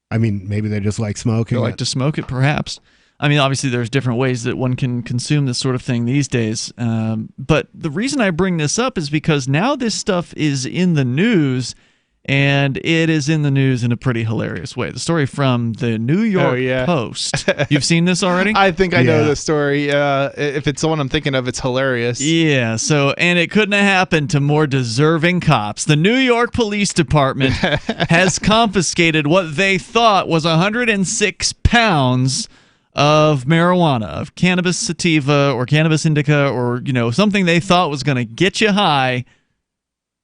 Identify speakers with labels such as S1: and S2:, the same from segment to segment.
S1: I mean, maybe they just like smoking.
S2: They like to smoke it, perhaps. I mean, obviously, there's different ways that one can consume this sort of thing these days. But the reason I bring this up is because now this stuff is in the news, and it is in the news in a pretty hilarious way. The story from the New York Post. You've seen this already?
S3: I think I know the story. If it's the one I'm thinking of, it's hilarious.
S2: Yeah, and it couldn't have happened to more deserving cops. The New York Police Department has confiscated what they thought was 106 pounds of marijuana, of cannabis sativa or cannabis indica, or something they thought was going to get you high.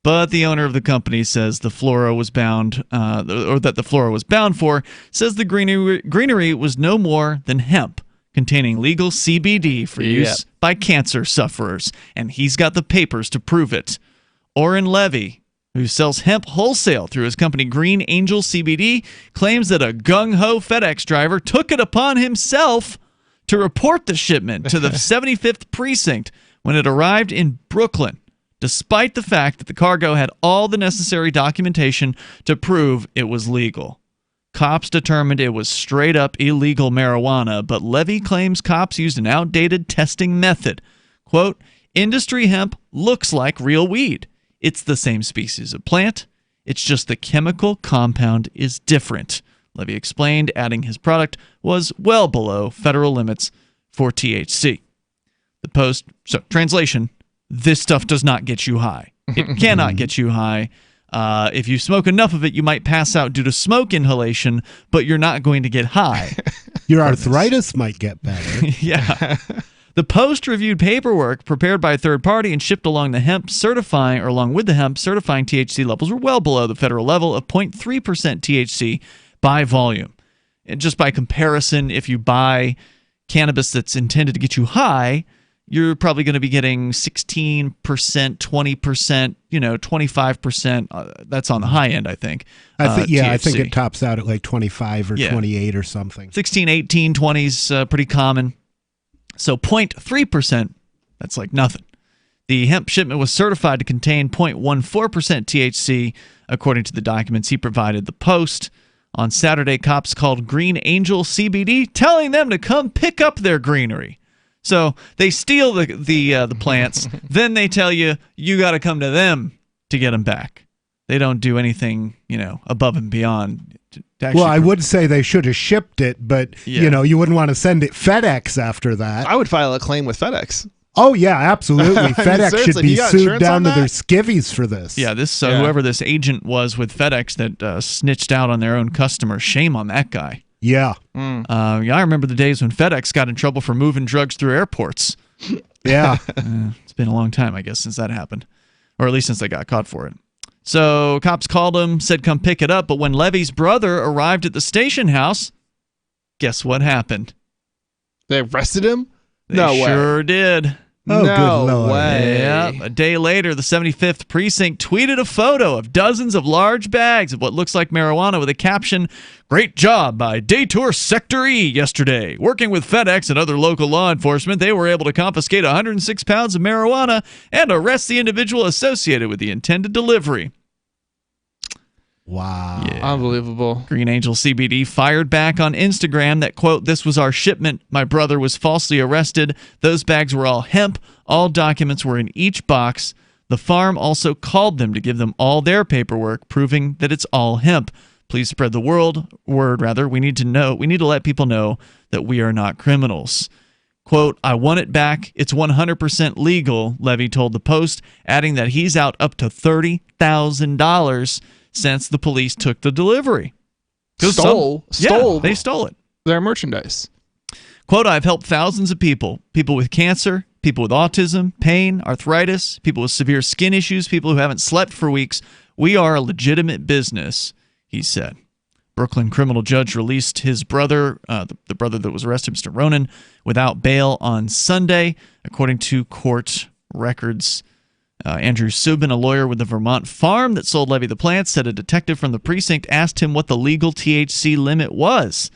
S2: But the owner of the company says the flora was bound, or that the flora was bound for, says the greenery was no more than hemp, containing legal CBD for use by cancer sufferers, and he's got the papers to prove it. Orrin Levy, who sells hemp wholesale through his company Green Angel CBD, claims that a gung-ho FedEx driver took it upon himself to report the shipment to the 75th Precinct when it arrived in Brooklyn, despite the fact that the cargo had all the necessary documentation to prove it was legal. Cops determined it was straight-up illegal marijuana, but Levy claims cops used an outdated testing method. Quote, "Industry hemp looks like real weed. It's the same species of plant. It's just the chemical compound is different," Levy explained, adding his product was well below federal limits for THC. The Post, so translation, this stuff does not get you high. It cannot get you high. If you smoke enough of it, you might pass out due to smoke inhalation, but you're not going to get high.
S1: Your arthritis might get better.
S2: Yeah. The Post reviewed paperwork prepared by a third party and shipped along with the hemp certifying THC levels were well below the federal level of 0.3% THC by volume. And just by comparison, if you buy cannabis that's intended to get you high, you're probably going to be getting 16%, 20%, 25%. That's on the high end, I think.
S1: I think it tops out at like 25 or 28 or something.
S2: 16, 18, 20 is pretty common. So 0.3%, that's like nothing. The hemp shipment was certified to contain 0.14% THC, according to the documents he provided the Post. On Saturday, cops called Green Angel CBD, telling them to come pick up their greenery. So they steal the plants, then they tell you got to come to them to get them back. They don't do anything, above and beyond.
S1: Well, I would say they should have shipped it, but you wouldn't want to send it FedEx after that.
S3: I would file a claim with FedEx.
S1: Oh yeah, absolutely. FedEx should be sued down to their skivvies for this.
S2: Yeah, whoever this agent was with FedEx that snitched out on their own customer, shame on that guy.
S1: Yeah.
S2: I remember the days when FedEx got in trouble for moving drugs through airports.
S1: Yeah.
S2: It's been a long time, I guess, since that happened, or at least since they got caught for it. So cops called him, said come pick it up, but when Levy's brother arrived at the station house, guess what happened?
S3: They arrested him?
S2: They sure did.
S1: Oh,
S3: no
S1: good Lord.
S3: way.
S2: Yeah. A day later, the 75th Precinct tweeted a photo of dozens of large bags of what looks like marijuana with a caption, "Great job by Detour Sector E yesterday. Working with FedEx and other local law enforcement, they were able to confiscate 106 pounds of marijuana and arrest the individual associated with the intended delivery."
S1: Wow.
S2: Yeah.
S3: Unbelievable.
S2: Green Angel CBD fired back on Instagram that, quote, "This was our shipment. My brother was falsely arrested. Those bags were all hemp. All documents were in each box. The farm also called them to give them all their paperwork, proving that it's all hemp. Please spread the word. We need to let people know that we are not criminals." Quote, "I want it back. It's 100% legal," Levy told the Post, adding that he's out up to $30,000 since the police took the delivery.
S3: Stole
S2: they stole it.
S3: Their merchandise.
S2: Quote, "I've helped thousands of people with cancer, people with autism, pain, arthritis, people with severe skin issues, people who haven't slept for weeks. We are a legitimate business," he said. Brooklyn criminal judge released his brother, the brother that was arrested, Mr. Ronan, without bail on Sunday, according to court records. Andrew Subin, a lawyer with the Vermont farm that sold Levy the plants, said a detective from the precinct asked him what the legal THC limit was.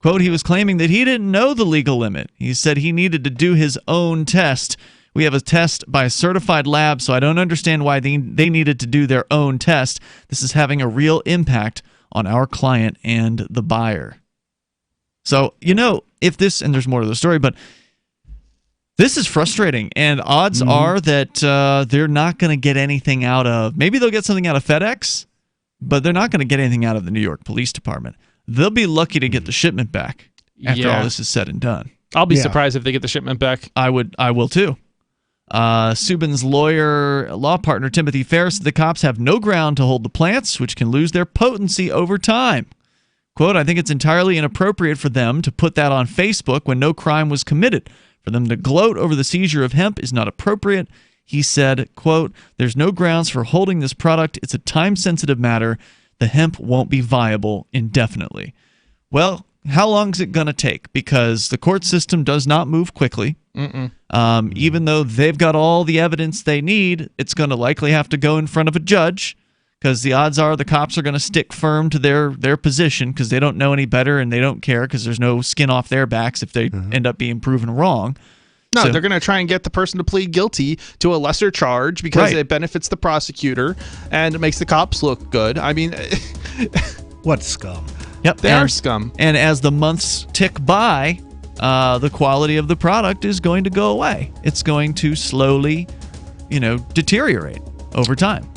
S2: Quote, "He was claiming that he didn't know the legal limit. He said he needed to do his own test. We have a test by a certified lab, so I don't understand why they needed to do their own test. This is having a real impact on our client and the buyer. So, if this, and there's more to the story, but this is frustrating, and odds are that they're not going to get anything out of, maybe they'll get something out of FedEx, but they're not going to get anything out of the New York Police Department. They'll be lucky to get the shipment back after all this is said and done.
S3: I'll be surprised if they get the shipment back.
S2: I will too. Subin's law partner Timothy Ferris said the cops have no ground to hold the plants, which can lose their potency over time. Quote, I think it's entirely inappropriate for them to put that on Facebook when no crime was committed. For them to gloat over the seizure of hemp is not appropriate. He said, quote, there's no grounds for holding this product. It's a time-sensitive matter. The hemp won't be viable indefinitely. Well, how long is it going to take? Because the court system does not move quickly. Even though they've got all the evidence they need, it's going to likely have to go in front of a judge, because the odds are the cops are going to stick firm to their position because they don't know any better and they don't care because there's no skin off their backs if they end up being proven wrong.
S3: No,
S2: So-
S3: they're going to try and get the person to plead guilty to a lesser charge because it benefits the prosecutor and it makes the cops look good. I mean,
S1: What scum?
S2: Yep,
S3: they are scum.
S2: And as the months tick by, the quality of the product is going to go away. It's going to slowly, deteriorate over time.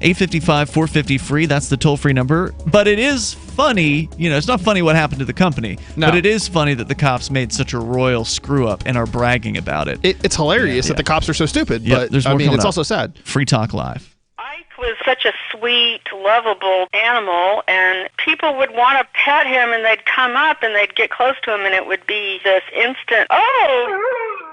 S2: 855-450-FREE, that's the toll-free number. But it is funny, it's not funny what happened to the company, but it is funny that the cops made such a royal screw-up and are bragging about it.
S3: It's hilarious that the cops are so stupid,
S2: Yep, there's
S3: but
S2: more coming
S3: it's
S2: up.
S3: also sad.
S2: Free Talk Live.
S4: Ike was such a sweet, lovable animal, and people would want to pet him, and they'd come up and they'd get close to him, and it would be this instant, oh!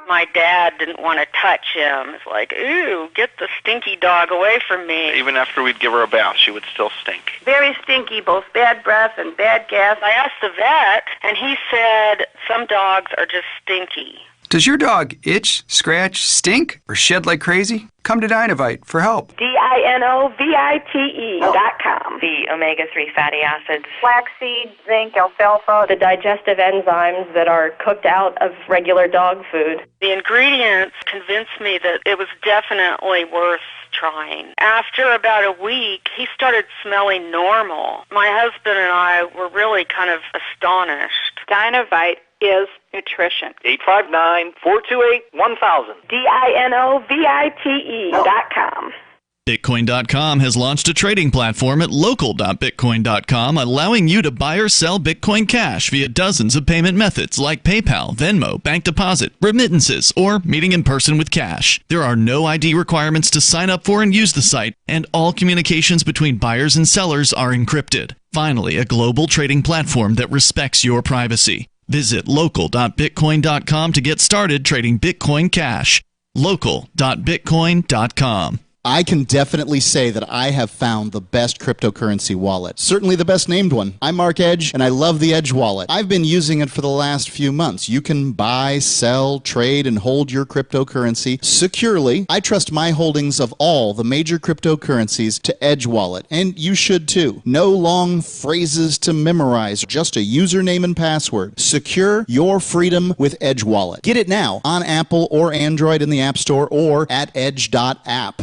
S4: My dad didn't want to touch him. It's like, ooh, get the stinky dog away from me.
S5: Even after we'd give her a bath, she would still stink.
S4: Very stinky, both bad breath and bad gas. I asked the vet, and he said some dogs are just stinky.
S6: Does your dog itch, scratch, stink, or shed like crazy? Come to Dinovite for help.
S4: DINOVITE.com.
S7: The omega-3 fatty acids,
S4: Flaxseed, zinc, alfalfa,
S7: the digestive enzymes that are cooked out of regular dog food.
S4: the ingredients convinced me that it was definitely worth trying. After about a week, he started smelling normal. My husband and I were really kind of astonished.
S8: Dinovite is nutrition.
S5: 859-428-1000.
S4: DINOVITE.com.
S2: Bitcoin.com has launched a trading platform at local.bitcoin.com, allowing you to buy or sell Bitcoin Cash via dozens of payment methods like PayPal, Venmo, bank deposit, remittances, or meeting in person with cash. There are no ID requirements to sign up for and use the site, and all communications between buyers and sellers are encrypted. Finally, a global trading platform that respects your privacy. Visit local.bitcoin.com to get started trading Bitcoin Cash. Local.bitcoin.com.
S9: I can definitely say that I have found the best cryptocurrency wallet. Certainly the best named one. I'm Mark Edge, and I love the Edge wallet. I've been using it for the last few months. You can buy, sell, trade, and hold your cryptocurrency securely. I trust my holdings of all the major cryptocurrencies to Edge wallet, and you should too. No long phrases to memorize, just a username and password. Secure your freedom with Edge wallet. Get it now on Apple or Android in the App Store or at edge.app.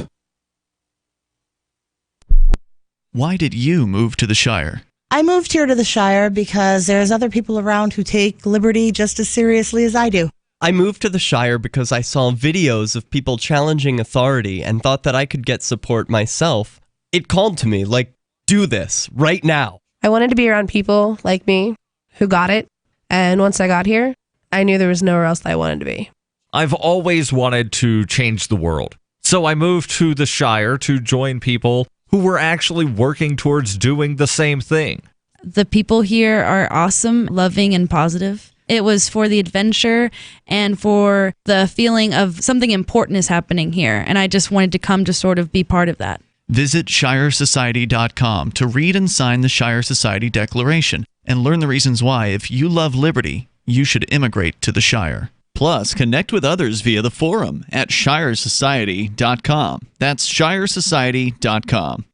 S2: Why did you move to the Shire?
S10: I moved here to the Shire because there's other people around who take liberty just as seriously as I do.
S11: I moved to the Shire because I saw videos of people challenging authority and thought that I could get support myself. It called to me, like, do this, right now.
S12: I wanted to be around people like me who got it, and once I got here, I knew there was nowhere else that I wanted to be.
S13: I've always wanted to change the world, so I moved to the Shire to join people who were actually working towards doing the same thing.
S14: The people here are awesome, loving, and positive. It was for the adventure and for the feeling of something important is happening here, and I just wanted to come to sort of be part of that.
S2: Visit ShireSociety.com to read and sign the Shire Society Declaration and learn the reasons why, if you love liberty, you should immigrate to the Shire. Plus, connect with others via the forum at ShireSociety.com. That's ShireSociety.com.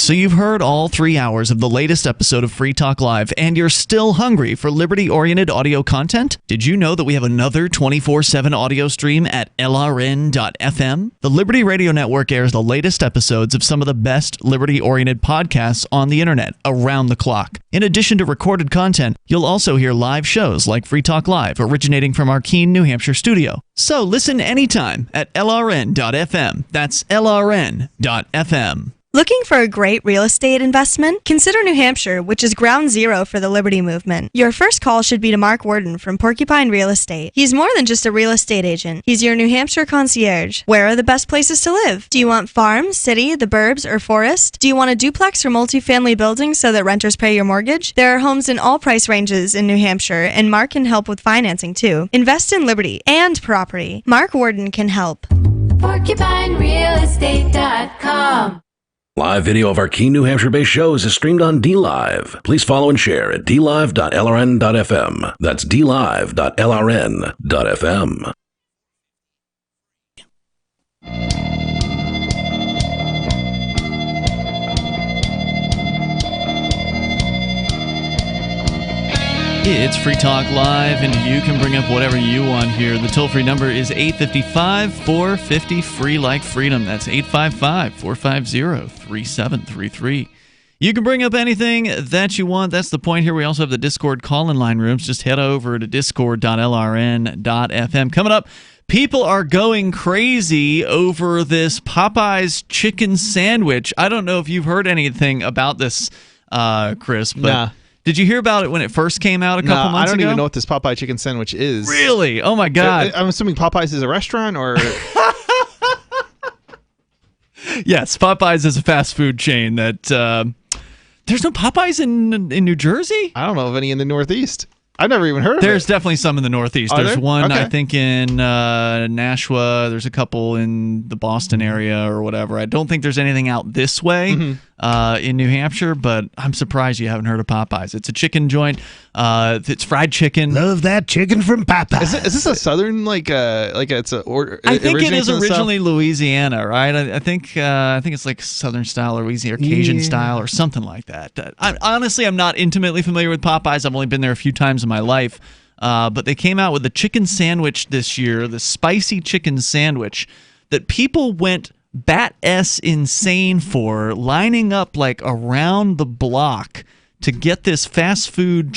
S2: So you've heard all 3 hours of the latest episode of Free Talk Live, and you're still hungry for liberty-oriented audio content? Did you know that we have another 24/7 audio stream at LRN.FM? The Liberty Radio Network airs the latest episodes of some of the best liberty-oriented podcasts on the internet around the clock. In addition to recorded content, you'll also hear live shows like Free Talk Live, originating from our Keene, New Hampshire studio. So listen anytime at LRN.FM. That's LRN.FM.
S15: Looking for a great real estate investment? Consider New Hampshire, which is ground zero for the Liberty Movement. Your first call should be to Mark Worden from Porcupine Real Estate. He's more than just a real estate agent. He's your New Hampshire concierge. Where are the best places to live? Do you want farm, city, the burbs, or forest? Do you want a duplex or multifamily building so that renters pay your mortgage? There are homes in all price ranges in New Hampshire, and Mark can help with financing too. Invest in liberty and property. Mark Worden can help.
S16: PorcupineRealEstate.com. Live video of our Keene, New Hampshire-based shows is streamed on DLive. Please follow and share at dlive.lrn.fm. That's dlive.lrn.fm.
S2: It's Free Talk Live, and you can bring up whatever you want here. The toll-free number is 855-450-FREE like freedom. That's 855-450-3733. You can bring up anything that you want. That's the point here. We also have the Discord call-in line rooms. Just head over to discord.lrn.fm. Coming up, people are going crazy over this Popeyes chicken sandwich. I don't know if you've heard anything about this, Chris, but...
S3: Nah.
S2: Did you hear about it when it first came out a couple months ago?
S3: I don't even know what this Popeye chicken sandwich is.
S2: Really? Oh my God.
S3: I'm assuming Popeyes is a restaurant, or...
S2: Yes, Popeyes is a fast food chain that... there's no Popeyes in New Jersey?
S3: I don't know of any in the Northeast. I've never even heard of it.
S2: There's definitely some in the Northeast.
S3: Are
S2: There's
S3: there?
S2: one,
S3: Okay.
S2: I think, in Nashua. There's a couple in the Boston area or whatever. I don't think there's anything out this way in New Hampshire, but I'm surprised you haven't heard of Popeyes. It's a chicken joint. It's fried chicken.
S1: Love that chicken from Popeyes.
S3: Is this a southern, like it's a...
S2: I think it is originally Louisiana, right? I think it's like Southern style or Louisiana, or Cajun style, or something like that. Honestly, I'm not intimately familiar with Popeyes. I've only been there a few times in my life, but they came out with the chicken sandwich this year, the spicy chicken sandwich that people went bat-s insane for, lining up like around the block to get this fast food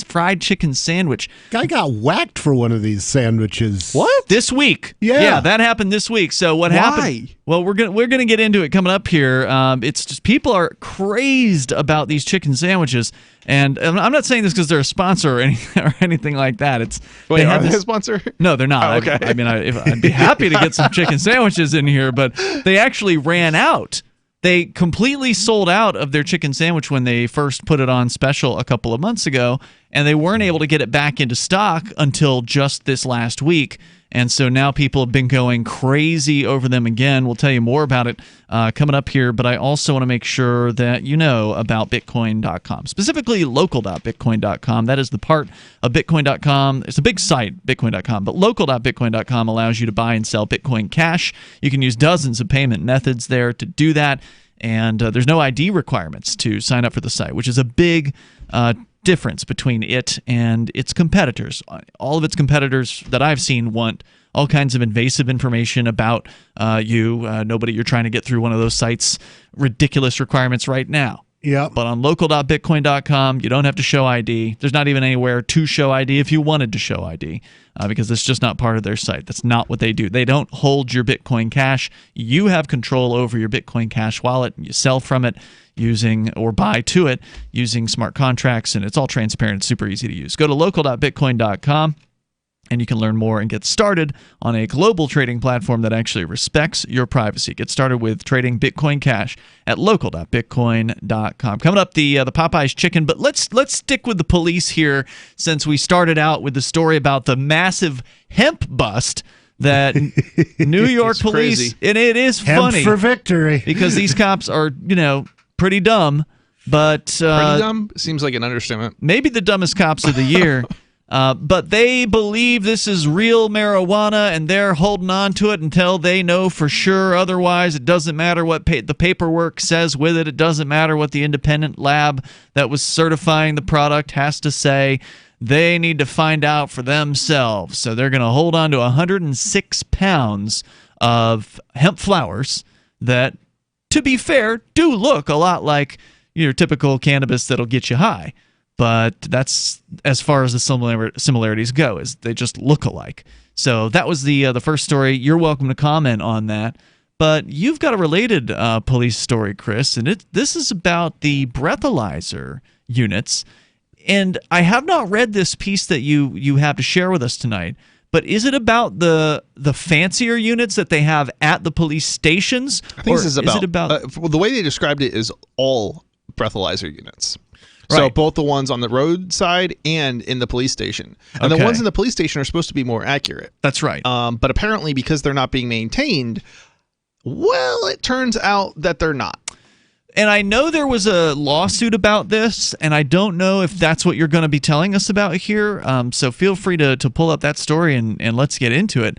S2: fried chicken sandwich.
S1: Guy got whacked for one of these sandwiches.
S2: What? This week? Yeah, that happened this week. So what happened? Well, we're gonna get into it coming up here. It's just people are crazed about these chicken sandwiches, and I'm not saying this because they're a sponsor or anything like that. Are they
S3: a sponsor?
S2: No, they're not.
S3: Oh, okay.
S2: I'd be happy to get some chicken sandwiches in here, but they actually ran out. They completely sold out of their chicken sandwich when they first put it on special a couple of months ago, and they weren't able to get it back into stock until just this last week. And so now people have been going crazy over them again. We'll tell you more about it coming up here, but I also want to make sure that you know about Bitcoin.com, specifically local.bitcoin.com. That is the part of Bitcoin.com. It's a big site, Bitcoin.com, but local.bitcoin.com allows you to buy and sell Bitcoin Cash. You can use dozens of payment methods there to do that, and there's no ID requirements to sign up for the site, which is a big difference between it and its competitors. All of its competitors that I've seen want all kinds of invasive information about you. You're trying to get through one of those sites' ridiculous requirements right now.
S1: Yeah.
S2: But on local.bitcoin.com, you don't have to show ID. There's not even anywhere to show ID if you wanted to show ID, because it's just not part of their site. That's not what they do. They don't hold your Bitcoin Cash. You have control over your Bitcoin Cash wallet. You sell from it using or buy to it using smart contracts, and it's all transparent, super easy to use. Go to local.bitcoin.com. and you can learn more and get started on a global trading platform that actually respects your privacy. Get started with trading Bitcoin Cash at local.bitcoin.com. Coming up, the Popeyes chicken, but let's stick with the police here, since we started out with the story about the massive hemp bust that New York police,
S3: crazy.
S2: And it is
S1: Hemp
S2: funny
S1: for victory,
S2: because these cops are, pretty dumb, but
S3: pretty dumb seems like an understatement.
S2: Maybe the dumbest cops of the year. But they believe this is real marijuana, and they're holding on to it until they know for sure. Otherwise, it doesn't matter what the paperwork says with it. It doesn't matter what the independent lab that was certifying the product has to say. They need to find out for themselves. So they're going to hold on to 106 pounds of hemp flowers that, to be fair, do look a lot like your typical cannabis that'll get you high. But that's as far as the similarities go, is they just look alike. So that was the first story. You're welcome to comment on that. But you've got a related police story, Chris, and this is about the breathalyzer units. And I have not read this piece that you have to share with us tonight, but is it about the fancier units that they have at the police stations?
S3: I think this is about the way they described it is all breathalyzer units. So
S2: Right.
S3: both the ones on the roadside and in the police station. And
S2: Okay.
S3: the ones in the police station are supposed to be more accurate.
S2: That's right.
S3: But apparently because they're not being maintained, well, it turns out that they're not.
S2: And I know there was a lawsuit about this, and I don't know if that's what you're going to be telling us about here. So feel free to pull up that story and let's get into it.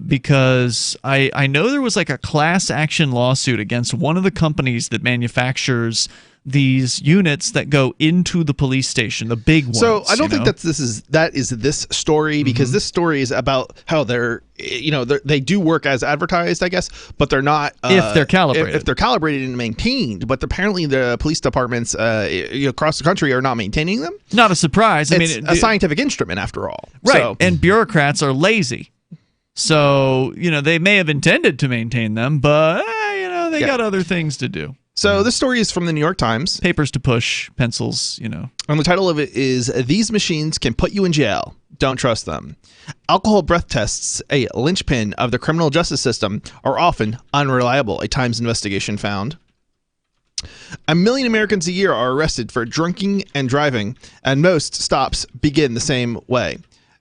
S2: Because I know there was like a class action lawsuit against one of the companies that manufactures these units that go into the police station, the big ones.
S3: So I don't think that is this story, because this story is about how they do work as advertised, I guess, but they're not
S2: if they're calibrated.
S3: If they're calibrated and maintained, but apparently the police departments across the country are not maintaining them.
S2: Not a surprise.
S3: It's a scientific instrument after all.
S2: Right.
S3: So,
S2: And bureaucrats are lazy. So, they may have intended to maintain them, but they got other things to do.
S3: So this story is from the New York Times.
S2: Papers to push, pencils,
S3: And the title of it is "These Machines Can Put You in Jail. Don't Trust Them." Alcohol breath tests, a linchpin of the criminal justice system, are often unreliable, a Times investigation found. 1 million Americans a year are arrested for drinking and driving, and most stops begin the same way.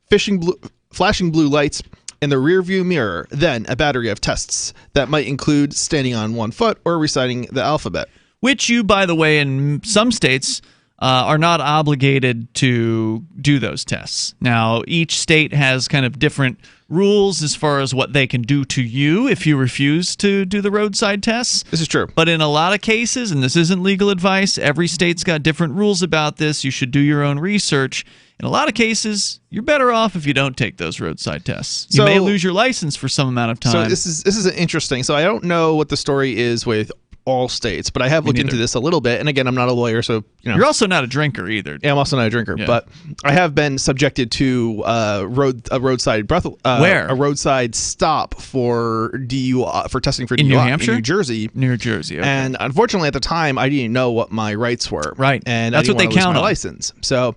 S3: Flashing blue lights in the rearview mirror, then a battery of tests that might include standing on one foot or reciting the alphabet.
S2: Which you, by the way, in some states are not obligated to do those tests. Now, each state has kind of different rules as far as what they can do to you if you refuse to do the roadside tests.
S3: This is true.
S2: But in a lot of cases, and this isn't legal advice, every state's got different rules about this. You should do your own research. In a lot of cases, you're better off if you don't take those roadside tests. You may lose your license for some amount of time.
S3: So this is interesting. So I don't know what the story is with all states, but I have looked into this a little bit. And again, I'm not a lawyer, so
S2: You're also not a drinker either.
S3: Yeah, I'm also not a drinker, but I have been subjected to a roadside a roadside stop for DUI, for testing for DUI
S2: in New Hampshire,
S3: in New Jersey.
S2: New Jersey, okay.
S3: And unfortunately, at the time, I didn't know what my rights were.
S2: Right,
S3: and
S2: that's
S3: I
S2: what
S3: didn't
S2: they
S3: want to lose
S2: count
S3: my
S2: on.
S3: license. So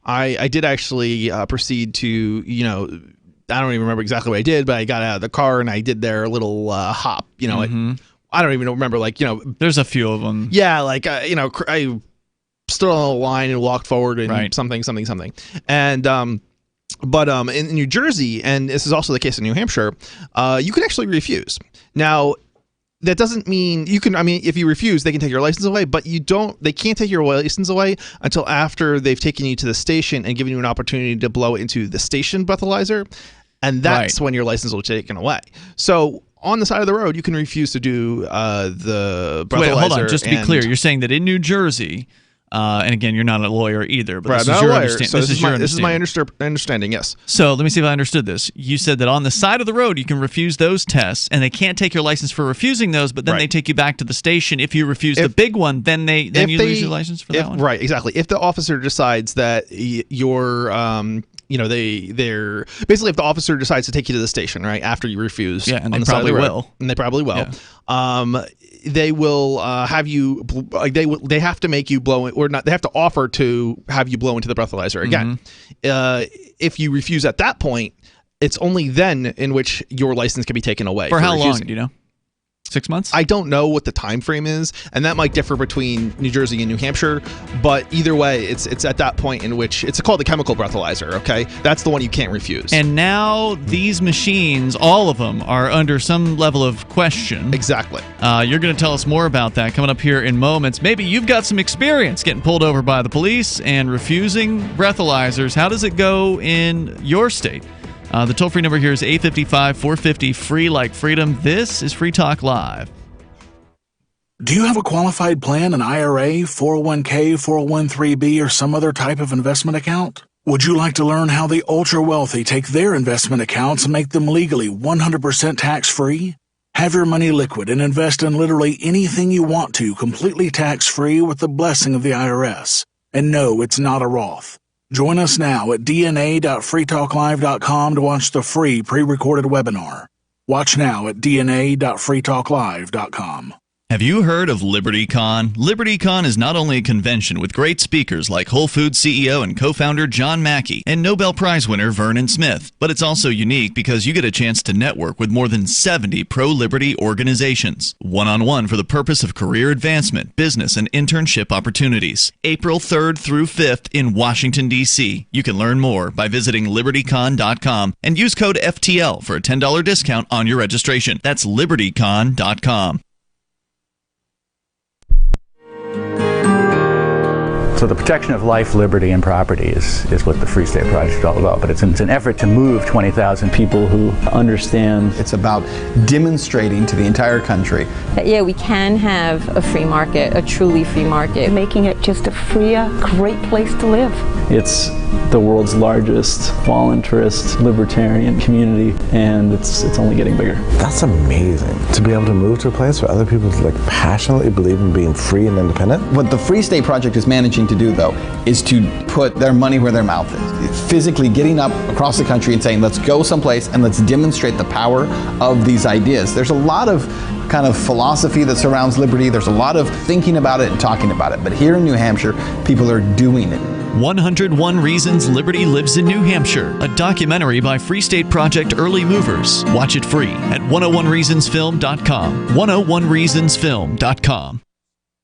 S3: I did actually proceed to I don't even remember exactly what I did, but I got out of the car and I did their little hop. I don't even remember,
S2: there's a few of them.
S3: Yeah, I stood on the line and walked forward and something. And but in New Jersey, and this is also the case in New Hampshire, you can actually refuse. Now, that doesn't mean you can. I mean, if you refuse, they can take your license away, but they can't take your license away until after they've taken you to the station and given you an opportunity to blow into the station breathalyzer, and that's when your license will be taken away. So on the side of the road, you can refuse to do the breathalyzer.
S2: Wait, hold on. Just to be clear, you're saying that in New Jersey, and again, you're not a lawyer either, but this is your understanding.
S3: So this is my understanding, yes.
S2: So let me see if I understood this. You said that on the side of the road, you can refuse those tests, and they can't take your license for refusing those, but then they take you back to the station. If you refuse the big one, then you lose your license for that one?
S3: Right, exactly. If the officer decides that you're... they're basically, if the officer decides to take you to the station right after you refuse,
S2: and they probably will,
S3: they will have you they have to make you blow it, or not. They have to offer to have you blow into the breathalyzer again. If you refuse at that point, it's only then in which your license can be taken away
S2: for how long? Do you know? 6 months?
S3: I don't know what the time frame is, and that might differ between New Jersey and New Hampshire, but either way, it's at that point in which it's called the chemical breathalyzer, okay? That's the one you can't refuse.
S2: And now these machines, all of them, are under some level of question.
S3: Exactly.
S2: You're going to tell us more about that coming up here in moments. Maybe you've got some experience getting pulled over by the police and refusing breathalyzers. How does it go in your state? The toll-free number here is 855-450-FREE like freedom. This is Free Talk Live.
S17: Do you have a qualified plan, an IRA, 401k, 401(b), or some other type of investment account? Would you like to learn how the ultra-wealthy take their investment accounts and make them legally 100% tax-free? Have your money liquid and invest in literally anything you want to, completely tax-free with the blessing of the IRS. And no, it's not a Roth. Join us now at dna.freetalklive.com to watch the free pre-recorded webinar. Watch now at dna.freetalklive.com.
S2: Have you heard of LibertyCon? LibertyCon is not only a convention with great speakers like Whole Foods CEO and co-founder John Mackey and Nobel Prize winner Vernon Smith, but it's also unique because you get a chance to network with more than 70 pro-liberty organizations, one-on-one for the purpose of career advancement, business, and internship opportunities. April 3rd through 5th in Washington, D.C. You can learn more by visiting libertycon.com and use code FTL for a $10 discount on your registration. That's libertycon.com.
S18: So the protection of life, liberty, and property is what the Free State Project is all about. But it's an effort to move 20,000 people who understand.
S19: It's about demonstrating to the entire country
S20: that, yeah, we can have a free market, a truly free market.
S21: Making it just a freer, great place to live.
S18: It's the world's largest voluntarist libertarian community, and it's only getting bigger.
S22: That's amazing, to be able to move to a place where other people passionately believe in being free and independent.
S19: What the Free State Project is managing to do, though, is to put their money where their mouth is. It's physically getting up across the country and saying, let's go someplace and let's demonstrate the power of these ideas. There's a lot of kind of philosophy that surrounds liberty. There's a lot of thinking about it and talking about it. But here in New Hampshire, people are doing it.
S2: 101 Reasons Liberty Lives in New Hampshire, a documentary by Free State Project Early Movers. Watch it free at 101reasonsfilm.com. 101reasonsfilm.com.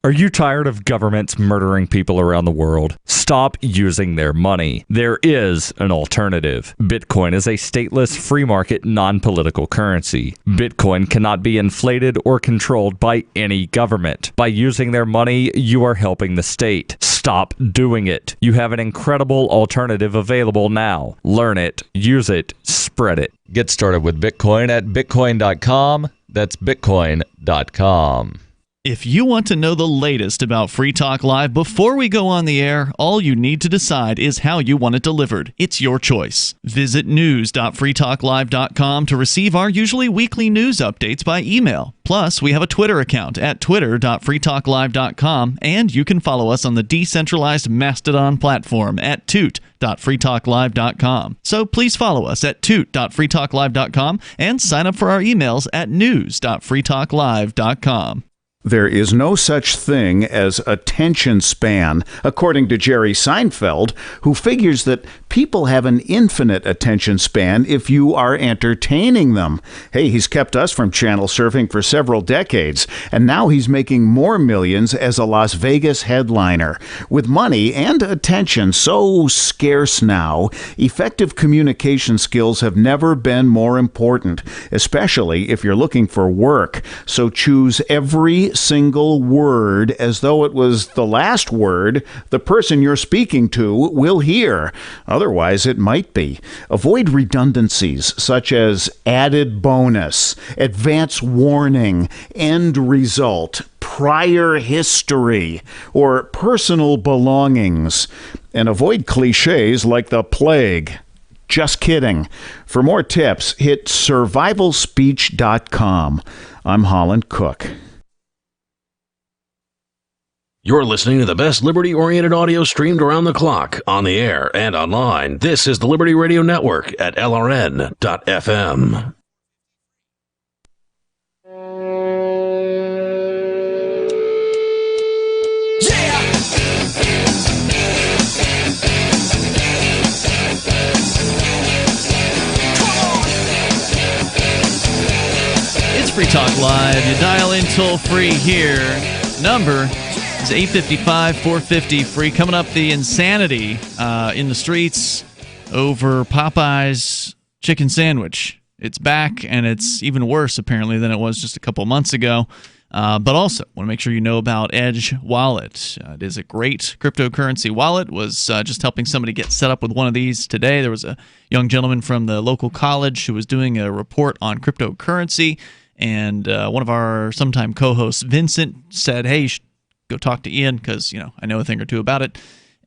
S13: Are you tired of governments murdering people around the world? Stop using their money. There is an alternative. Bitcoin is a stateless, free market, non-political currency. Bitcoin cannot be inflated or controlled by any government. By using their money, you are helping the state. Stop doing it. You have an incredible alternative available now. Learn it, use it, spread it.
S23: Get started with Bitcoin at bitcoin.com. That's bitcoin.com.
S2: If you want to know the latest about Free Talk Live before we go on the air, all you need to decide is how you want it delivered. It's your choice. Visit news.freetalklive.com to receive our usually weekly news updates by email. Plus, we have a Twitter account at twitter.freetalklive.com, and you can follow us on the decentralized Mastodon platform at toot.freetalklive.com. So please follow us at toot.freetalklive.com and sign up for our emails at news.freetalklive.com.
S24: There is no such thing as attention span, according to Jerry Seinfeld, who figures that people have an infinite attention span if you are entertaining them. Hey, he's kept us from channel surfing for several decades, and now he's making more millions as a Las Vegas headliner. With money and attention so scarce now, effective communication skills have never been more important, especially if you're looking for work. So choose every single word as though it was the last word the person you're speaking to will hear. Otherwise, it might be. Avoid redundancies such as added bonus, advance warning, end result, prior history, or personal belongings. And avoid cliches like the plague. Just kidding. For more tips, hit survivalspeech.com. I'm Holland Cook.
S16: You're listening to the best liberty-oriented audio streamed around the clock, on the air and online. This is the Liberty Radio Network at LRN.FM.
S2: Free Talk Live. You dial in toll free here. Number is 855-450-FREE. Coming up, the insanity in the streets over Popeyes chicken sandwich. It's back, and it's even worse, apparently, than it was just a couple months ago. But also, want to make sure you know about Edge Wallet. It is a great cryptocurrency wallet. Was just helping somebody get set up with one of these today. There was a young gentleman from the local college who was doing a report on cryptocurrency, and one of our sometime co-hosts, Vincent, said, hey, you should go talk to Ian because, I know a thing or two about it.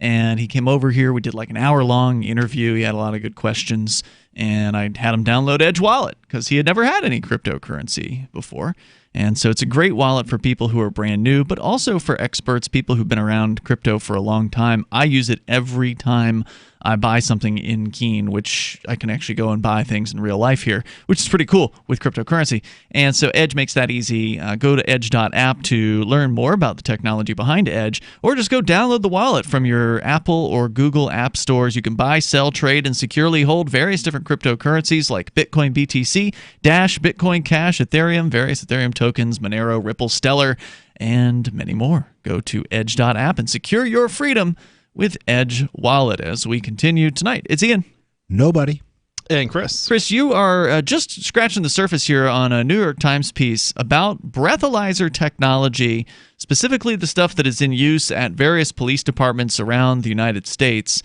S2: And he came over here. We did like an hour-long interview. He had a lot of good questions, and I had him download Edge Wallet because he had never had any cryptocurrency before. And so it's a great wallet for people who are brand new, but also for experts, people who've been around crypto for a long time. I use it every time I buy something in Keene, which I can actually go and buy things in real life here, which is pretty cool with cryptocurrency. And so Edge makes that easy. Go to edge.app to learn more about the technology behind Edge, or just go download the wallet from your Apple or Google app stores. You can buy, sell, trade, and securely hold various different cryptocurrencies like Bitcoin BTC, Dash, Bitcoin Cash, Ethereum, various Ethereum tokens, Monero, Ripple, Stellar, and many more. Go to edge.app and secure your freedom with Edge Wallet as we continue tonight. It's Ian.
S1: Nobody.
S3: And Chris.
S2: Chris, you are just scratching the surface here on a New York Times piece about breathalyzer technology, specifically the stuff that is in use at various police departments around the United States.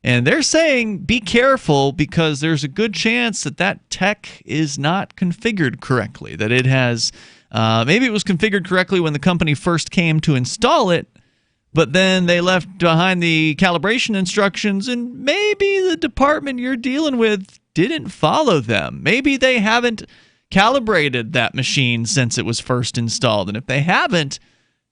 S2: And they're saying be careful because there's a good chance that tech is not configured correctly, that it has maybe it was configured correctly when the company first came to install it, but then they left behind the calibration instructions, and maybe the department you're dealing with didn't follow them. Maybe they haven't calibrated that machine since it was first installed. And if they haven't,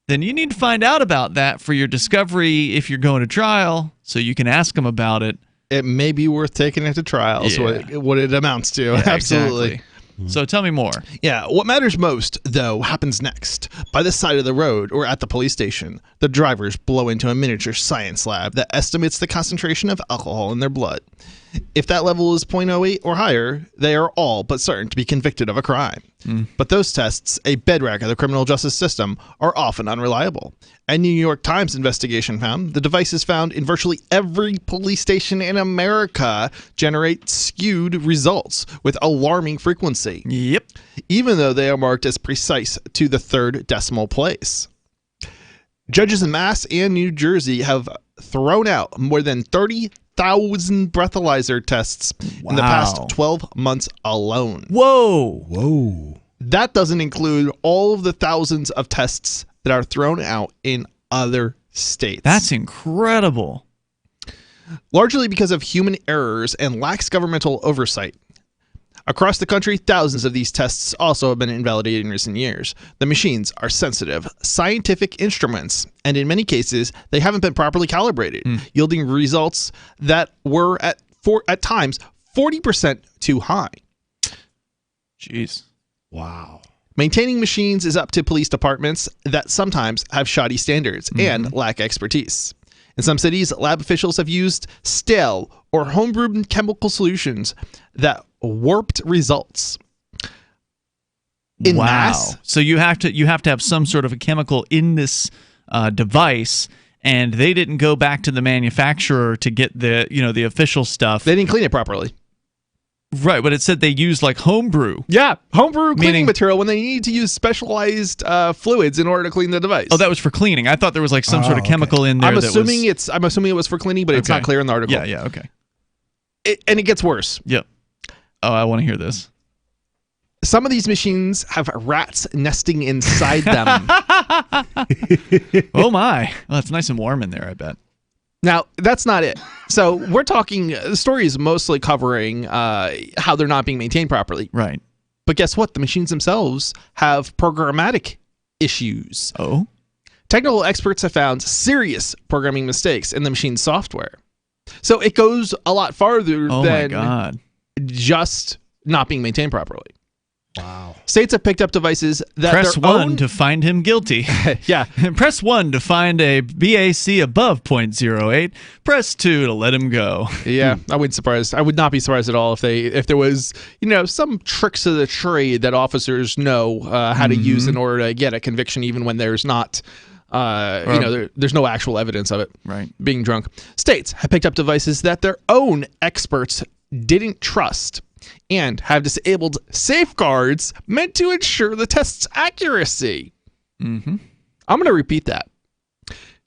S2: then you need to find out about that for your discovery if you're going to trial, so you can ask them about it.
S3: It may be worth taking it to trial, is what it amounts to.
S2: Yeah,
S3: absolutely.
S2: Exactly. So tell me more.
S3: Yeah, what matters most, though, happens next. By the side of the road or at the police station, the drivers blow into a miniature science lab that estimates the concentration of alcohol in their blood. If that level is 0.08 or higher, they are all but certain to be convicted of a crime. But those tests, a bedrock of the criminal justice system, are often unreliable. A New York Times investigation found the devices found in virtually every police station in America generate skewed results with alarming frequency.
S2: Yep.
S3: Even though they are marked as precise to the third decimal place. Judges in Mass and New Jersey have thrown out more than 30,000 breathalyzer tests in the past 12 months alone.
S2: Whoa.
S3: That doesn't include all of the thousands of tests that are thrown out in other states.
S2: That's incredible.
S3: Largely because of human errors and lax governmental oversight. Across the country, thousands of these tests also have been invalidated in recent years. The machines are sensitive, scientific instruments, and in many cases, they haven't been properly calibrated, yielding results that were at times 40% too high.
S2: Jeez.
S1: Wow.
S3: Maintaining machines is up to police departments that sometimes have shoddy standards and lack expertise. In some cities, lab officials have used stale or homebrewed chemical solutions that warped results. In Mass,
S2: so you have to have some sort of a chemical in this device, and they didn't go back to the manufacturer to get the official stuff.
S3: They didn't clean it properly.
S2: Right, but it said they used like homebrew.
S3: Yeah, homebrew cleaning material when they need to use specialized fluids in order to clean the device.
S2: Oh, that was for cleaning. I thought there was like some sort of chemical in there.
S3: I'm assuming it was for cleaning, but it's not clear in the article.
S2: Yeah, okay.
S3: And it gets worse.
S2: Yep. Oh, I want to hear this.
S3: Some of these machines have rats nesting inside them.
S2: Oh my! Well, it's nice and warm in there, I bet.
S3: Now, that's not it. So we're talking, the story is mostly covering how they're not being maintained properly.
S2: Right.
S3: But guess what? The machines themselves have programmatic issues.
S2: Oh?
S3: Technical experts have found serious programming mistakes in the machine's software. So it goes a lot farther than just not being maintained properly.
S1: Wow.
S3: States have picked up devices that
S2: Press
S3: their
S2: 1
S3: own...
S2: to find him guilty.
S3: Yeah.
S2: Press 1 to find a BAC above 0.08. Press 2 to let him go.
S3: Yeah, I would not be surprised at all if there was, some tricks of the trade that officers know how to use in order to get a conviction, even when there's not, there's no actual evidence of it.
S2: Right.
S3: Being drunk. States have picked up devices that their own experts didn't trust and have disabled safeguards meant to ensure the test's accuracy.
S2: Mm-hmm.
S3: I'm going to repeat that.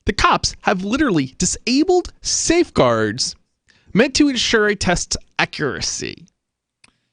S3: The cops have literally disabled safeguards meant to ensure a test's accuracy.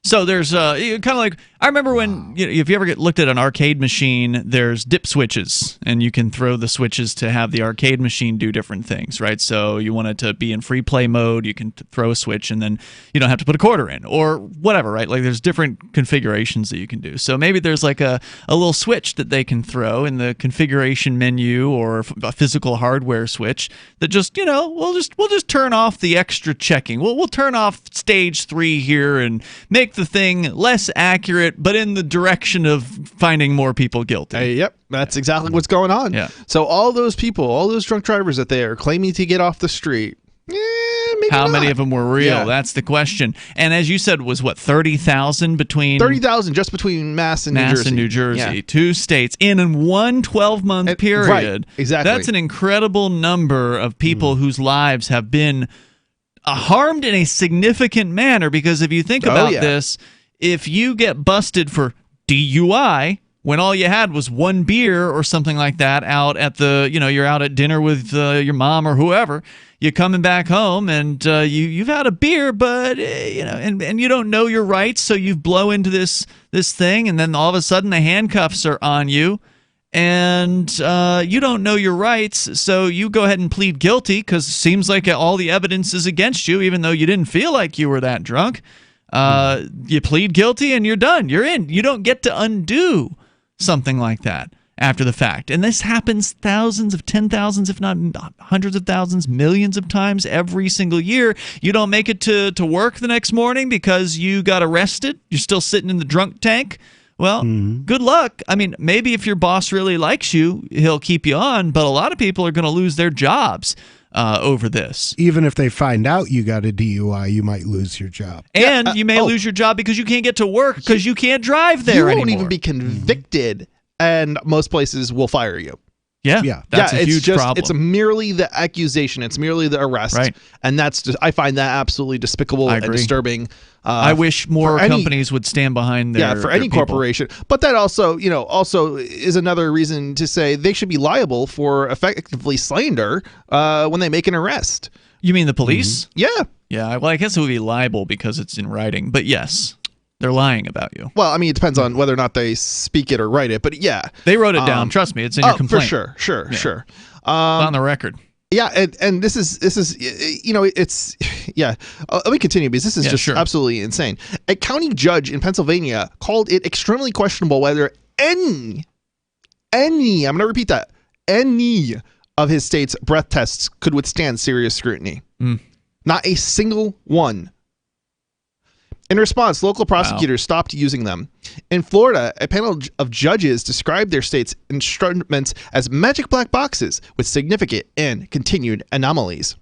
S2: So there's kind of like, I remember when, if you ever get looked at an arcade machine, there's dip switches, and you can throw the switches to have the arcade machine do different things, right? So you want it to be in free play mode, you can throw a switch, and then you don't have to put a quarter in, or whatever, right? Like there's different configurations that you can do. So maybe there's like a little switch that they can throw in the configuration menu, or a physical hardware switch that just, we'll just turn off the extra checking. We'll turn off stage 3 here and make the thing less accurate, but in the direction of finding more people guilty.
S3: Yep, that's exactly what's going on.
S2: Yeah.
S3: So all those people, all those drunk drivers that they are claiming to get off the street, maybe
S2: how
S3: not.
S2: many of them were real?
S3: Yeah.
S2: That's the question. And as you said, was what, 30,000 between
S3: 30,000 just between Mass and
S2: New Jersey,
S3: Yeah.
S2: 2 states in one 12-month period.
S3: Right, exactly.
S2: That's an incredible number of people whose lives have been harmed in a significant manner, because if you think about this, if you get busted for DUI when all you had was one beer or something like that out at you're out at dinner with your mom or whoever, you're coming back home and you've had a beer, but and you don't know your rights, so you blow into this thing, and then all of a sudden the handcuffs are on you. And you don't know your rights, so you go ahead and plead guilty because it seems like all the evidence is against you, even though you didn't feel like you were that drunk. You plead guilty and you're done. You're in. You don't get to undo something like that after the fact. And this happens thousands of 10,000s, if not hundreds of thousands, millions of times every single year. You don't make it to work the next morning because you got arrested. You're still sitting in the drunk tank. Well, good luck. I mean, maybe if your boss really likes you, he'll keep you on, but a lot of people are going to lose their jobs over this.
S1: Even if they find out you got a DUI, you might lose your job.
S2: And you may lose your job because you can't get to work because you can't drive there anymore.
S3: You won't even be convicted, and most places will fire you.
S2: Yeah, that's a huge problem.
S3: It's merely the accusation. It's merely the arrest.
S2: Right.
S3: And I find that absolutely despicable and disturbing.
S2: I wish more companies would stand behind their
S3: for any
S2: people.
S3: corporation. But that also is another reason to say they should be liable for effectively slander when they make an arrest.
S2: You mean the police?
S3: Yeah.
S2: Yeah, well, I guess it would be libel because it's in writing. But yes, they're lying about you.
S3: Well, I mean, it depends on whether or not they speak it or write it. But yeah.
S2: They wrote it down. Trust me, it's in your complaint.
S3: For sure.
S2: It's on the record.
S3: Yeah, and this is it's let me continue because this is just absolutely insane. A county judge in Pennsylvania called it extremely questionable whether any I'm going to repeat that, any of his state's breath tests could withstand serious scrutiny. Not a single one. In response, local prosecutors stopped using them. In Florida, a panel of judges described their state's instruments as magic black boxes with significant and continued anomalies.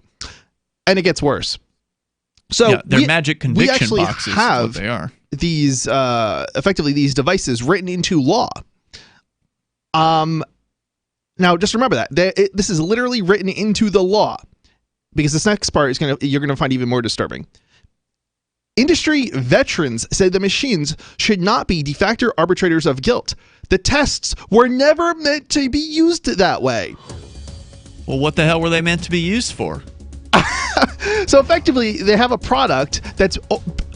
S3: And it gets worse. So
S2: they're magic conviction
S3: we
S2: boxes.
S3: Have
S2: what they are.
S3: These effectively these devices written into law. Now just remember that this is literally written into the law, because this next part you're gonna find even more disturbing. Industry veterans say the machines should not be de facto arbitrators of guilt. The tests were never meant to be used that way.
S2: Well, what the hell were they meant to be used for?
S3: So effectively, they have a product that's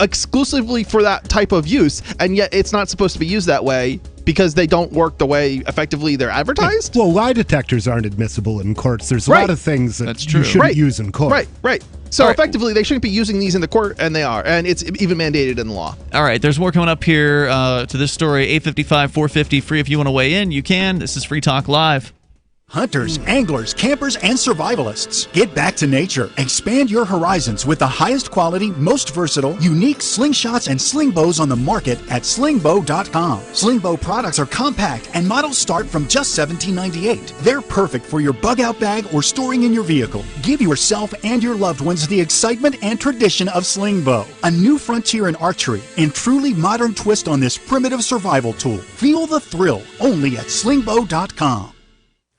S3: exclusively for that type of use, and yet it's not supposed to be used that way because they don't work the way effectively they're advertised?
S1: Well, lie detectors aren't admissible in courts. There's a lot of things that you shouldn't use in court.
S3: Right. So effectively, they shouldn't be using these in the court, and they are. And it's even mandated in the law.
S2: All right, there's more coming up here to this story. 855-450, free if you want to weigh in. You can. This is Free Talk Live.
S5: Hunters, anglers, campers, and survivalists. Get back to nature. Expand your horizons with the highest quality, most versatile, unique slingshots and sling bows on the market at slingbow.com. Slingbow products are compact and models start from just $17.98. They're perfect for your bug out bag or storing in your vehicle. Give yourself and your loved ones the excitement and tradition of Slingbow, a new frontier in archery and truly modern twist on this primitive survival tool. Feel the thrill only at slingbow.com.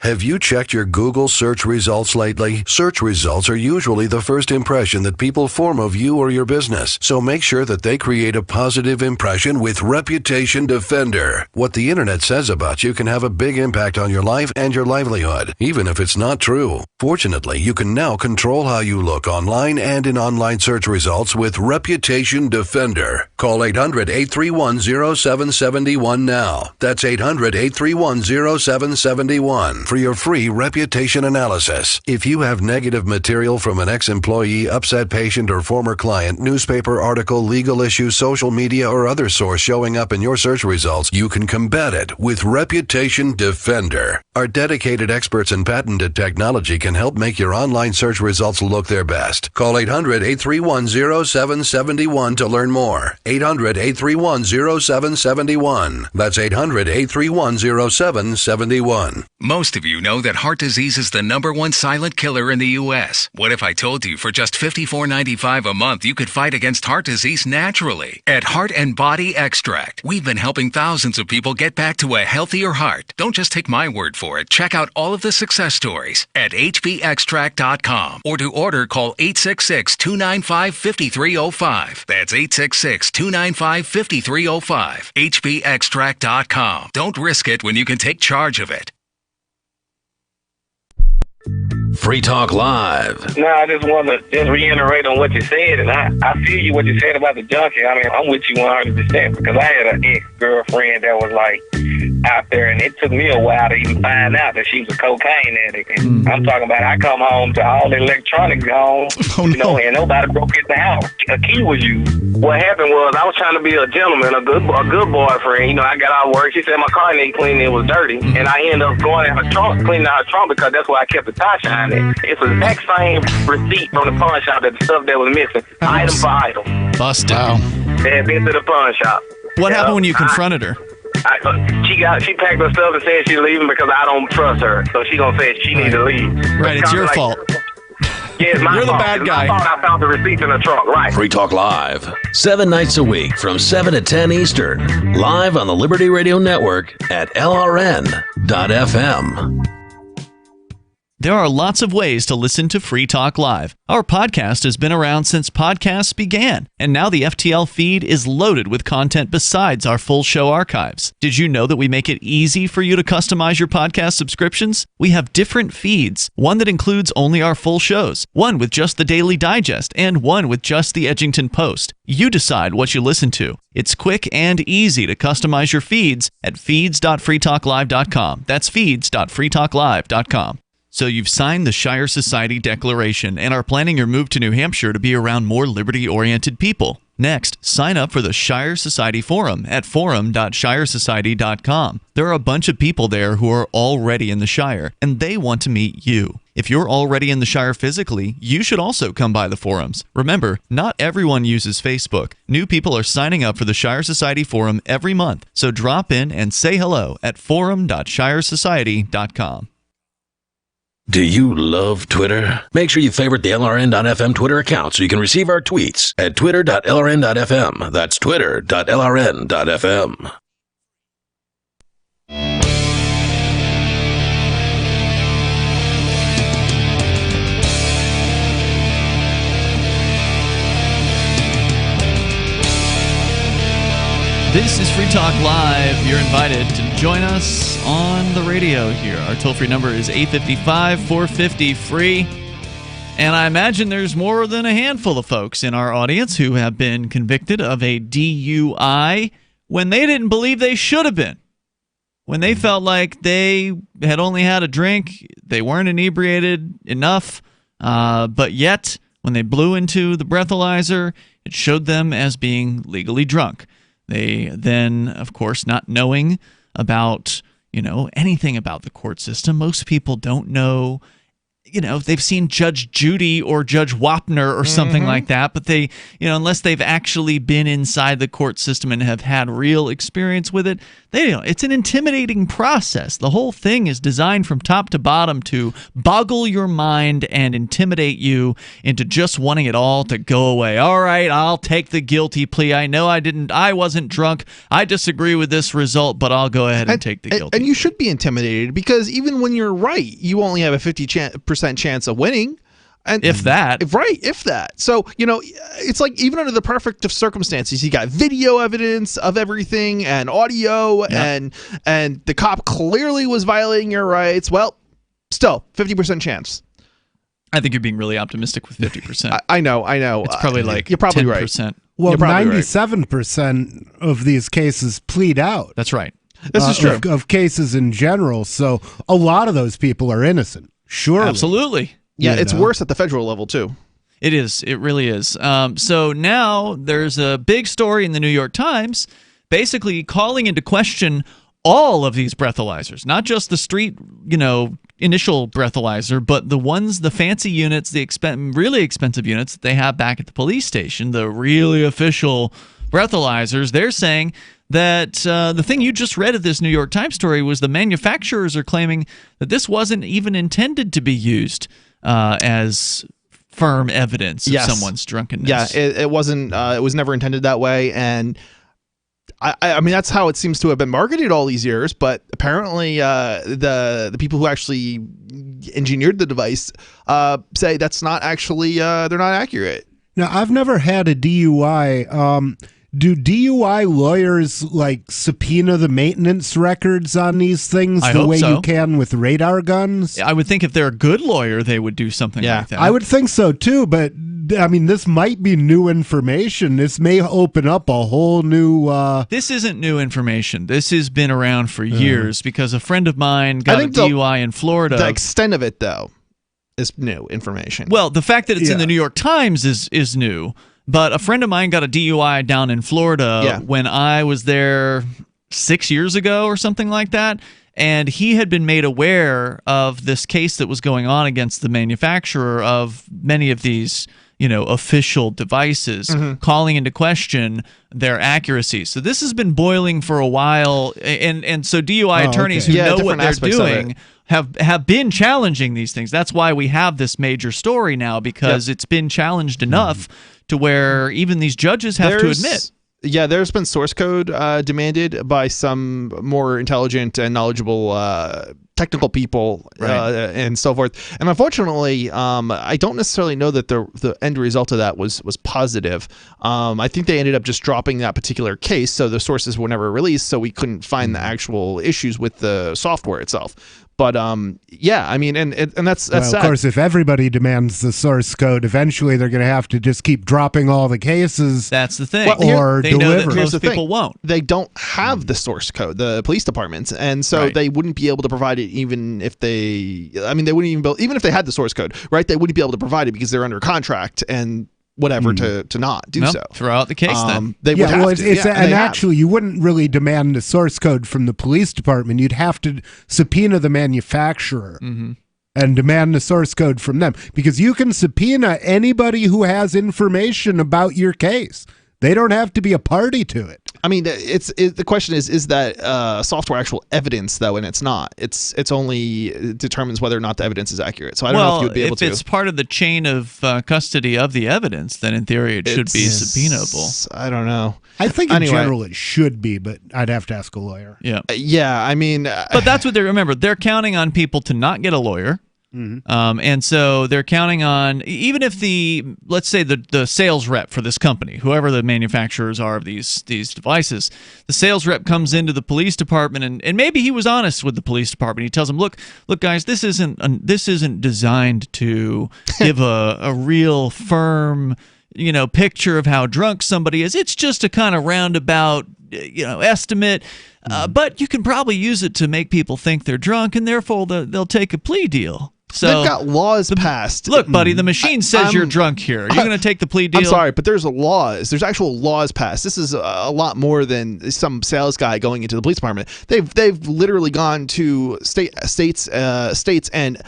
S6: Have you checked your Google search results lately? Search results are usually the first impression that people form of you or your business, so make sure that they create a positive impression with Reputation Defender. What the internet says about you can have a big impact on your life and your livelihood, even if it's not true. Fortunately, you can now control how you look online and in online search results with Reputation Defender. Call 800-831-0771 now. That's 800-831-0771 for your free reputation analysis. If you have negative material from an ex-employee, upset patient, or former client, newspaper article, legal issue, social media, or other source showing up in your search results, you can combat it with Reputation Defender. Our dedicated experts in patented technology can help make your online search results look their best. Call 800-831-0771 to learn more. 800-831-0771. That's 800-831-0771.
S7: Most of you know that heart disease is the #1 silent killer in the U.S. What if I told you for just $54.95 a month you could fight against heart disease naturally? At Heart and Body Extract, we've been helping thousands of people get back to a healthier heart. Don't just take my word for it. Check out all of the success stories at hbextract.com, or to order, call 866-295-5305. That's 866-295-5305. hbextract.com. Don't risk it when you can take charge of it.
S16: Free Talk Live.
S8: No, I just want to reiterate on what you said, and I feel you what you said about the junkie. I mean, I'm with you 100% because I had an ex-girlfriend that was like out there, and it took me a while to even find out that she was a cocaine addict. And I'm talking about I come home to all the electronics gone, and nobody broke into the house. A key was used. What happened was I was trying to be a gentleman, a good boyfriend. I got out of work. She said my car needed cleaning, it was dirty, and I ended up going in her trunk, cleaning out her trunk because that's where I kept the tie shine at. It's the exact same receipt from the pawn shop that the stuff that was missing, item for item.
S2: Busted. Wow.
S8: They had been to the pawn shop.
S2: What happened when you confronted her?
S8: She packed her stuff and said she's leaving because I don't trust her. So she gonna say she needs to leave.
S2: Right, it's your fault.
S8: Yeah, it's my
S2: You're
S8: fault.
S2: the bad guy.
S8: I thought I found the receipts in the trunk, right?
S16: Free Talk Live, 7 nights a week from 7 to 10 Eastern, live on the Liberty Radio Network at LRN.FM.
S2: There are lots of ways to listen to Free Talk Live. Our podcast has been around since podcasts began, and now the FTL feed is loaded with content besides our full show archives. Did you know that we make it easy for you to customize your podcast subscriptions? We have different feeds, one that includes only our full shows, one with just the Daily Digest, and one with just the Edgington Post. You decide what you listen to. It's quick and easy to customize your feeds at feeds.freetalklive.com. That's feeds.freetalklive.com. So you've signed the Shire Society Declaration and are planning your move to New Hampshire to be around more liberty-oriented people. Next, sign up for the Shire Society Forum at forum.shiresociety.com. There are a bunch of people there who are already in the Shire, and they want to meet you. If you're already in the Shire physically, you should also come by the forums. Remember, not everyone uses Facebook. New people are signing up for the Shire Society Forum every month, so drop in and say hello at forum.shiresociety.com.
S16: Do you love Twitter? Make sure you favorite the LRN.FM Twitter account so you can receive our tweets at twitter.lrn.fm. That's twitter.lrn.fm.
S2: This is Free Talk Live. You're invited to join us on the radio here. Our toll-free number is 855-450-FREE. And I imagine there's more than a handful of folks in our audience who have been convicted of a DUI when they didn't believe they should have been. When they felt like they had only had a drink, they weren't inebriated enough, but yet when they blew into the breathalyzer, it showed them as being legally drunk. They then, of course, not knowing about anything about the court system. Most people don't know. They've seen Judge Judy or Judge Wapner or something like that, but they, unless they've actually been inside the court system and have had real experience with it, it's an intimidating process. The whole thing is designed from top to bottom to boggle your mind and intimidate you into just wanting it all to go away. All right, I'll take the guilty plea. I know I wasn't drunk. I disagree with this result, but I'll go ahead and take the guilty plea.
S3: And you should be intimidated because even when you're right, you only have a 50% chance of winning. And
S2: if that.
S3: So, it's like even under the perfect of circumstances, you got video evidence of everything and audio and the cop clearly was violating your rights. Well, still 50% chance.
S2: I think you're being really optimistic with 50%.
S3: I know.
S2: It's probably
S3: you're probably
S2: 10%.
S3: Right.
S1: Well, 97% of these cases plead out.
S2: That's right.
S3: This is true.
S1: Of cases in general. So a lot of those people are innocent. Surely.
S2: Absolutely.
S3: Yeah, it's worse at the federal level, too.
S2: It is. It really is. So now there's a big story in the New York Times basically calling into question all of these breathalyzers, not just the street, initial breathalyzer, but the fancy units, the really expensive units that they have back at the police station, the really official breathalyzers. They're saying that the thing you just read of this New York Times story was the manufacturers are claiming that this wasn't even intended to be used as firm evidence of someone's drunkenness.
S3: Yeah, it wasn't. It was never intended that way, and I mean that's how it seems to have been marketed all these years. But apparently, the people who actually engineered the device say that's not actually they're not accurate.
S1: Now, I've never had a DUI. Do DUI lawyers subpoena the maintenance records on these things you can with radar guns?
S2: I would think if they're a good lawyer, they would do something like that.
S1: I would think so too, but I mean, this might be new information. This may open up a whole new...
S2: This isn't new information. This has been around for years because a friend of mine got a DUI in Florida.
S3: The extent of it, though, is new information.
S2: Well, the fact that it's in the New York Times is new. But a friend of mine got a DUI down in Florida when I was there 6 years ago or something like that. And he had been made aware of this case that was going on against the manufacturer of many of these, official devices, calling into question their accuracy. So this has been boiling for a while. And so DUI attorneys who know what they're doing have been challenging these things. That's why we have this major story now, because it's been challenged enough to where even these judges have to admit.
S3: Yeah, there's been source code demanded by some more intelligent and knowledgeable technical people and so forth. And unfortunately, I don't necessarily know that the end result of that was positive. I think they ended up just dropping that particular case, so the sources were never released, so we couldn't find the actual issues with the software itself. But I mean, and that's sad.
S1: Of course, if everybody demands the source code, eventually they're going to have to just keep dropping all the cases.
S2: That's the thing.
S1: Or
S2: they
S1: deliver.
S2: Know that most people won't.
S3: They don't have the source code, the police departments, and so they wouldn't be able to provide it even if they. I mean, they wouldn't even if they had the source code, right? They wouldn't be able to provide it because they're under contract and whatever to not do so.
S2: Throw out the case then.
S3: They would have to.
S1: And actually, you wouldn't really demand the source code from the police department. You'd have to subpoena the manufacturer and demand the source code from them, because you can subpoena anybody who has information about your case. They don't have to be a party to it.
S3: I mean, the question is that software actual evidence, though, and it's not. It's only determines whether or not the evidence is accurate. So I don't know if you would be able to.
S2: If it's part of the chain of custody of the evidence, then in theory it should be subpoenable.
S3: I don't know.
S1: I think in general it should be, but I'd have to ask a lawyer.
S2: Yeah.
S3: I mean.
S2: But that's what remember, they're counting on people to not get a lawyer. And so they're counting on, even if let's say the sales rep for this company, whoever the manufacturers are of these devices, the sales rep comes into the police department and maybe he was honest with the police department. He tells them, look guys, this isn't designed to give a real firm, picture of how drunk somebody is. It's just a kind of roundabout, estimate. But you can probably use it to make people think they're drunk, and therefore they'll take a plea deal. So
S3: they've got laws passed.
S2: Look, buddy, the machine says you're drunk here. Are you going to take the plea deal?
S3: I'm sorry, but there's laws. There's actual laws passed. This is a lot more than some sales guy going into the police department. They've literally gone to states and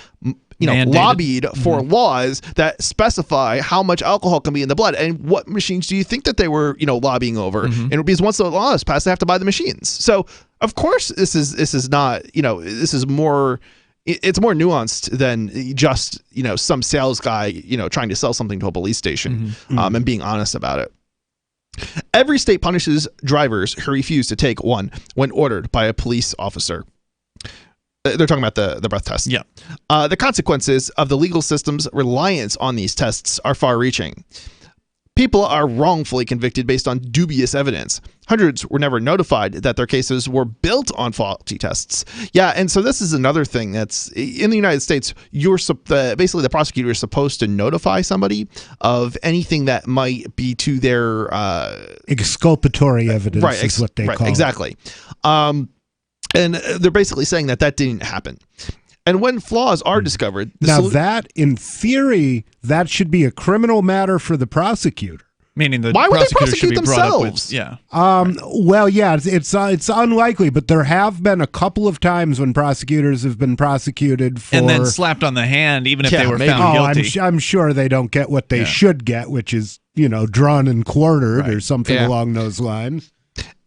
S2: Mandated.
S3: lobbied for laws that specify how much alcohol can be in the blood. And what machines do you think that they were lobbying over? And because once the law is passed, they have to buy the machines. So of course this is not this is more. It's more nuanced than just some sales guy trying to sell something to a police station and being honest about it. Every state punishes drivers who refuse to take one when ordered by a police officer. They're talking about the breath test.
S2: Yeah.
S3: The consequences of the legal system's reliance on these tests are far-reaching. People are wrongfully convicted based on dubious evidence. Hundreds were never notified that their cases were built on faulty tests. Yeah, and so this is another thing that's in the United States. Basically the prosecutor is supposed to notify somebody of anything that might be to their
S1: exculpatory evidence is what they call
S3: exactly. And they're basically saying that didn't happen. And when flaws are discovered...
S1: that, in theory, that should be a criminal matter for the prosecutor.
S2: Meaning the
S3: Why would they
S2: prosecutor should
S3: prosecute
S2: be brought up
S3: themselves?
S2: with, yeah.
S1: Well, yeah, it's unlikely, but there have been a couple of times when prosecutors have been prosecuted for...
S2: And then slapped on the hand, even if they were found guilty.
S1: I'm sure they don't get what they should get, which is, drawn and quartered or something along those lines.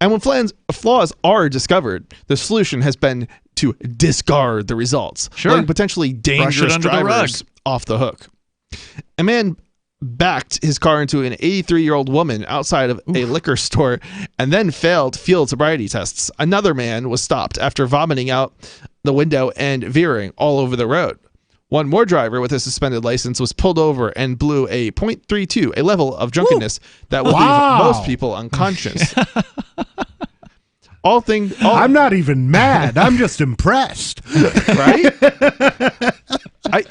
S3: And when flaws are discovered, the solution has been to discard the results, letting potentially dangerous drivers off the hook. A man backed his car into an 83-year-old woman outside of a liquor store and then failed field sobriety tests. Another man was stopped after vomiting out the window and veering all over the road. One more driver with a suspended license was pulled over and blew a .32, a level of drunkenness that would leave most people unconscious.
S1: I'm not even mad. I'm just impressed.
S3: Right?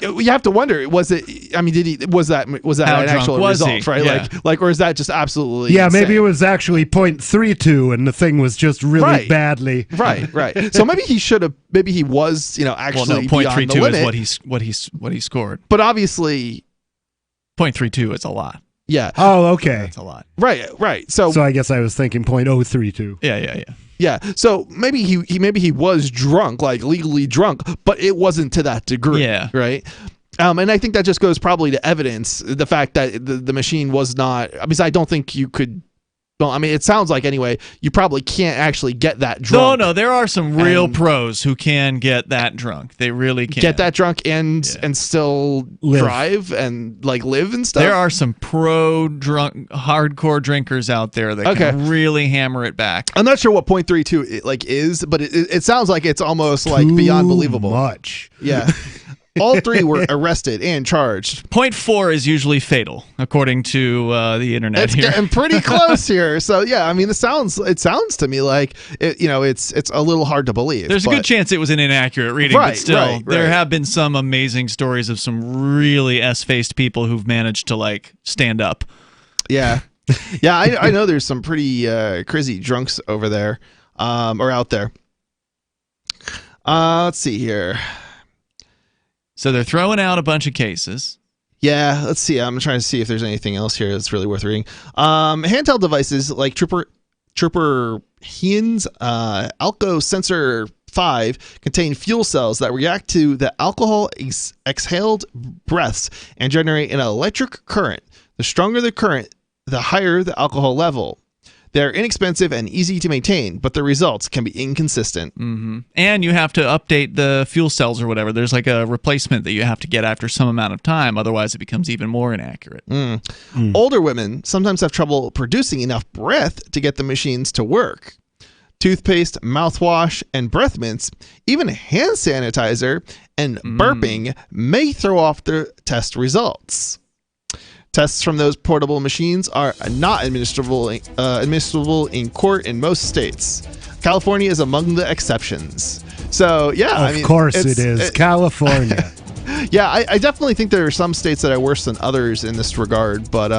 S3: You have to wonder, was it? I mean, was that an actual result, right?
S2: Yeah.
S3: Or is that just absolutely?
S1: Yeah,
S3: insane?
S1: maybe it was actually .32, and the thing was just really badly.
S3: Right. So maybe he should have. Maybe he was, actually beyond the limit.
S2: is what he scored.
S3: But obviously,
S2: .32 is a lot.
S3: Yeah.
S1: Oh, okay.
S2: That's a lot.
S3: Right. So
S1: I guess I was thinking .032.
S2: Yeah.
S3: So maybe he was drunk, like legally drunk, but it wasn't to that degree.
S2: Yeah.
S3: Right. And I think that just goes probably to evidence the fact that the machine was not. Because I don't think you could. Well, I mean, it sounds like anyway, you probably can't actually get that drunk.
S2: No, there are some real pros who can get that drunk. They really can
S3: get that drunk and still drive and live and stuff.
S2: There are some drunk hardcore drinkers out there that can really hammer it back.
S3: I'm not sure what .32 is, but it sounds like it's almost beyond believable.
S1: Much.
S3: Yeah. All three were arrested and charged.
S2: .4 is usually fatal, according to the internet.
S3: It's getting pretty close here. So yeah, I mean, it sounds to me like it's a little hard to believe.
S2: There's a good chance it was an inaccurate reading, but still, there have been some amazing stories of some really S-faced people who've managed to stand up.
S3: Yeah, yeah, I know there's some pretty crazy drunks over there, or out there. Let's see here.
S2: So they're throwing out a bunch of cases.
S3: Yeah, let's see. I'm trying to see if there's anything else here that's really worth reading. Handheld devices like Trooper Hein's Alco Sensor 5 contain fuel cells that react to the alcohol exhaled breaths and generate an electric current. The stronger the current, the higher the alcohol level. They're inexpensive and easy to maintain, but the results can be inconsistent.
S2: Mm-hmm. And you have to update the fuel cells or whatever. There's a replacement that you have to get after some amount of time. Otherwise, it becomes even more inaccurate.
S3: Older women sometimes have trouble producing enough breath to get the machines to work. Toothpaste, mouthwash, and breath mints, even hand sanitizer and burping may throw off their test results. Tests from those portable machines are not admissible in court in most states. California is among the exceptions. So, yeah.
S1: Of course it is. California.
S3: Yeah, I definitely think there are some states that are worse than others in this regard, but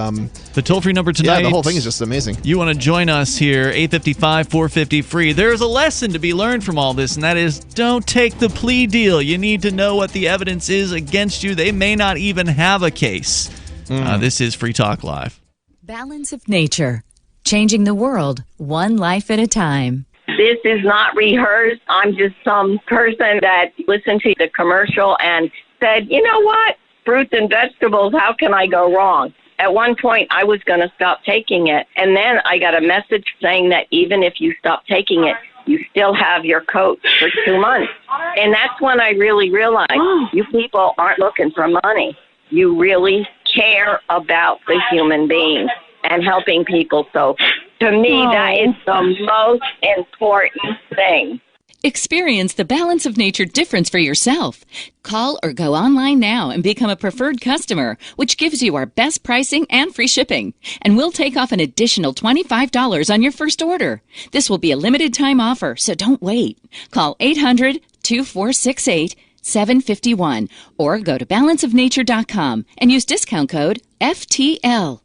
S2: the toll-free number tonight.
S3: Yeah, the whole thing is just amazing.
S2: You want to join us here, 855-450-FREE. There's a lesson to be learned from all this, and that is don't take the plea deal. You need to know what the evidence is against you. They may not even have a case. This is Free Talk Live.
S4: Balance of nature, changing the world one life at a time.
S9: This is not rehearsed. I'm just some person that listened to the commercial and said, you know what? Fruits and vegetables, how can I go wrong? At one point, I was going to stop taking it. And then I got a message saying that even if you stop taking it, you still have your coat for 2 months. And that's when I really realized you people aren't looking for money. You really care about the human being and helping people. So to me, that is the most important thing.
S4: Experience the Balance of Nature difference for yourself. Call or go online now and become a preferred customer, which gives you our best pricing and free shipping. And we'll take off an additional $25 on your first order. This will be a limited time offer, so don't wait. Call 800-2468-751 or go to balanceofnature.com and use discount code FTL.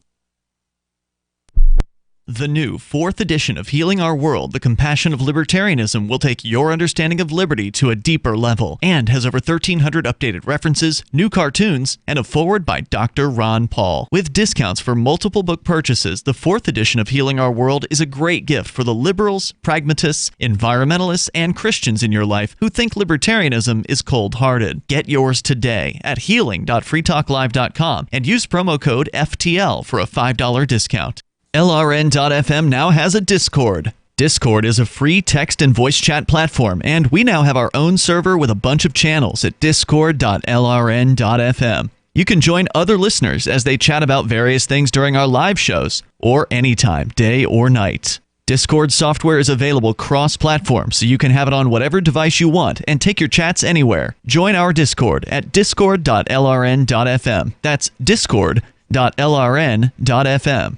S2: The new 4th edition of Healing Our World, The Compassion of Libertarianism, will take your understanding of liberty to a deeper level and has over 1,300 updated references, new cartoons, and a foreword by Dr. Ron Paul. With discounts for multiple book purchases, the 4th edition of Healing Our World is a great gift for the liberals, pragmatists, environmentalists, and Christians in your life who think libertarianism is cold-hearted. Get yours today at healing.freetalklive.com and use promo code FTL for a $5 discount. LRN.FM now has a Discord. Discord is a free text and voice chat platform, and we now have our own server with a bunch of channels at discord.lrn.fm. You can join other listeners as they chat about various things during our live shows, or anytime, day or night. Discord software is available cross-platform, so you can have it on whatever device you want and take your chats anywhere. Join our Discord at discord.lrn.fm. That's discord.lrn.fm.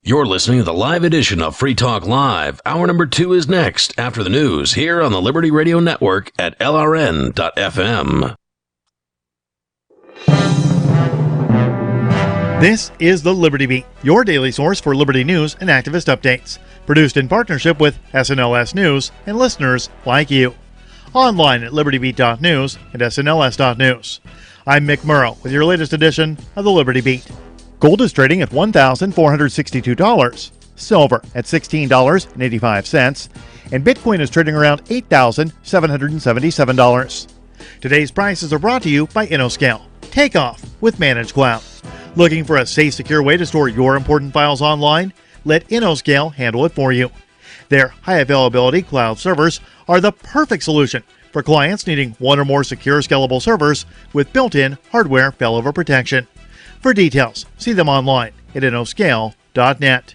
S16: You're listening to the live edition of Free Talk Live. Hour number 2 is next after the news here on the Liberty Radio Network at LRN.FM.
S10: This is the Liberty Beat, your daily source for liberty news and activist updates. Produced in partnership with SNLS News and listeners like you. Online at libertybeat.news and snls.news. I'm Mick Murrow with your latest edition of the Liberty Beat. Gold is trading at $1,462, silver at $16.85, and Bitcoin is trading around $8,777. Today's prices are brought to you by InnoScale. Take off with Managed Cloud. Looking for a safe, secure way to store your important files online? Let InnoScale handle it for you. Their high availability cloud servers are the perfect solution for clients needing one or more secure, scalable servers with built-in hardware failover protection. For details, see them online at innoscale.net.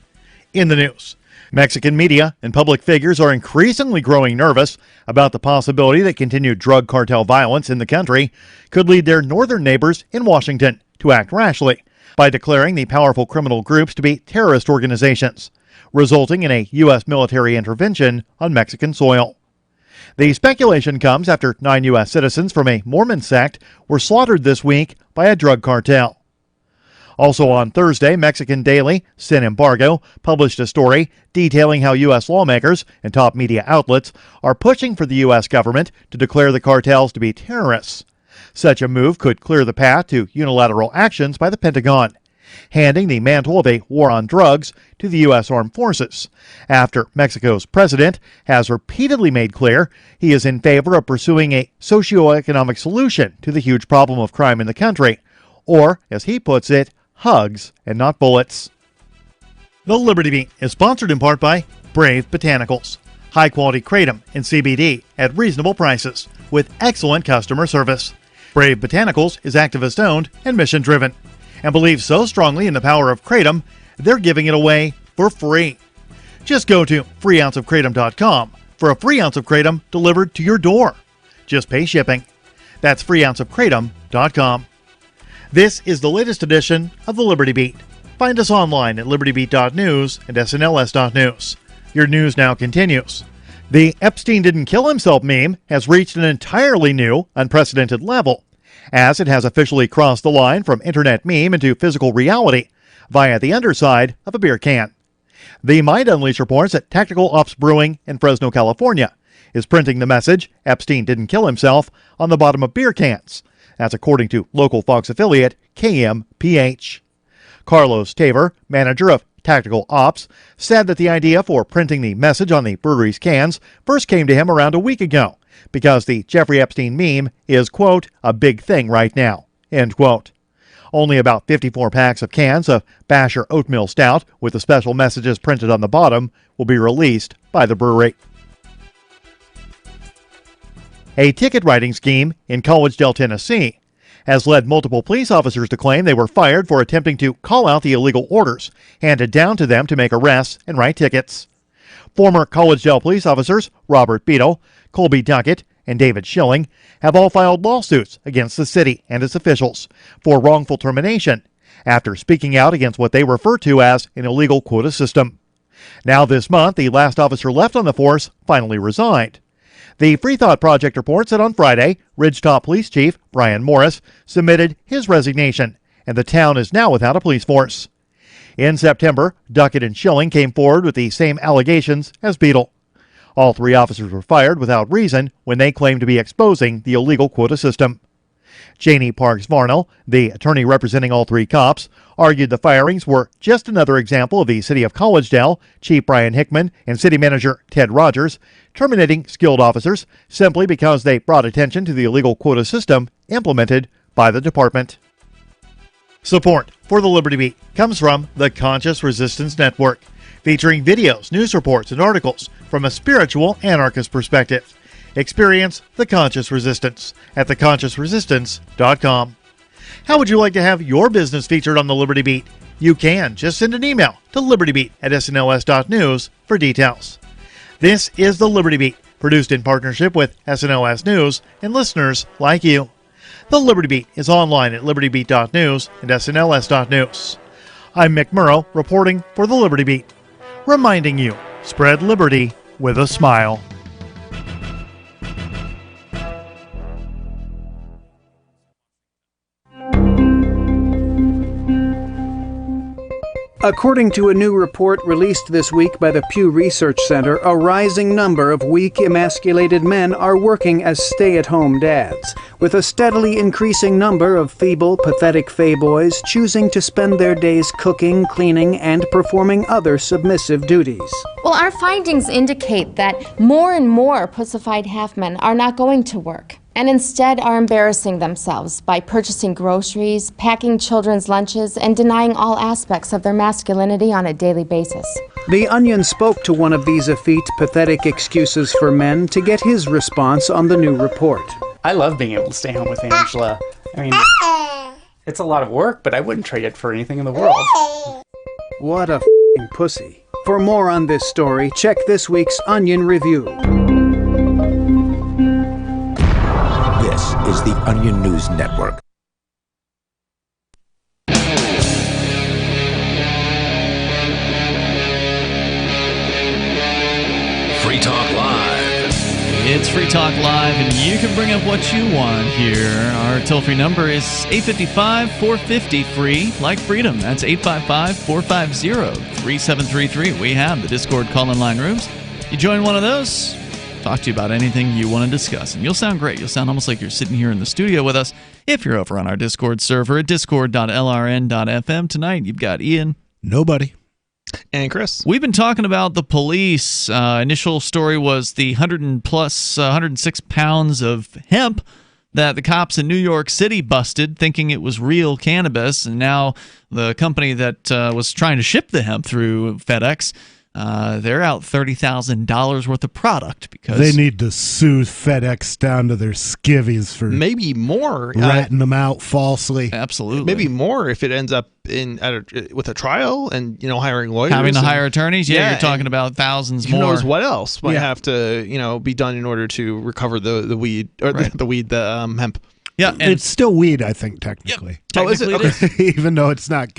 S10: In the news, Mexican media and public figures are increasingly growing nervous about the possibility that continued drug cartel violence in the country could lead their northern neighbors in Washington to act rashly by declaring the powerful criminal groups to be terrorist organizations, resulting in a U.S. military intervention on Mexican soil. The speculation comes after 9 U.S. citizens from a Mormon sect were slaughtered this week by a drug cartel. Also on Thursday, Mexican daily Sin Embargo published a story detailing how U.S. lawmakers and top media outlets are pushing for the U.S. government to declare the cartels to be terrorists. Such a move could clear the path to unilateral actions by the Pentagon, handing the mantle of a war on drugs to the U.S. Armed Forces, after Mexico's president has repeatedly made clear he is in favor of pursuing a socioeconomic solution to the huge problem of crime in the country, or, as he puts it, hugs and not bullets. The Liberty Beat is sponsored in part by Brave Botanicals. High-quality kratom and CBD at reasonable prices with excellent customer service. Brave Botanicals is activist-owned and mission-driven and believes so strongly in the power of kratom, they're giving it away for free. Just go to freeounceofkratom.com for a free ounce of kratom delivered to your door. Just pay shipping. That's freeounceofkratom.com. This is the latest edition of the Liberty Beat. Find us online at libertybeat.news and snls.news. Your news now continues. The Epstein didn't kill himself meme has reached an entirely new, unprecedented level as it has officially crossed the line from internet meme into physical reality via the underside of a beer can. The Mind Unleash reports that Tactical Ops Brewing in Fresno, California, is printing the message, "Epstein didn't kill himself," on the bottom of beer cans. That's according to local Fox affiliate KMPH. Carlos Taver, manager of Tactical Ops, said that the idea for printing the message on the brewery's cans first came to him around a week ago, because the Jeffrey Epstein meme is, quote, "a big thing right now," end quote. Only about 54 packs of cans of Basher Oatmeal Stout with the special messages printed on the bottom will be released by the brewery. A ticket writing scheme in Collegedale, Tennessee, has led multiple police officers to claim they were fired for attempting to call out the illegal orders handed down to them to make arrests and write tickets. Former Collegedale police officers Robert Beadle, Colby Duckett, and David Schilling have all filed lawsuits against the city and its officials for wrongful termination after speaking out against what they refer to as an illegal quota system. Now this month, the last officer left on the force finally resigned. The Free Thought Project reports that on Friday, Ridgetop Police Chief Brian Morris submitted his resignation, and the town is now without a police force. In September, Duckett and Schilling came forward with the same allegations as Beadle. All three officers were fired without reason when they claimed to be exposing the illegal quota system. Janie Parks Varnell, the attorney representing all three cops, argued the firings were just another example of the city of Collegedale, Chief Brian Hickman, and city manager Ted Rogers terminating skilled officers simply because they brought attention to the illegal quota system implemented by the department. Support for the Liberty Beat comes from the Conscious Resistance Network, featuring videos, news reports, and articles from a spiritual anarchist perspective. Experience the Conscious Resistance at theconsciousresistance.com. How would you like to have your business featured on the Liberty Beat? You can. Just send an email to libertybeat@snos.news for details. This is the Liberty Beat, produced in partnership with SNOS News and listeners like you. The Liberty Beat is online at libertybeat.news and snos.news. I'm Mick Murrow, reporting for the Liberty Beat, reminding you, spread liberty with a smile.
S11: According to a new report released this week by the Pew Research Center, a rising number of weak, emasculated men are working as stay-at-home dads, with a steadily increasing number of feeble, pathetic fayboys choosing to spend their days cooking, cleaning, and performing other submissive duties.
S12: Well, our findings indicate that more and more pussified half-men are not going to work, and instead are embarrassing themselves by purchasing groceries, packing children's lunches, and denying all aspects of their masculinity on a daily basis.
S11: The Onion spoke to one of these effete, pathetic excuses for men to get his response on the new report.
S14: I love being able to stay home with Angela. I mean, it's a lot of work, but I wouldn't trade it for anything in the world.
S11: What a f***ing pussy. For more on this story, check this week's Onion Review.
S15: This is the Onion News Network.
S16: Free Talk Live.
S2: It's Free Talk Live, and you can bring up what you want here. Our toll-free number is 855-450-FREE, like freedom. That's 855-450-3733. We have the Discord call-in line rooms. You join one of those, talk to you about anything you want to discuss, and you'll sound great. You'll sound almost like you're sitting here in the studio with us if you're over on our Discord server at discord.lrn.fm. Tonight, you've got Ian.
S1: Nobody.
S3: And Chris.
S2: We've been talking about the police. Initial story was the 106 pounds of hemp that the cops in New York City busted, thinking it was real cannabis. And now the company that was trying to ship the hemp through FedEx, they're out $30,000 worth of product because
S1: they need to sue FedEx down to their skivvies for
S3: maybe more
S1: ratting them out falsely.
S2: Absolutely,
S3: maybe more if it ends up with a trial and hiring lawyers,
S2: having to hire attorneys. Yeah, you're talking about thousands more.
S3: Who knows what else might have to be done in order to recover the weed or the hemp.
S2: Yeah, and
S1: it's still weed, I think, technically.
S2: Yep, technically it is.
S1: Even though it's not.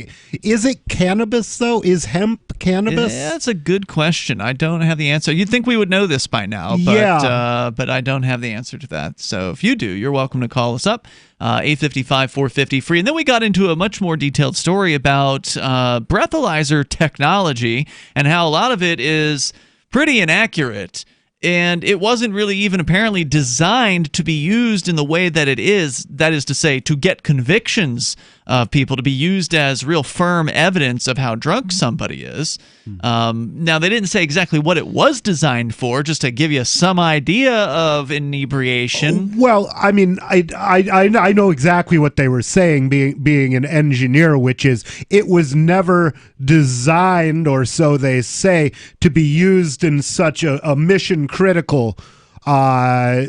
S1: Is it cannabis, though? Is hemp cannabis?
S2: Yeah, that's a good question. I don't have the answer. You'd think we would know this by now, but but I don't have the answer to that. So if you do, you're welcome to call us up, 855-450 free. And then we got into a much more detailed story about breathalyzer technology and how a lot of it is pretty inaccurate. And it wasn't really even apparently designed to be used in the way that it is, that is to say, to get convictions of people, to be used as real firm evidence of how drunk somebody is. Now, they didn't say exactly what it was designed for, just to give you some idea of inebriation.
S1: Well, I mean, I know exactly what they were saying, being an engineer, which is it was never designed, or so they say, to be used in such a mission-critical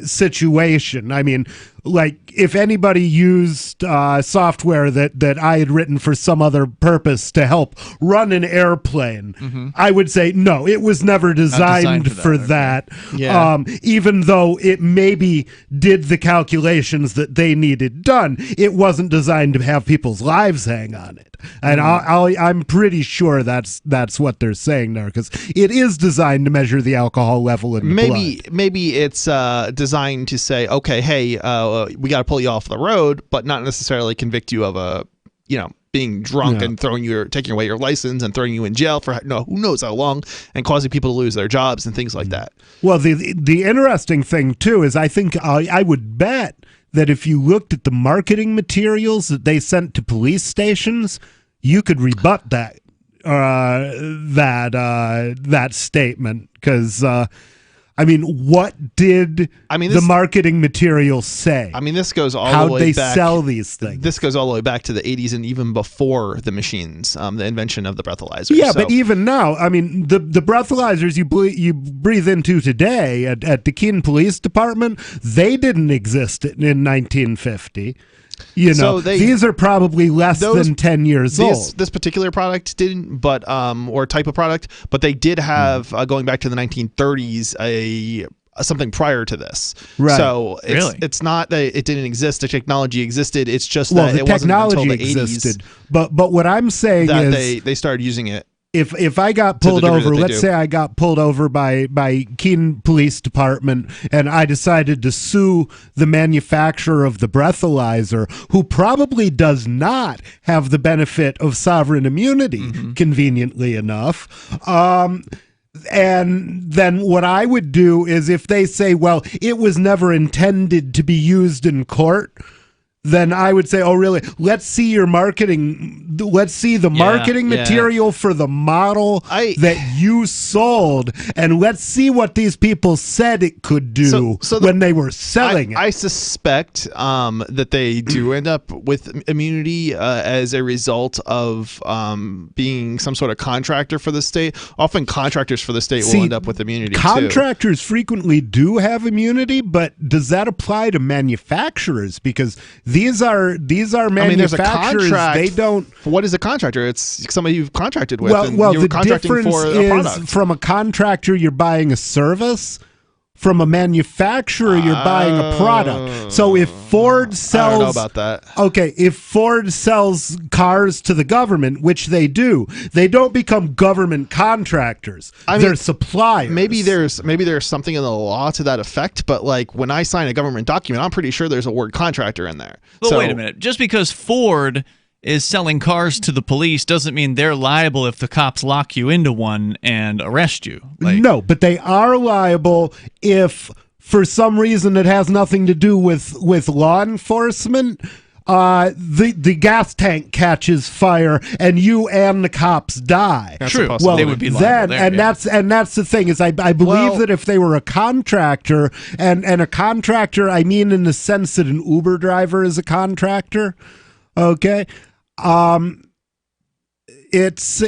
S1: situation. I mean, like, if anybody used software that I had written for some other purpose to help run an airplane, I would say, no, it was never designed for that.
S3: Yeah.
S1: Even though it maybe did the calculations that they needed done, it wasn't designed to have people's lives hang on it. And I'm pretty sure that's what they're saying there, because it is designed to measure the alcohol level in the blood.
S3: Maybe it's designed to say, okay, hey, we got to pull you off the road, but not necessarily convict you of being drunk and taking away your license and throwing you in jail for who knows how long, and causing people to lose their jobs and things like that.
S1: Well, the interesting thing too is I think I would bet that if you looked at the marketing materials that they sent to police stations, you could rebut that statement, because I mean, what did the marketing materials say?
S3: I mean, this goes all
S1: How'd
S3: the way
S1: they
S3: back.
S1: sell these things?
S3: This goes all the way back to the 80s and even before the machines, the invention of the breathalyzers.
S1: Yeah, but even now, I mean, the breathalyzers you breathe into today at the Keene Police Department, they didn't exist in 1950. These are probably less than 10 years old.
S3: This particular product didn't, but or type of product, but they did have going back to the 1930s something prior to this.
S1: Right.
S3: So it's not that it didn't exist. The technology existed. It's just that it wasn't until the 80s.
S1: But what I'm saying
S3: that
S1: is
S3: they started using it.
S1: If I got pulled over, let's say I got pulled over by Keene Police Department, and I decided to sue the manufacturer of the breathalyzer, who probably does not have the benefit of sovereign immunity, conveniently enough. And then what I would do is, if they say, well, it was never intended to be used in court, then I would say, oh, really? Let's see your marketing. Let's see the marketing material for the model that you sold, and let's see what these people said it could do when they were selling it.
S3: I suspect that they do end up with immunity as a result of being some sort of contractor for the state. Often contractors for the state will end up with immunity,
S1: contractors frequently do have immunity, but does that apply to manufacturers? Because these are manufacturers.
S3: I mean, there's a contract.
S1: They don't.
S3: What is a contractor? It's somebody you've contracted with.
S1: Well,
S3: you're
S1: the difference
S3: for a
S1: is
S3: product.
S1: From a contractor, you're buying a service. From a manufacturer, you're buying a product. So if Ford sells,
S3: I don't know about that.
S1: Okay, if Ford sells cars to the government, which they do, they don't become government contractors. They're suppliers.
S3: Maybe there's something in the law to that effect, but like when I sign a government document, I'm pretty sure there's a word contractor in there.
S2: But wait a minute. Just because Ford is selling cars to the police doesn't mean they're liable if the cops lock you into one and arrest you.
S1: No, but they are liable if, for some reason that has nothing to do with law enforcement, the gas tank catches fire and you and the cops die.
S2: That's true.
S1: Well,
S2: they would be liable there,
S1: that's the thing is I believe that if they were a contractor, and a contractor, I mean in the sense that an Uber driver is a contractor, okay. it's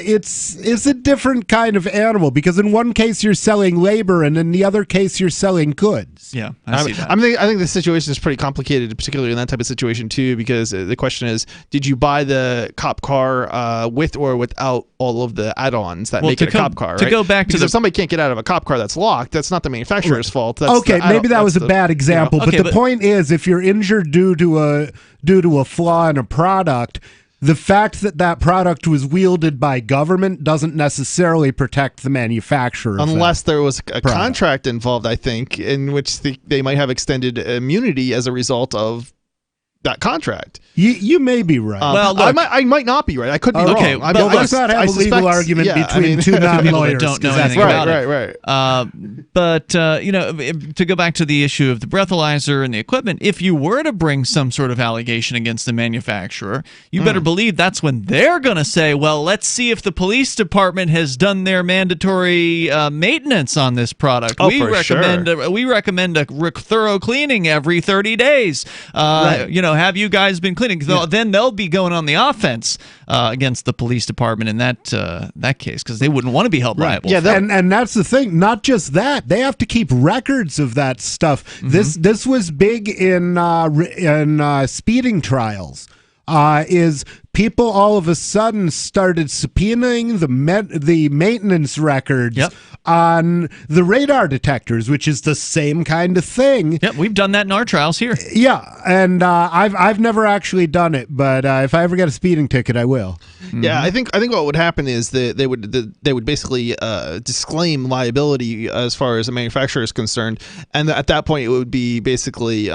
S1: a different kind of animal, because in one case you're selling labor and in the other case you're selling goods.
S2: Yeah, I see that.
S3: I think the situation is pretty complicated, particularly in that type of situation too, because the question is, did you buy the cop car with or without all of the add-ons that make it a cop car? Right?
S2: To go back
S3: because
S2: to
S3: if somebody can't get out of a cop car that's locked, that's not the manufacturer's fault. That's
S1: okay, maybe that was a bad example, but the point is, if you're injured due to a flaw in a product, the fact that product was wielded by government doesn't necessarily protect the manufacturer.
S3: Unless there was a contract involved, I think, in which they might have extended immunity as a result of that contract.
S1: You may be right.
S3: Well, look, I might not be right. I could be wrong.
S1: Okay, but let's not have a legal argument between two non-lawyers.
S2: Don't know anything about it.
S3: Right.
S2: But to go back to the issue of the breathalyzer and the equipment, if you were to bring some sort of allegation against the manufacturer, you better believe that's when they're going to say, well, let's see if the police department has done their mandatory maintenance on this product.
S3: Oh,
S2: we recommend a thorough cleaning every 30 days. Have you guys been cleaning? Then they'll be going on the offense against the police department in that case, because they wouldn't want to be held liable.
S1: Yeah, and that's the thing. Not just that, they have to keep records of that stuff. This was big in speeding trials. Is people all of a sudden started subpoenaing the maintenance records on the radar detectors, which is the same kind of thing.
S2: Yep, we've done that in our trials here.
S1: Yeah, and I've never actually done it, but if I ever get a speeding ticket, I will.
S3: Yeah, I think what would happen is that they would basically disclaim liability as far as the manufacturer is concerned, and at that point it would be basically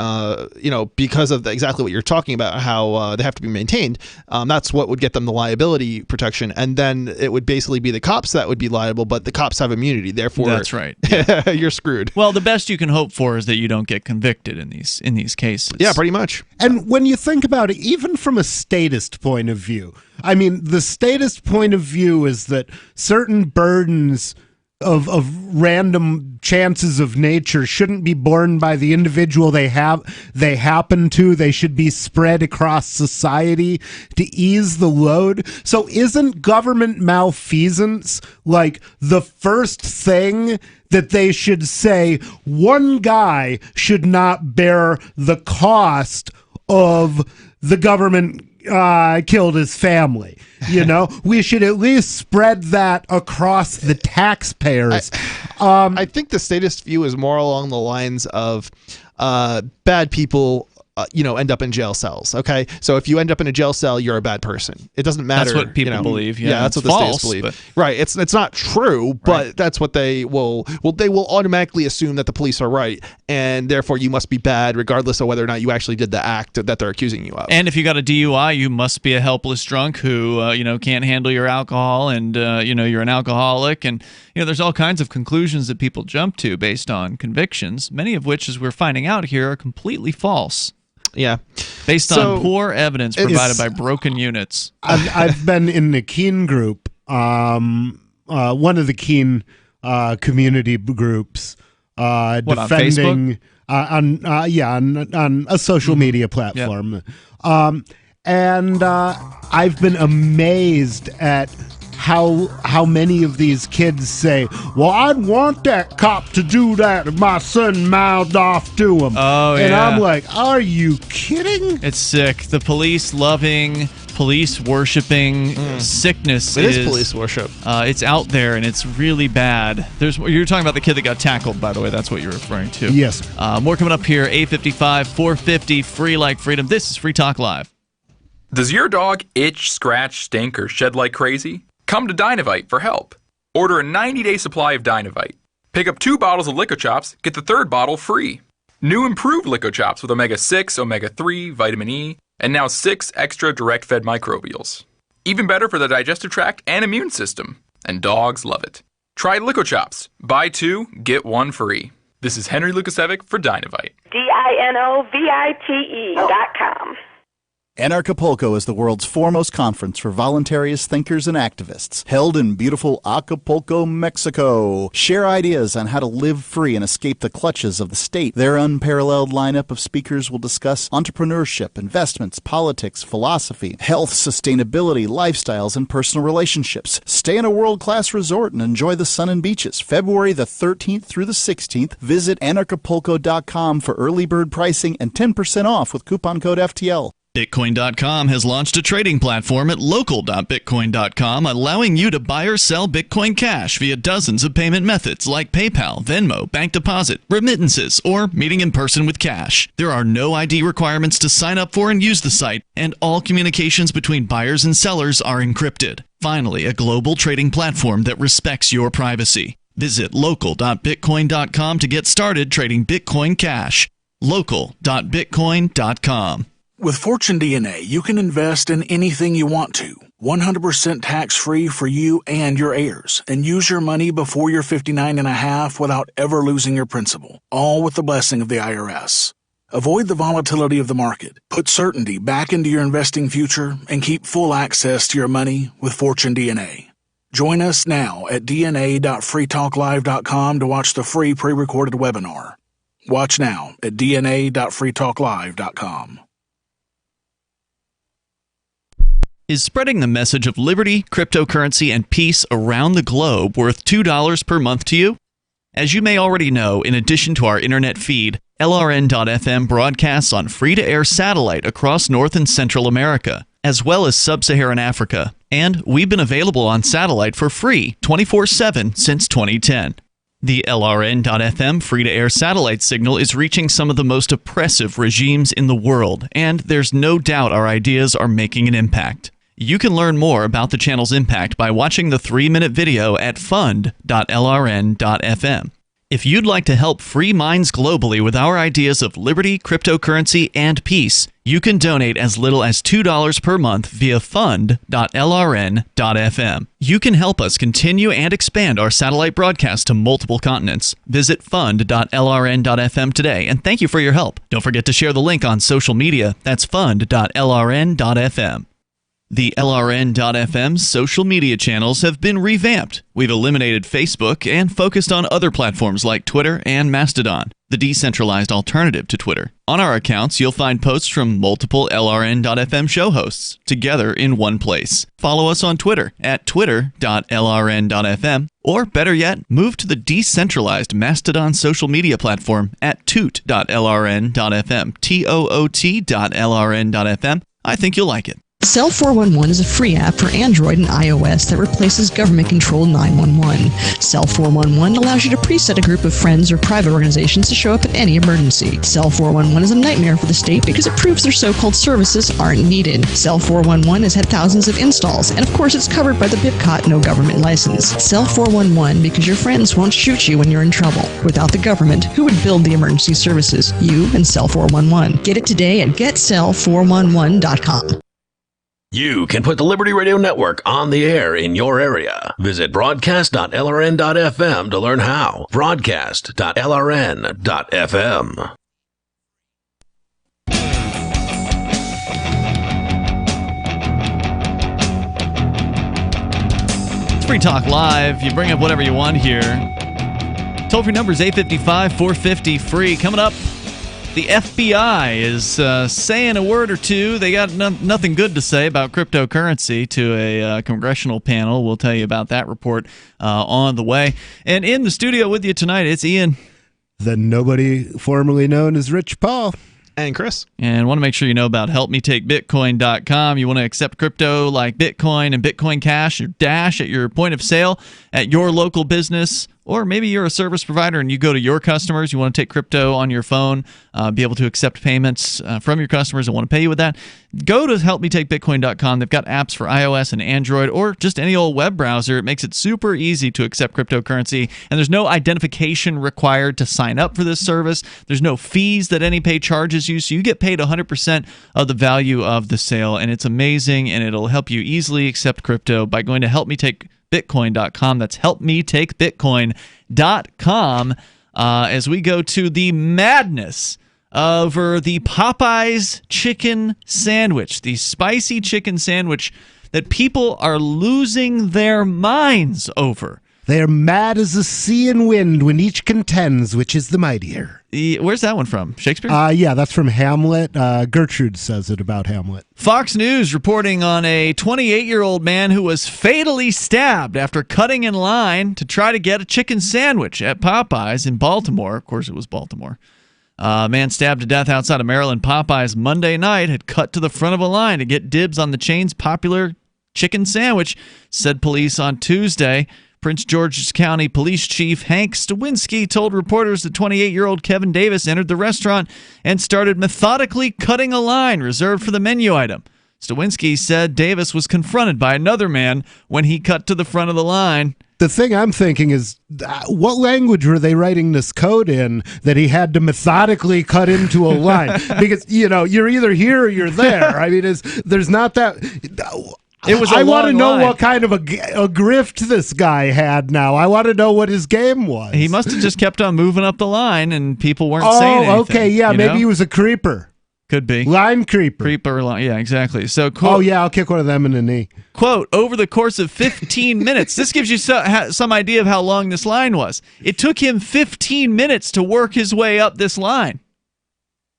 S3: because of exactly what you're talking about, how they have to be maintained. That's what would get them the liability protection, and then it would basically be the cops that would be liable, but the cops have immunity. Therefore,
S2: that's right.
S3: You're screwed.
S2: Well, the best you can hope for is that you don't get convicted in these cases.
S3: Yeah, pretty much.
S1: And when you think about it, even from a statist point of view, I mean, the statist point of view is that certain burdens of random chances of nature shouldn't be borne by the individual they happen to. They should be spread across society to ease the load. So isn't government malfeasance like the first thing that they should say? One guy should not bear the cost of the government killed his family. We should at least spread that across the taxpayers.
S3: I think the statist view is more along the lines of bad people end up in jail cells. Okay, so if you end up in a jail cell, you're a bad person. It doesn't matter.
S2: That's what people believe. Yeah,
S3: that's what the statists believe. Right. It's not true, but that's what they will. Well, they will automatically assume that the police are right, and therefore you must be bad, regardless of whether or not you actually did the act that they're accusing you of.
S2: And if you got a DUI, you must be a helpless drunk who can't handle your alcohol, and you're an alcoholic, and there's all kinds of conclusions that people jump to based on convictions, many of which, as we're finding out here, are completely false.
S3: Yeah.
S2: Based on poor evidence provided by broken units.
S1: I've been in the Keene group, one of the Keene community groups, defending on a social media platform.
S2: Yep.
S1: And I've been amazed at how many of these kids say, well, I'd want that cop to do that if my son mouthed off to him.
S2: Oh, yeah.
S1: And I'm like, are you kidding?
S2: It's sick. The police-loving, police-worshipping sickness
S3: is police worship.
S2: It's out there, and it's really bad. You're talking about the kid that got tackled, by the way. That's what you're referring to.
S1: Yes.
S2: More coming up here, 8:55, 450, free like freedom. This is Free Talk Live.
S17: Does your dog itch, scratch, stink, or shed like crazy? Come to Dynavite for help. Order a 90-day supply of Dynavite. Pick up 2 bottles of Lico Chops, get the 3rd bottle free. New improved Lico Chops with omega-6, omega-3, vitamin E, and now 6 extra direct-fed microbials. Even better for the digestive tract and immune system. And dogs love it. Try Lico Chops. Buy 2, get 1 free. This is Henry Lukasevic for Dynavite.
S18: DINOVITE.com.
S5: Anarchapulco is the world's foremost conference for voluntarist thinkers and activists, held in beautiful Acapulco, Mexico. Share ideas on how to live free and escape the clutches of the state. Their unparalleled lineup of speakers will discuss entrepreneurship, investments, politics, philosophy, health, sustainability, lifestyles, and personal relationships. Stay in a world-class resort and enjoy the sun and beaches. February the 13th through the 16th, visit anarchapulco.com for early bird pricing and 10% off with coupon code FTL.
S2: Bitcoin.com has launched a trading platform at local.bitcoin.com, allowing you to buy or sell Bitcoin Cash via dozens of payment methods like PayPal, Venmo, bank deposit, remittances, or meeting in person with cash. There are no ID requirements to sign up for and use the site, and all communications between buyers and sellers are encrypted. Finally, a global trading platform that respects your privacy. Visit local.bitcoin.com to get started trading Bitcoin Cash. local.bitcoin.com.
S18: With Fortune DNA, you can invest in anything you want to, 100% tax-free for you and your heirs, and use your money before you're 59 and a half without ever losing your principal, all with the blessing of the IRS. Avoid the volatility of the market, put certainty back into your investing future, and keep full access to your money with Fortune DNA. Join us now at dna.freetalklive.com to watch the free pre-recorded webinar. Watch now at dna.freetalklive.com.
S2: Is spreading the message of liberty, cryptocurrency, and peace around the globe worth $2 per month to you? As you may already know, in addition to our internet feed, LRN.FM broadcasts on free-to-air satellite across North and Central America, as well as Sub-Saharan Africa. And we've been available on satellite for free 24/7 since 2010. The LRN.FM free-to-air satellite signal is reaching some of the most oppressive regimes in the world, and there's no doubt our ideas are making an impact. You can learn more about the channel's impact by watching the 3-minute video at fund.lrn.fm. If you'd like to help free minds globally with our ideas of liberty, cryptocurrency, and peace, you can donate as little as $2 per month via fund.lrn.fm. You can help us continue and expand our satellite broadcast to multiple continents. Visit fund.lrn.fm today, and thank you for your help. Don't forget to share the link on social media. That's fund.lrn.fm. The LRN.FM's social media channels have been revamped. We've eliminated Facebook and focused on other platforms like Twitter and Mastodon, the decentralized alternative to Twitter. On our accounts, you'll find posts from multiple LRN.FM show hosts together in one place. Follow us on Twitter at twitter.lrn.fm, or better yet, move to the decentralized Mastodon social media platform at toot.lrn.fm, toot.lrn.fm. I think you'll like it.
S20: Cell 411 is a free app for Android and iOS that replaces government-controlled 911. Cell 411 allows you to preset a group of friends or private organizations to show up at any emergency. Cell 411 is a nightmare for the state because it proves their so-called services aren't needed. Cell 411 has had thousands of installs, and of course it's covered by the BIPCOT no government license. Cell 411 because your friends won't shoot you when you're in trouble. Without the government, who would build the emergency services? You and Cell 411. Get it today at getcell411.com.
S16: You can put the Liberty Radio Network on the air in your area. Visit broadcast.lrn.fm to learn how. Broadcast.lrn.fm.
S2: It's Free Talk Live. You bring up whatever you want here. Toll-free number is 855-450-FREE. Coming up, the FBI is saying a word or two. They got nothing good to say about cryptocurrency to a congressional panel. We'll tell you about that report on the way. And in the studio with you tonight, it's Ian.
S1: The nobody formerly known as Rich Paul.
S3: And Chris.
S2: And want to make sure you know about helpmetakebitcoin.com. You want to accept crypto like Bitcoin and Bitcoin Cash or Dash at your point of sale at your local business. Or maybe you're a service provider and you go to your customers, you want to take crypto on your phone, be able to accept payments from your customers and want to pay you with that. Go to helpmetakebitcoin.com. They've got apps for iOS and Android or just any old web browser. It makes it super easy to accept cryptocurrency, and there's no identification required to sign up for this service. There's no fees that AnyPay charges you, so you get paid 100% of the value of the sale, and it's amazing, and it'll help you easily accept crypto by going to helpmetakebitcoin.com. That's helpmetakebitcoin.com. As we go to the madness over the Popeyes chicken sandwich, the spicy chicken sandwich that people are losing their minds over.
S1: They are mad as the sea and wind when each contends which is the mightier.
S2: Where's that one from? Shakespeare?
S1: Yeah, that's from Hamlet. Gertrude says it about Hamlet.
S2: Fox News reporting on a 28-year-old man who was fatally stabbed after cutting in line to try to get a chicken sandwich at Popeyes in Baltimore. Of course, it was Baltimore. A man stabbed to death outside of Maryland Popeyes Monday night had cut to the front of a line to get dibs on the chain's popular chicken sandwich, said police on Tuesday. Prince George's County Police Chief Hank Stawinski told reporters that 28-year-old Kevin Davis entered the restaurant and started methodically cutting a line reserved for the menu item. Stawinski said Davis was confronted by another man when he cut to the front of the line.
S1: The thing I'm thinking is, what language were they writing this code in that he had to methodically cut into a line? Because, you're either here or you're there. I mean, there's not that... I want to know what kind of a grift this guy had now. I want to know what his game was.
S2: He must have just kept on moving up the line and people weren't saying anything.
S1: Oh, okay, yeah, maybe he was a creeper.
S2: Could be.
S1: Line creeper.
S2: Yeah, exactly. So,
S1: quote, I'll kick one of them in the knee.
S2: Quote, over the course of 15 minutes, this gives you some idea of how long this line was. It took him 15 minutes to work his way up this line.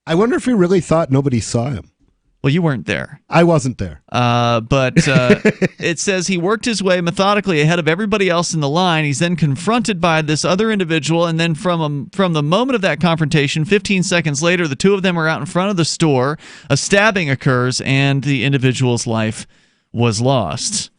S1: I wonder if he really thought nobody saw him.
S2: Well, you weren't there.
S1: I wasn't there.
S2: But it says he worked his way methodically ahead of everybody else in the line. He's then confronted by this other individual, and then from the moment of that confrontation, 15 seconds later, the two of them are out in front of the store. A stabbing occurs, and the individual's life was lost.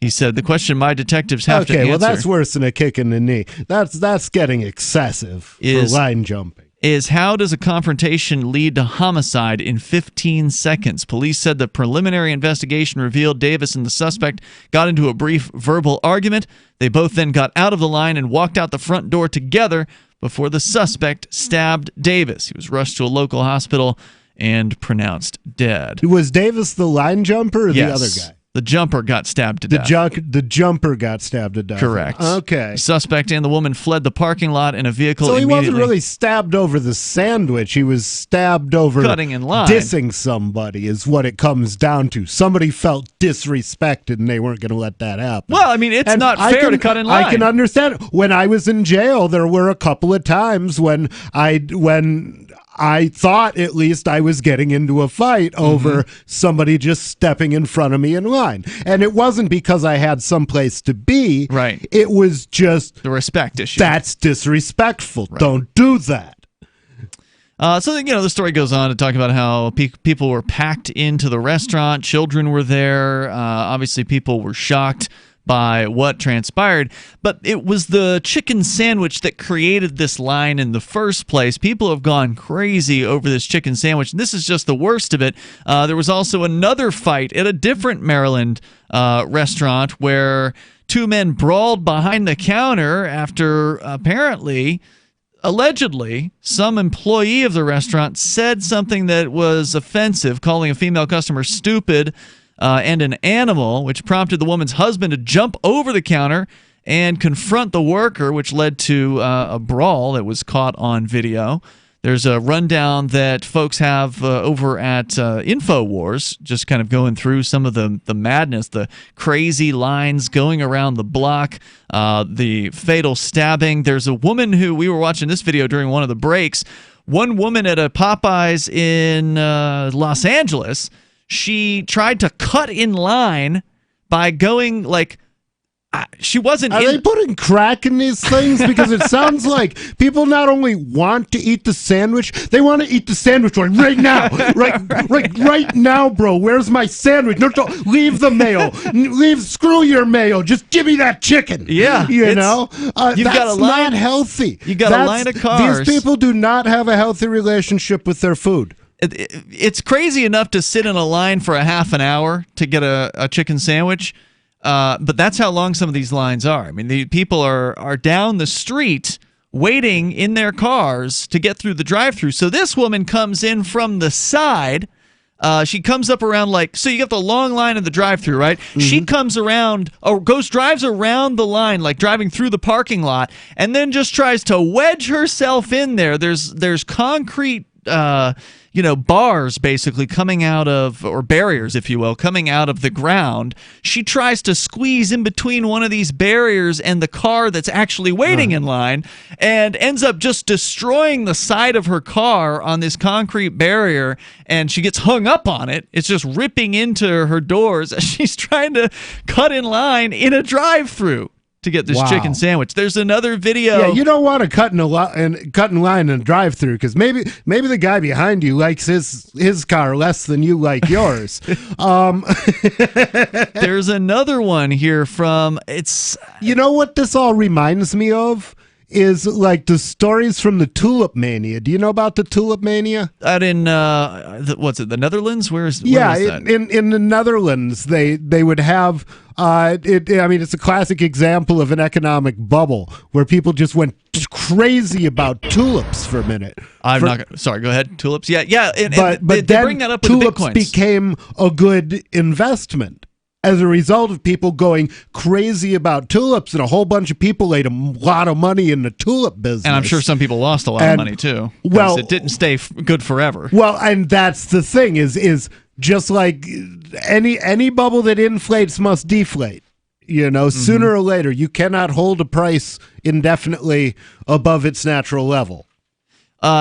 S2: He said, the question my detectives have to answer...
S1: Okay, well, that's worse than a kick in the knee. That's getting excessive for line jumping.
S2: Is how does a confrontation lead to homicide in 15 seconds? Police said the preliminary investigation revealed Davis and the suspect got into a brief verbal argument. They both then got out of the line and walked out the front door together before the suspect stabbed Davis. He was rushed to a local hospital and pronounced dead.
S1: Was Davis the line jumper or the other guy?
S2: The jumper got stabbed to death.
S1: The jumper got stabbed to death.
S2: Correct.
S1: Okay.
S2: The suspect and the woman fled the parking lot in a vehicle
S1: So he
S2: immediately.
S1: wasn't really stabbed over the sandwich. He was stabbed over
S2: cutting in line.
S1: Dissing somebody is what it comes down to. Somebody felt disrespected and they weren't going to let that happen.
S2: Well, I mean, it's not fair to cut in line.
S1: I can understand. When I was in jail, there were a couple of times when I thought at least I was getting into a fight over somebody just stepping in front of me in line. And it wasn't because I had someplace to be.
S2: Right.
S1: It was just...
S2: the respect issue.
S1: That's disrespectful. Right. Don't do that.
S2: So, the story goes on to talk about how people were packed into the restaurant. Children were there. Obviously, people were shocked by what transpired, but it was the chicken sandwich that created this line in the first place. People have gone crazy over this chicken sandwich, and this is just the worst of it. There was also another fight at a different Maryland restaurant where two men brawled behind the counter after allegedly, some employee of the restaurant said something that was offensive, calling a female customer stupid and an animal, which prompted the woman's husband to jump over the counter and confront the worker, which led to a brawl that was caught on video. There's a rundown that folks have over at InfoWars, just kind of going through some of the madness, the crazy lines going around the block, the fatal stabbing. There's a woman who, we were watching this video during one of the breaks, one woman at a Popeyes in Los Angeles. She tried to cut in line by going she wasn't.
S1: Are they putting crack in these things? Because it sounds like people not only want to eat the sandwich, they want to eat the sandwich right now. Right now, bro. Where's my sandwich? No, leave the mayo. Screw your mayo. Just give me that chicken.
S2: Yeah.
S1: You've got
S2: a line,
S1: not healthy.
S2: You got a line of cars.
S1: These people do not have a healthy relationship with their food.
S2: It's crazy enough to sit in a line for a half an hour to get a chicken sandwich. But that's how long some of these lines are. I mean, the people are down the street waiting in their cars to get through the drive-thru. So this woman comes in from the side. She comes up around so you got the long line in the drive-thru, right? Mm-hmm. She comes around or drives around the line, like driving through the parking lot, and then just tries to wedge herself in there. There's concrete bars basically coming out of, or barriers, if you will, coming out of the ground. She tries to squeeze in between one of these barriers and the car that's actually waiting in line, and ends up just destroying the side of her car on this concrete barrier, and she gets hung up on it. It's just ripping into her doors as she's trying to cut in line in a drive-through to get this chicken sandwich. There's another video.
S1: Yeah, you don't want to cut in line in a drive-through, because maybe the guy behind you likes his car less than you like yours.
S2: There's another one here from
S1: You know what this all reminds me of? Is like the stories from the Tulip Mania. Do you know about the Tulip Mania?
S2: Out in what's it? The Netherlands? Where is that?
S1: in the Netherlands, they would have. It's a classic example of an economic bubble where people just went crazy about tulips for a minute.
S2: Sorry, go ahead. Tulips, yeah.
S1: But
S2: they
S1: then
S2: bring that up with
S1: tulips
S2: Bitcoins.
S1: became a good investment. As a result of people going crazy about tulips, and a whole bunch of people laid a lot of money in the tulip business.
S2: And I'm sure some people lost a lot of money too. Well, it didn't stay good forever.
S1: Well, and that's the thing is just like any bubble that inflates must deflate. Sooner or later, you cannot hold a price indefinitely above its natural level.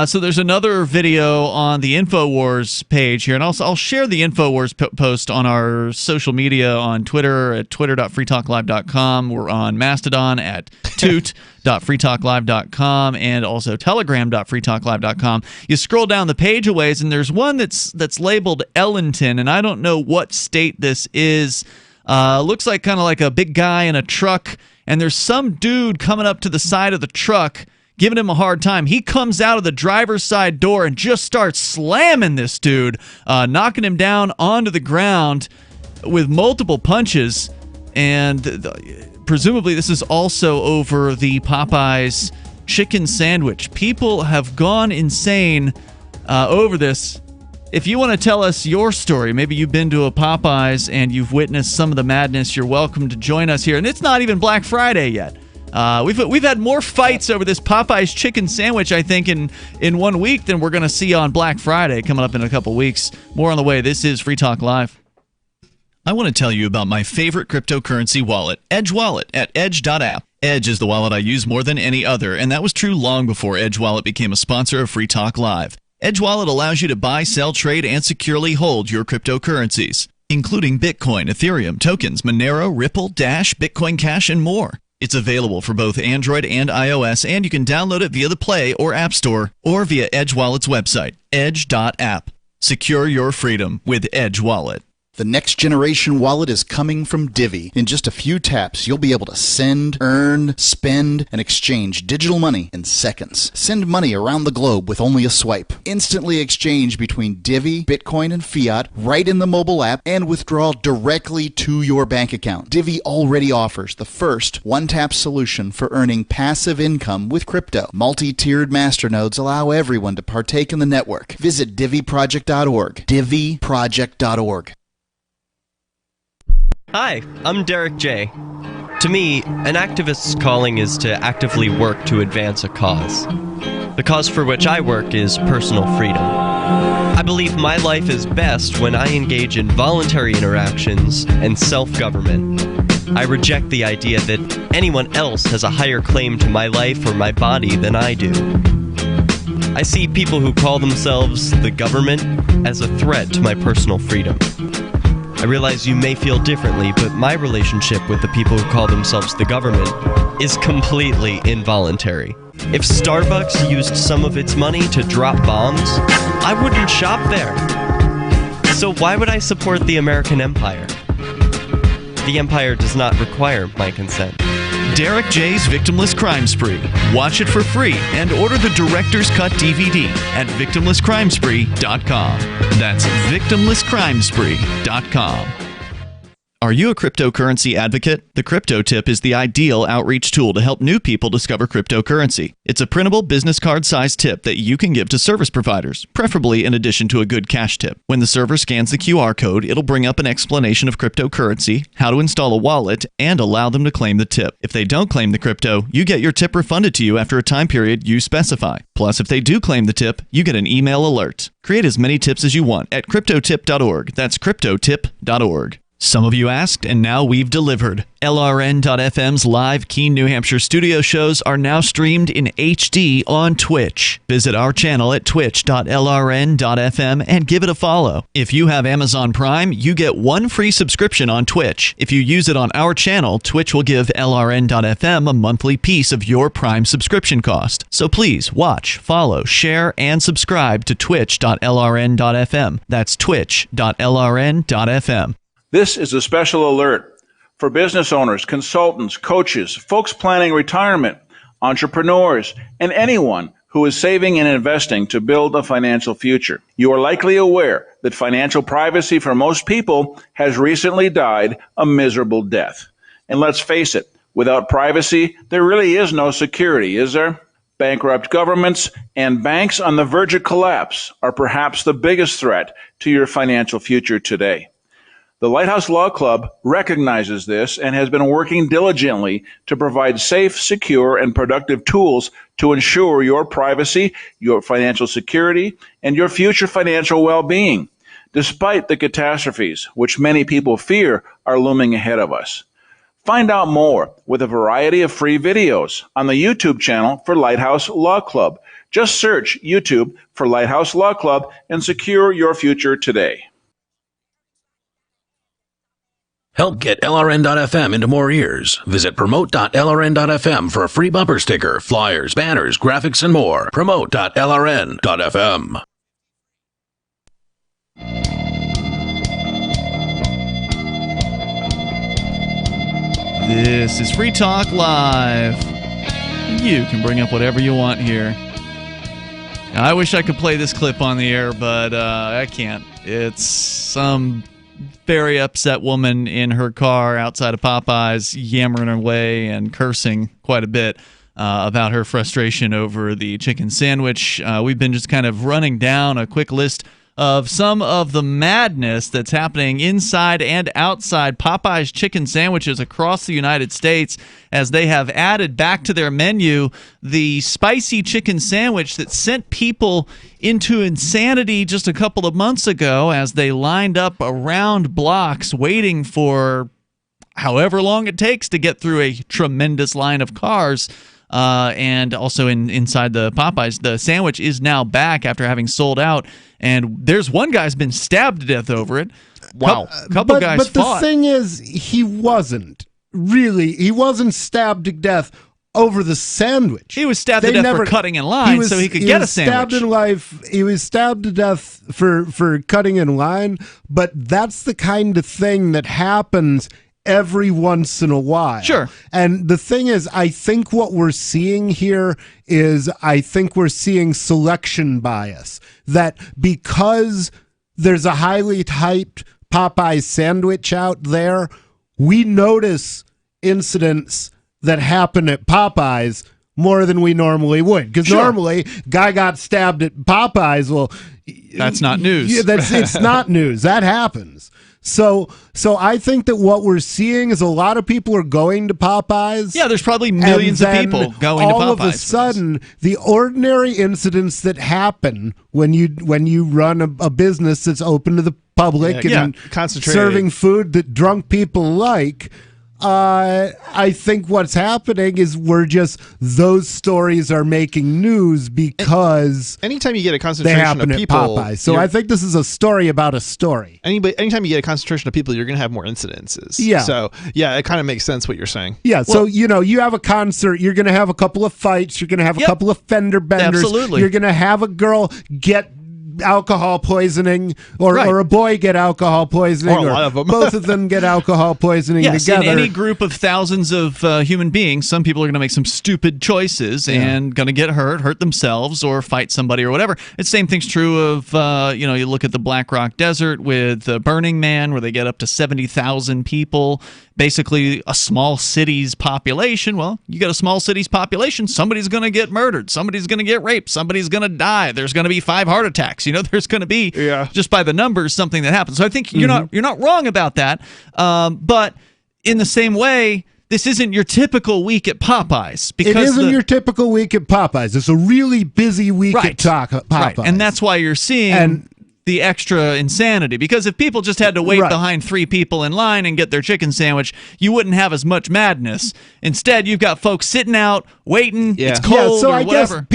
S2: So there's another video on the InfoWars page here, and I'll share the InfoWars post on our social media on Twitter at twitter.freetalklive.com. We're on Mastodon at toot.freetalklive.com and also telegram.freetalklive.com. You scroll down the page a ways, and there's one that's labeled Ellington, and I don't know what state this is. Looks like kind of like a big guy in a truck, and there's some dude coming up to the side of the truck giving him a hard time. He comes out of the driver's side door and just starts slamming this dude, knocking him down onto the ground with multiple punches. And presumably this is also over the Popeyes chicken sandwich. People have gone insane over this. If you want to tell us your story, maybe you've been to a Popeyes and you've witnessed some of the madness, you're welcome to join us here. And it's not even Black Friday yet. We've had more fights over this Popeyes chicken sandwich, I think, in 1 week than we're going to see on Black Friday coming up in a couple weeks. More on the way. This is Free Talk Live. I want to tell you about my favorite cryptocurrency wallet, Edge Wallet, at edge.app. Edge is the wallet I use more than any other, and that was true long before Edge Wallet became a sponsor of Free Talk Live. Edge Wallet allows you to buy, sell, trade, and securely hold your cryptocurrencies, including Bitcoin, Ethereum, tokens, Monero, Ripple, Dash, Bitcoin Cash, and more. It's available for both Android and iOS, and you can download it via the Play or App Store or via Edge Wallet's website, edge.app. Secure your freedom with Edge Wallet.
S13: The next generation wallet is coming from Divvy. In just a few taps, you'll be able to send, earn, spend, and exchange digital money in seconds. Send money around the globe with only a swipe. Instantly exchange between Divvy, Bitcoin, and fiat right in the mobile app, and withdraw directly to your bank account. Divvy already offers the first one-tap solution for earning passive income with crypto. Multi-tiered masternodes allow everyone to partake in the network. Visit DivvyProject.org. DivvyProject.org.
S19: Hi, I'm Derek J. To me, an activist's calling is to actively work to advance a cause. The cause for which I work is personal freedom. I believe my life is best when I engage in voluntary interactions and self-government. I reject the idea that anyone else has a higher claim to my life or my body than I do. I see people who call themselves the government as a threat to my personal freedom. I realize you may feel differently, but my relationship with the people who call themselves the government is completely involuntary. If Starbucks used some of its money to drop bombs, I wouldn't shop there. So why would I support the American empire? The empire does not require my consent.
S2: Derek J's Victimless Crime Spree. Watch it for free and order the Director's Cut DVD at victimlesscrimespree.com. That's victimlesscrimespree.com. Are you a cryptocurrency advocate? The Crypto Tip is the ideal outreach tool to help new people discover cryptocurrency. It's a printable business card-sized tip that you can give to service providers, preferably in addition to a good cash tip. When the server scans the QR code, it'll bring up an explanation of cryptocurrency, how to install a wallet, and allow them to claim the tip. If they don't claim the crypto, you get your tip refunded to you after a time period you specify. Plus, if they do claim the tip, you get an email alert. Create as many tips as you want at cryptotip.org. That's cryptotip.org. Some of you asked, and now we've delivered. LRN.FM's live Keene, New Hampshire studio shows are now streamed in HD on Twitch. Visit our channel at twitch.lrn.fm and give it a follow. If you have Amazon Prime, you get 1 free subscription on Twitch. If you use it on our channel, Twitch will give LRN.FM a monthly piece of your Prime subscription cost. So please watch, follow, share, and subscribe to twitch.lrn.fm. That's twitch.lrn.fm.
S21: This is a special alert for business owners, consultants, coaches, folks planning retirement, entrepreneurs, and anyone who is saving and investing to build a financial future. You are likely aware that financial privacy for most people has recently died a miserable death. And let's face it, without privacy, there really is no security, is there? Bankrupt governments and banks on the verge of collapse are perhaps the biggest threat to your financial future today. The Lighthouse Law Club recognizes this and has been working diligently to provide safe, secure, and productive tools to ensure your privacy, your financial security, and your future financial well-being, despite the catastrophes which many people fear are looming ahead of us. Find out more with a variety of free videos on the YouTube channel for Lighthouse Law Club. Just search YouTube for Lighthouse Law Club and secure your future today.
S16: Help get LRN.FM into more ears. Visit promote.lrn.fm for a free bumper sticker, flyers, banners, graphics, and more. Promote.lrn.fm.
S2: This is Free Talk Live. You can bring up whatever you want here. I wish I could play this clip on the air, but I can't. It's some very upset woman in her car outside of Popeyes yammering away and cursing quite a bit about her frustration over the chicken sandwich. We've been just kind of running down a quick list of some of the madness that's happening inside and outside Popeyes chicken sandwiches across the United States as they have added back to their menu the spicy chicken sandwich that sent people into insanity just a couple of months ago as they lined up around blocks waiting for however long it takes to get through a tremendous line of cars. And also inside the Popeyes, the sandwich is now back after having sold out. And there's one guy's been stabbed to death over it.
S3: Wow.
S2: Couple guys
S1: but
S2: fought.
S1: The thing is, he wasn't stabbed to death over the sandwich.
S2: He was stabbed to death for cutting in line so he could get a sandwich.
S1: He was stabbed to death for cutting in line, but that's the kind of thing that happens every once in a while.
S2: Sure.
S1: And the thing is, I think what we're seeing here is we're seeing selection bias. That because there's a highly hyped Popeyes sandwich out there, we notice incidents that happen at Popeyes more than we normally would. Because normally, guy got stabbed at Popeyes, well...
S2: That's not news.
S1: Yeah, it's not news. That happens. So I think that what we're seeing is a lot of people are going to Popeyes.
S2: Yeah, there's probably millions of people going to Popeyes.
S1: All of a sudden, the ordinary incidents that happen when you run a business that's open to the public and serving food that drunk people like, I think what's happening is those stories are making news because
S3: anytime you get a concentration of people,
S1: at Popeyes. So I think this is a story about a story.
S3: Anytime you get a concentration of people, you're going to have more incidences.
S1: Yeah.
S3: So yeah, it kind of makes sense what you're saying.
S1: Yeah. So you have a concert, you're going to have a couple of fights, you're going to have a couple of fender benders.
S2: Absolutely.
S1: You're going to have a girl get alcohol poisoning, or a boy get alcohol poisoning,
S3: or a lot of them.
S1: both of them get alcohol poisoning together.
S2: In any group of thousands of human beings, some people are going to make some stupid choices and going to get hurt themselves, or fight somebody or whatever. The same thing's true of, you look at the Black Rock Desert with Burning Man, where they get up to 70,000 people, basically a small city's population. Well, you got a small city's population, somebody's going to get murdered, somebody's going to get raped, somebody's going to die, there's going to be 5 heart attacks. There's going to be, just by the numbers, something that happens. So I think you're not wrong about that. But in the same way, this isn't your typical week at Popeyes. Because
S1: it isn't your typical week at Popeyes. It's a really busy week at Popeyes.
S2: Right. And that's why you're seeing the extra insanity. Because if people just had to wait behind 3 people in line and get their chicken sandwich, you wouldn't have as much madness. Instead, you've got folks sitting out, waiting, it's cold,
S1: so
S2: or
S1: I
S2: whatever.
S1: guess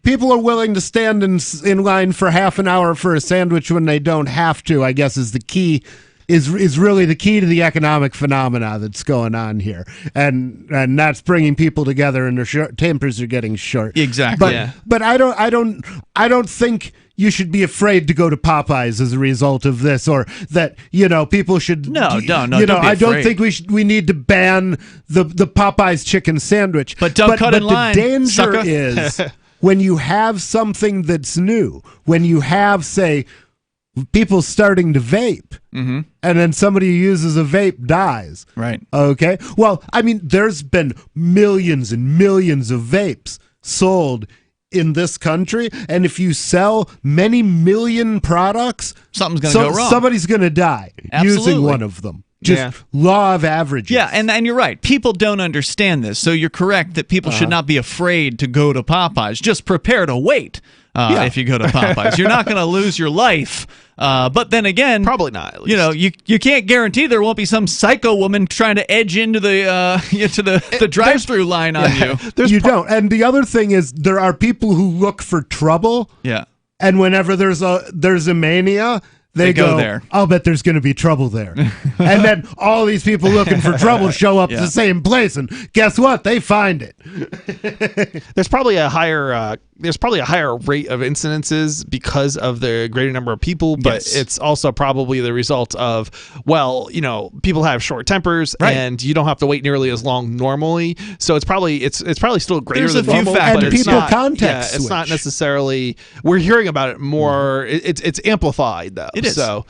S1: people are willing to stand in line for half an hour for a sandwich when they don't have to, I guess, is the key. Is really the key to the economic phenomena that's going on here, and that's bringing people together, and their tempers are getting short.
S2: Exactly.
S1: But I don't think you should be afraid to go to Popeyes as a result of this, or that people should.
S2: No. Don't be
S1: I don't
S2: afraid.
S1: think we need to ban the Popeyes chicken sandwich.
S2: But don't cut in line.
S1: The danger
S2: sucker.
S1: is when you have something that's new, when you have, say, people starting to vape, and then somebody who uses a vape dies.
S2: Right.
S1: Okay. Well, I mean, there's been millions and millions of vapes sold in this country, and if you sell many million products,
S2: something's going to go wrong.
S1: Somebody's going to die using one of them. Just law of averages.
S2: Yeah, and you're right. People don't understand this, so you're correct that people should not be afraid to go to Popeyes. Just prepare to wait if you go to Popeyes. You're not going to lose your life. But then again,
S3: probably not. At least.
S2: You can't guarantee there won't be some psycho woman trying to edge into the drive-through line on you.
S1: You don't. And the other thing is, there are people who look for trouble.
S2: Yeah.
S1: And whenever there's a mania, they go there. I'll bet there's going to be trouble there. And then all these people looking for trouble show up at the same place, and guess what? They find it.
S3: There's probably a higher rate of incidences because of the greater number of people, but it's also probably the result of, people have short tempers, and you don't have to wait nearly as long normally. So it's probably still greater than normal.
S1: And
S3: but
S1: people
S3: it's not,
S1: context
S3: it's not necessarily. We're hearing about it more. It's amplified though.
S2: It is.
S3: So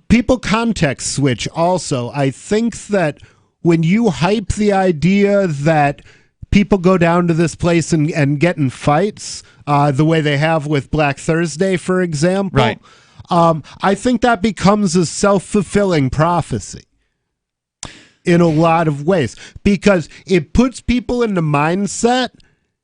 S1: people context switch also. I think that when you hype the idea that people go down to this place and get in fights, the way they have with Black Thursday, for example,
S2: right.
S1: I think that becomes a self-fulfilling prophecy in a lot of ways, because it puts people in the mindset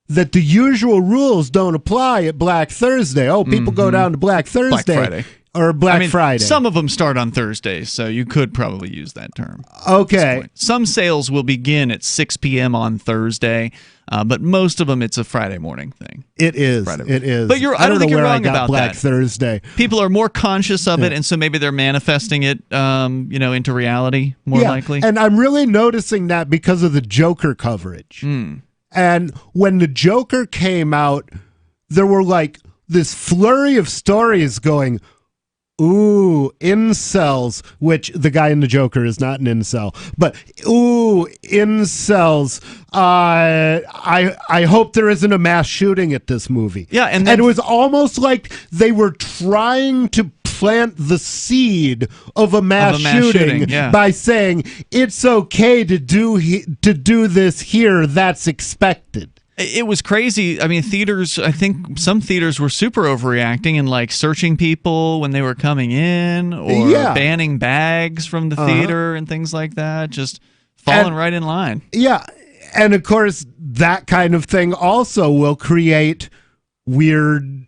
S1: that the usual rules don't apply at Black Thursday. Oh, people go down to Black Thursday.
S2: Black Friday.
S1: Or Black Friday.
S2: Some of them start on Thursdays, so you could probably use that term.
S1: Okay.
S2: Some sales will begin at 6 p.m. on Thursday, but most of them, it's a Friday morning thing.
S1: It is. It is.
S2: But I don't think you're wrong about
S1: Black
S2: that.
S1: Thursday.
S2: People are more conscious of it, and so maybe they're manifesting it, into reality more likely.
S1: And I'm really noticing that because of the Joker coverage. And when the Joker came out, there were like this flurry of stories going, ooh, incels, which the guy in the Joker is not an incel, but ooh, incels. I hope there isn't a mass shooting at this movie.
S2: Yeah, and
S1: it was almost like they were trying to plant the seed of a mass shooting by saying it's okay to do this here. That's expected.
S2: It was crazy. I mean, I think some theaters were super overreacting and like searching people when they were coming in, or banning bags from the theater and things like that, just falling right in line.
S1: Yeah. And of course, that kind of thing also will create weird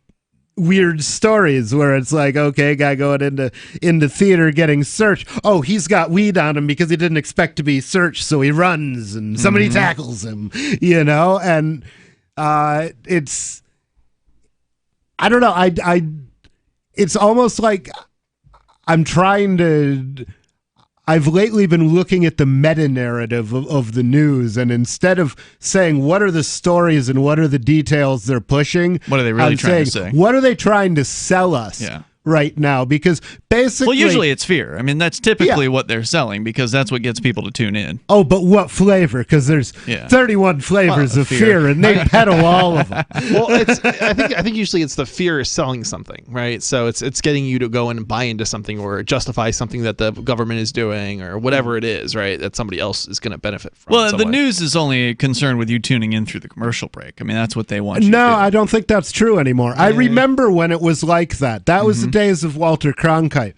S1: stories where it's like, okay, guy going into theater getting searched. Oh, he's got weed on him because he didn't expect to be searched, so he runs and somebody tackles him, and it's, I don't know, it's almost like I'm trying to I've lately been looking at the meta-narrative of the news, and instead of saying what are the stories and what are the details they're pushing,
S2: what are they really trying to say?
S1: What are they trying to sell us right now? Because basically...
S2: Well, usually it's fear. I mean, that's typically what they're selling because that's what gets people to tune in.
S1: Oh, but what flavor? Because there's 31 flavors of fear, and they peddle all of them.
S3: Well, I think usually it's the fear is selling something, right? So it's getting you to go in and buy into something or justify something that the government is doing or whatever it is, right? That somebody else is going to benefit from.
S2: Well, the news is only concerned with you tuning in through the commercial break. I mean, that's what they want you to do.
S1: No, I don't think that's true anymore. I remember when it was like that. That was the days of Walter Cronkite.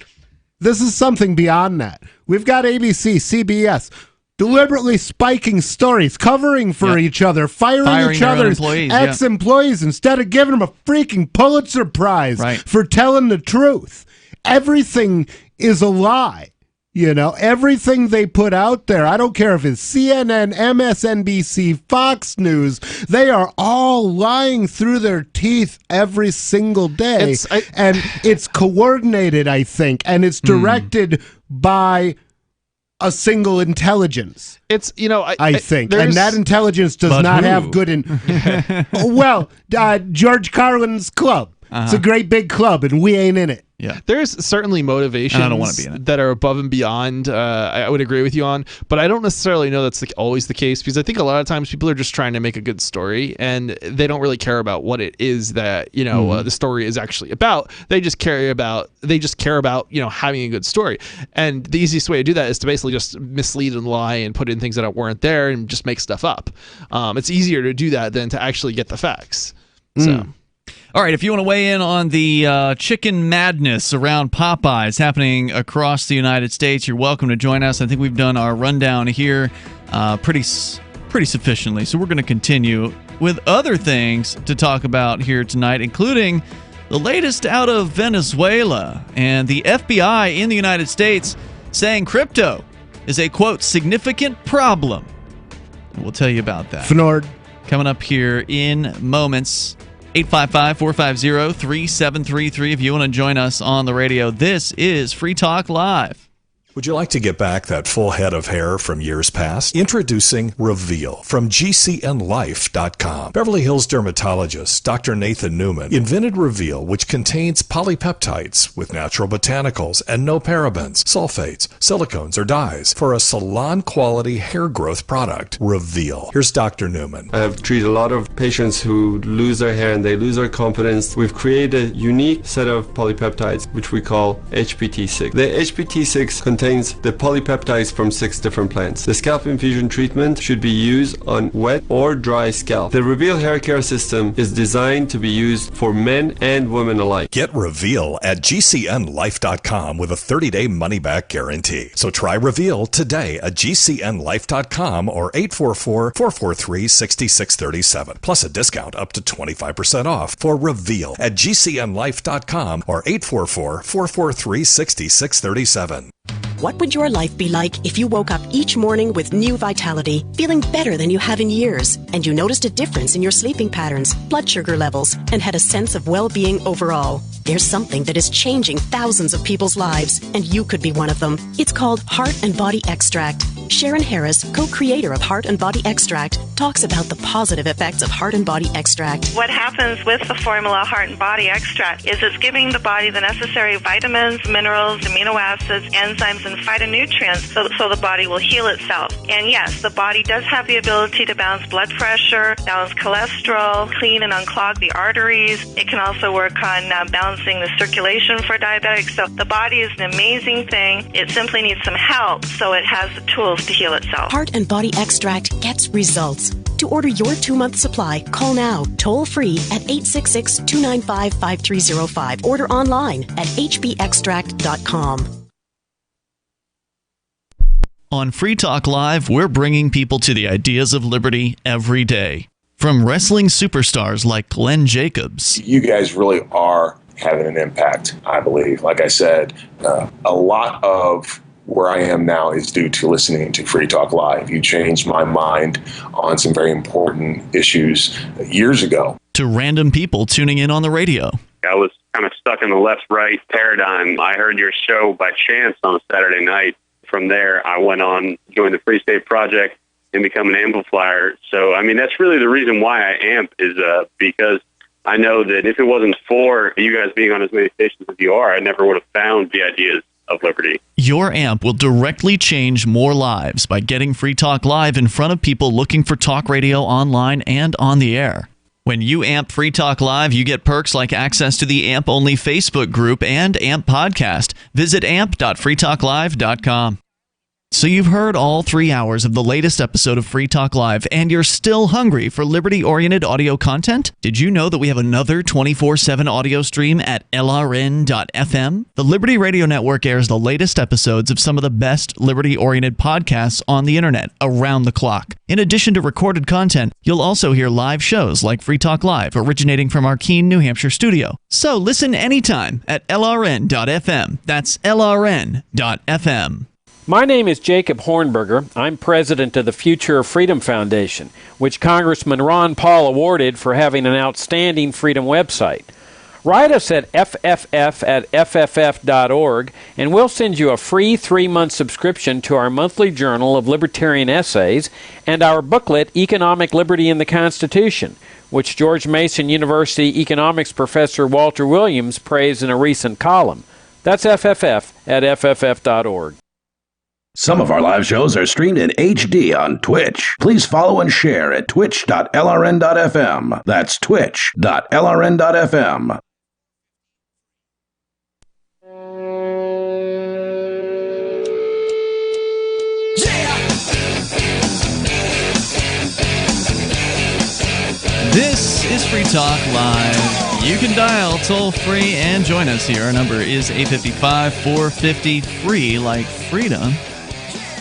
S1: This is something beyond that. We've got ABC, CBS, deliberately spiking stories, covering for each other, firing each other's ex-employees instead of giving them a freaking Pulitzer Prize for telling the truth. Everything is a lie. You know, everything they put out there, I don't care if it's CNN, MSNBC, Fox News, they are all lying through their teeth every single day. And it's coordinated, I think, and it's directed by a single intelligence.
S3: It's, you know,
S1: I think. And that intelligence does not have good George Carlin's club. It's a great big club, and we ain't in it.
S3: Yeah, there's certainly motivations
S2: I don't want to be in it.
S3: that are above and beyond. I would agree with you on, but I don't necessarily know that's always the case because I think a lot of times people are just trying to make a good story and they don't really care about what it is that the story is actually about. They just care about having a good story, and the easiest way to do that is to basically just mislead and lie and put in things that weren't there and just make stuff up. It's easier to do that than to actually get the facts. So.
S2: All right, if you want to weigh in on the chicken madness around Popeyes happening across the United States, you're welcome to join us. I think we've done our rundown here pretty sufficiently, so we're going to continue with other things to talk about here tonight, including the latest out of Venezuela and the FBI in the United States saying crypto is a, quote, significant problem. We'll tell you about that.
S1: Fnord.
S2: Coming up here in moments. 855-450-3733 if you want to join us on the radio. This is Free Talk Live.
S6: Would you like to get back that full head of hair from years past? Introducing Reveal from GCNLife.com. Beverly Hills dermatologist Dr. Nathan Newman invented Reveal, which contains polypeptides with natural botanicals and no parabens, sulfates, silicones, or dyes for a salon-quality hair growth product. Reveal. Here's Dr. Newman.
S22: I have treated a lot of patients who lose their hair and they lose their confidence. We've created a unique set of polypeptides, which we call HPT6. The HPT6 contains the polypeptides from 6 different plants. The scalp infusion treatment should be used on wet or dry scalp. The Reveal hair care system is designed to be used for men and women alike.
S6: Get Reveal at GCNLife.com with a 30-day money-back guarantee. So try Reveal today at GCNLife.com or 844-443-6637. Plus a discount up to 25% off for Reveal at GCNLife.com or 844-443-6637.
S23: What would your life be like if you woke up each morning with new vitality, feeling better than you have in years, and you noticed a difference in your sleeping patterns, blood sugar levels, and had a sense of well-being overall? There's something that is changing thousands of people's lives, and you could be one of them. It's called Heart and Body Extract. Sharon Harris, co-creator of Heart and Body Extract, talks about the positive effects of Heart and Body Extract.
S24: What happens with the formula Heart and Body Extract is it's giving the body the necessary vitamins, minerals, amino acids, enzymes, and phytonutrients so the body will heal itself. And yes, the body does have the ability to balance blood pressure, balance cholesterol, clean and unclog the arteries. It can also work on balancing the circulation for diabetics. So the body is an amazing thing. It simply needs some help so it has the tools to heal itself.
S23: Heart and Body Extract gets results. To order your 2-month supply, call now, toll free at 866-295-5305. Order online at hbextract.com.
S2: On Free Talk Live, we're bringing people to the ideas of liberty every day. From wrestling superstars like Glenn Jacobs.
S25: You guys really are having an impact, I believe. Like I said, a lot of where I am now is due to listening to Free Talk Live. You changed my mind on some very important issues years ago.
S2: To random people tuning in on the radio.
S26: I was kind of stuck in the left-right paradigm. I heard your show by chance on a Saturday night,
S4: from there, I went on, joined the Free State Project, and become an amplifier. So, I mean, that's really the reason why I amp is because I know that if it wasn't for you guys being on as many stations as you are, I never would have found the ideas of liberty.
S2: Your amp will directly change more lives by getting Free Talk Live in front of people looking for talk radio online and on the air. When you amp Free Talk Live, you get perks like access to the AMP-only Facebook group and AMP podcast. Visit amp.freetalklive.com. So you've heard all 3 hours of the latest episode of Free Talk Live, and you're still hungry for liberty-oriented audio content? Did you know that we have another 24/7 audio stream at LRN.FM? The Liberty Radio Network airs the latest episodes of some of the best liberty-oriented podcasts on the internet around the clock. In addition to recorded content, you'll also hear live shows like Free Talk Live, originating from our Keene, New Hampshire studio. So listen anytime at LRN.FM. That's LRN.FM.
S7: My name is Jacob Hornberger. I'm president of the Future of Freedom Foundation, which Congressman Ron Paul awarded for having an outstanding freedom website. Write us at fff@fff.org, and we'll send you a free 3-month subscription to our monthly journal of libertarian essays and our booklet, Economic Liberty in the Constitution, which George Mason University economics professor Walter Williams praised in a recent column. That's fff@fff.org.
S16: Some of our live shows are streamed in HD on Twitch. Please follow and share at twitch.lrn.fm. That's twitch.lrn.fm.
S2: This is Free Talk Live. You can dial toll-free and join us here. Our number is 855-450-FREE, like freedom.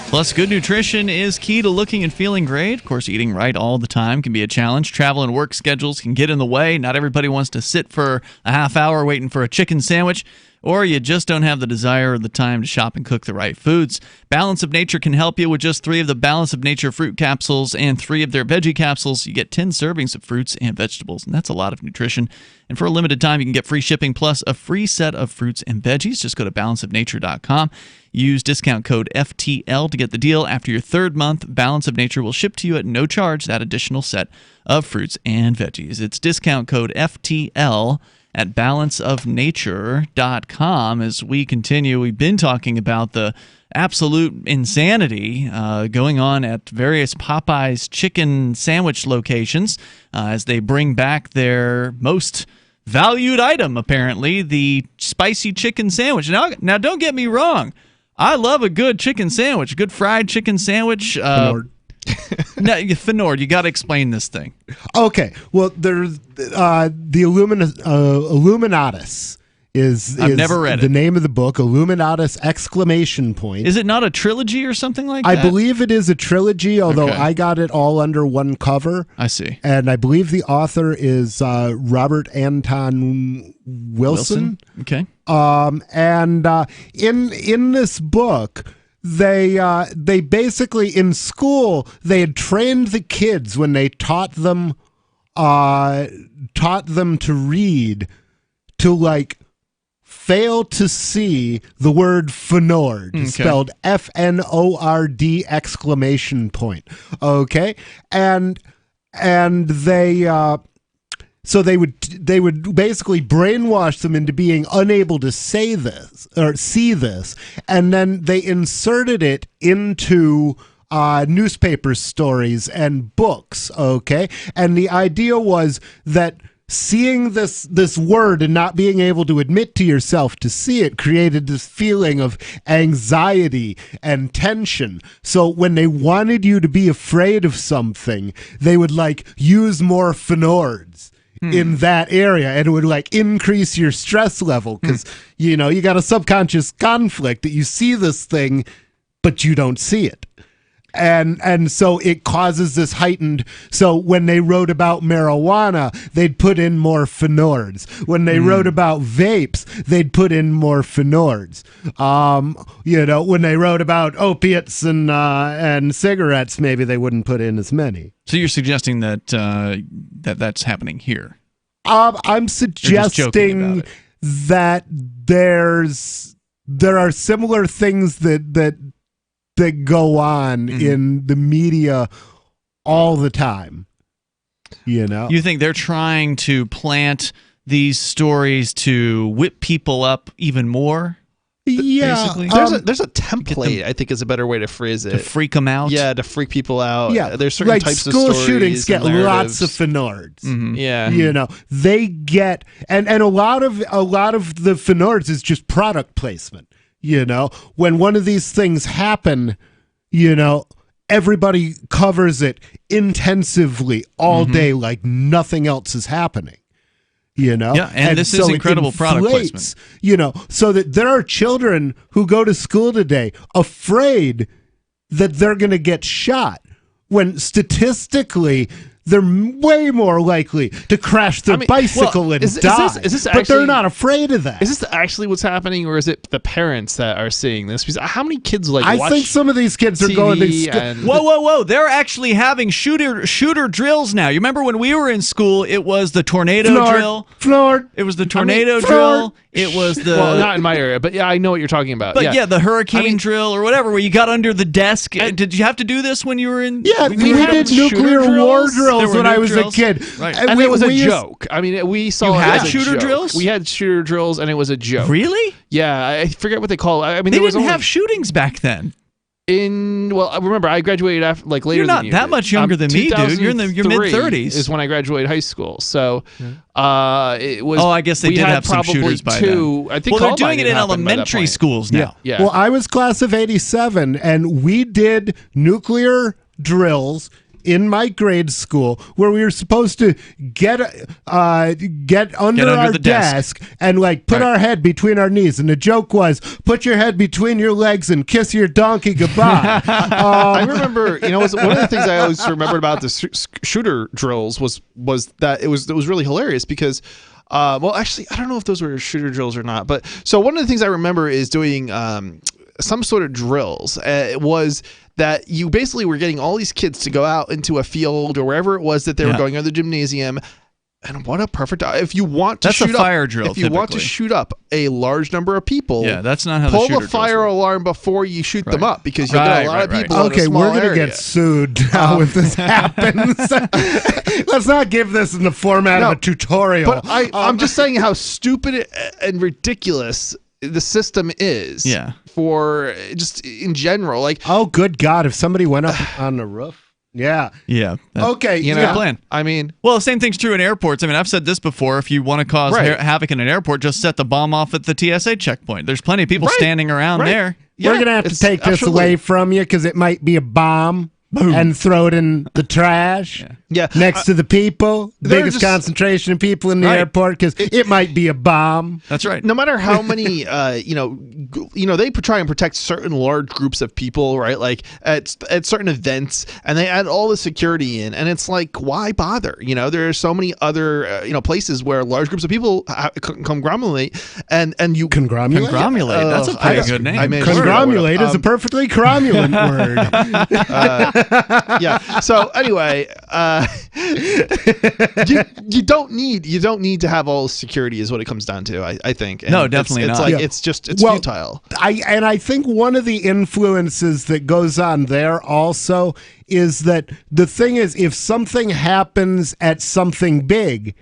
S2: Plus, good nutrition is key to looking and feeling great. Of course, eating right all the time can be a challenge. Travel and work schedules can get in the way. Not everybody wants to sit for a half hour waiting for a chicken sandwich, or you just don't have the desire or the time to shop and cook the right foods. Balance of Nature can help you with just 3 of the Balance of Nature fruit capsules and 3 of their veggie capsules. You get 10 servings of fruits and vegetables, and that's a lot of nutrition. And for a limited time, you can get free shipping plus a free set of fruits and veggies. Just go to balanceofnature.com. Use discount code FTL to get the deal. After your 3rd month, Balance of Nature will ship to you at no charge that additional set of fruits and veggies. It's discount code FTL at balanceofnature.com. As we continue, we've been talking about the absolute insanity going on at various Popeyes chicken sandwich locations as they bring back their most valued item, apparently, the spicy chicken sandwich. Now don't get me wrong. I love a good chicken sandwich, a good fried chicken sandwich.
S1: Fnord.
S2: No, Fnord, you got to explain this thing.
S1: Okay, well, there's the Illuminatus is
S2: I've never read
S1: the
S2: it.
S1: name of the book, Illuminatus !
S2: Is it not a trilogy or something like that?
S1: I believe it is a trilogy, although
S2: Okay.
S1: I got it all under one cover.
S2: I see.
S1: And I believe the author is Robert Anton Wilson.
S2: Okay.
S1: And in this book, they basically, in school, they had trained the kids when they taught them to read to like fail to see the word Fnord,
S2: Okay.
S1: spelled Fnord exclamation point. Okay, and they. So they would basically brainwash them into being unable to say this or see this, and then they inserted it into newspaper stories and books. Okay, and the idea was that seeing this word and not being able to admit to yourself to see it created this feeling of anxiety and tension. So when they wanted you to be afraid of something, they would like use more Fnords in that area, and it would like increase your stress level because you got a subconscious conflict that you see this thing but you don't see it, and so it causes this heightened. So when they wrote about marijuana, they'd put in more Fnords. When they wrote about vapes, they'd put in more Fnords. When they wrote about opiates and cigarettes, maybe they wouldn't put in as many.
S2: So you're suggesting that that's happening here?
S1: I'm suggesting that there are similar things that that go on in the media all the time. You know,
S2: you think they're trying to plant these stories to whip people up even more?
S1: Yeah,
S2: basically?
S3: There's a template, I think is a better way to phrase it.
S2: To freak them out?
S3: Yeah, to freak people out.
S1: Yeah,
S3: there's certain
S1: like
S3: types of
S1: school
S3: stories
S1: shootings get
S3: and
S1: lots of
S3: narratives.
S1: Fnords.
S3: Yeah.
S1: You know, they get and a lot of the Fnords is just product placement. You know, when one of these things happen, you know, everybody covers it intensively all day like nothing else is happening. You know,
S2: yeah, and this
S1: so
S2: is incredible product
S1: inflates,
S2: placement.
S1: You know, so that there are children who go to school today afraid that they're going to get shot, when statistically they're way more likely to crash their bicycle and die.
S3: Is this
S1: but they're not afraid of that.
S3: Is this actually what's happening, or is it the parents that are seeing this? Because how many kids watch
S1: I think some of these kids are
S3: TV
S1: going to
S3: and
S2: Whoa! They're actually having shooter drills now. You remember when we were in school? It was the tornado drill.
S1: Fnord.
S2: It was the tornado drill. It was the
S3: well, not in my area, but yeah, I know what you're talking about.
S2: But yeah, the hurricane drill or whatever, where you got under the desk. Did you have to do this when you were in?
S1: Yeah, we did nuclear war drills when I was a kid.
S2: Right.
S3: And it was a joke. I mean, we saw
S2: You
S3: it
S2: had
S3: as a
S2: shooter
S3: joke.
S2: drills?
S3: We had shooter drills, and it was a joke.
S2: Really?
S3: Yeah, I forget what they call it. I mean,
S2: They
S3: there was
S2: didn't
S3: only
S2: have shootings back then.
S3: Remember, I graduated after, later.
S2: You're not
S3: than you
S2: that
S3: did.
S2: much younger than me, dude. You're in your mid-30s.
S3: Is when I graduated high school. So, it was.
S2: Oh, I guess they did have some shooters by then.
S3: I think.
S2: Well, they're doing it in elementary schools now.
S3: Yeah.
S1: Well, I was class of '87, and we did nuclear drills in my grade school where we were supposed to get under our
S2: the
S1: desk and put our head between our knees, and the joke was put your head between your legs and kiss your donkey goodbye.
S3: I remember, one of the things I always remembered about the shooter drills was that it was really hilarious because well, actually, I don't know if those were shooter drills or not, but so one of the things I remember is doing some sort of drills. It was that you basically were getting all these kids to go out into a field or wherever it was that they were going, or the gymnasium. And what a perfect, if you want to shoot
S2: a fire drill.
S3: If you want to shoot up a large number of people,
S2: that's not how
S3: pull
S2: the
S3: the fire alarm before you shoot them up, because you'll get a lot of people.
S1: Okay,
S3: in a small
S1: we're gonna
S3: area.
S1: get sued now if this happens. Let's not give this in the format of a tutorial.
S3: But I'm just saying how stupid and ridiculous the system is.
S2: Yeah.
S3: For just in general,
S1: oh, good God! If somebody went up on the roof, yeah. Okay,
S2: good plan.
S3: I mean,
S2: well, the same thing's true in airports. I mean, I've said this before. If you want to cause havoc in an airport, just set the bomb off at the TSA checkpoint. There's plenty of people standing around there.
S1: We're gonna have to take this away from you because it might be a bomb. Boom. And throw it in the trash.
S3: Yeah.
S1: Next to the people, biggest
S3: just
S1: concentration of people in the airport, because it might be a bomb.
S2: That's right.
S3: No matter how many, they try and protect certain large groups of people, right? Like at certain events, and they add all the security in, and it's like, why bother? There are so many other, places where large groups of people conglomerate, and you
S1: conglomerate.
S2: Conglomerate. That's a pretty good name.
S1: Conglomerate is a perfectly cromulent word.
S3: Yeah. So anyway, you don't need to have all security is what it comes down to. I think. And
S2: no, definitely
S3: it's
S2: not.
S3: It's futile.
S1: I think one of the influences that goes on there also is that the thing is, if something happens at something big,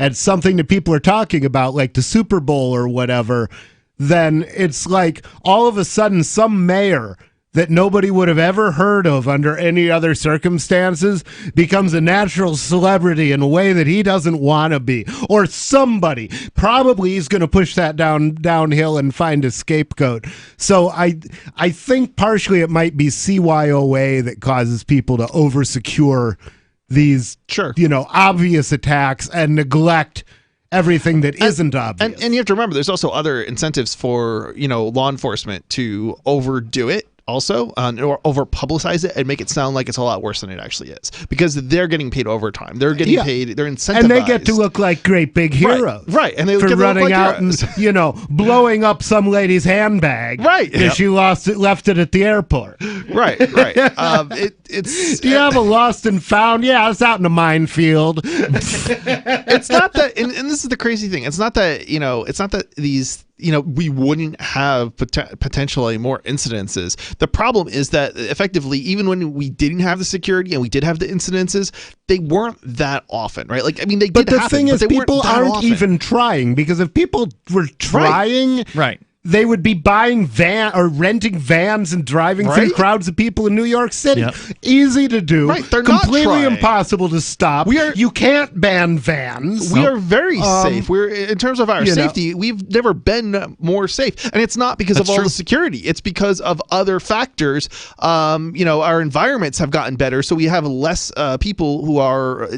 S1: at something that people are talking about, like the Super Bowl or whatever, then it's like all of a sudden some mayor that nobody would have ever heard of under any other circumstances becomes a natural celebrity in a way that he doesn't want to be. Or somebody probably is going to push that downhill and find a scapegoat. So I think partially it might be CYOA that causes people to over-secure these obvious attacks and neglect everything that isn't obvious.
S3: And you have to remember, there's also other incentives for law enforcement to overdo it also, or over publicize it and make it sound like it's a lot worse than it actually is, because they're getting paid overtime. They're getting paid. They're incentivized,
S1: and they get to look like great big heroes,
S3: right? And they
S1: for
S3: get to
S1: running
S3: look like
S1: out
S3: heroes.
S1: and blowing up some lady's handbag,
S3: right?
S1: Because she left it at the airport,
S3: right. It's
S1: do you have a lost and found? Yeah, it's out in a minefield.
S3: It's not that, and this is the crazy thing. It's not that it's not that these we wouldn't have potentially more incidences. The problem is that effectively, even when we didn't have the security and we did have the incidences, they weren't that often, right? Like, I mean, they did happen,
S1: but the thing is, people aren't even trying, because if people were trying,
S2: right,
S1: they would be buying renting vans and driving through crowds of people in New York City.
S2: Yep.
S1: Easy to do.
S3: Right, they're
S1: completely
S3: not trying.
S1: Impossible to stop. You can't ban vans.
S3: We are very safe. We're in terms of our safety. We've never been more safe, and it's not because of all the security. It's because of other factors. Our environments have gotten better, so we have less people who are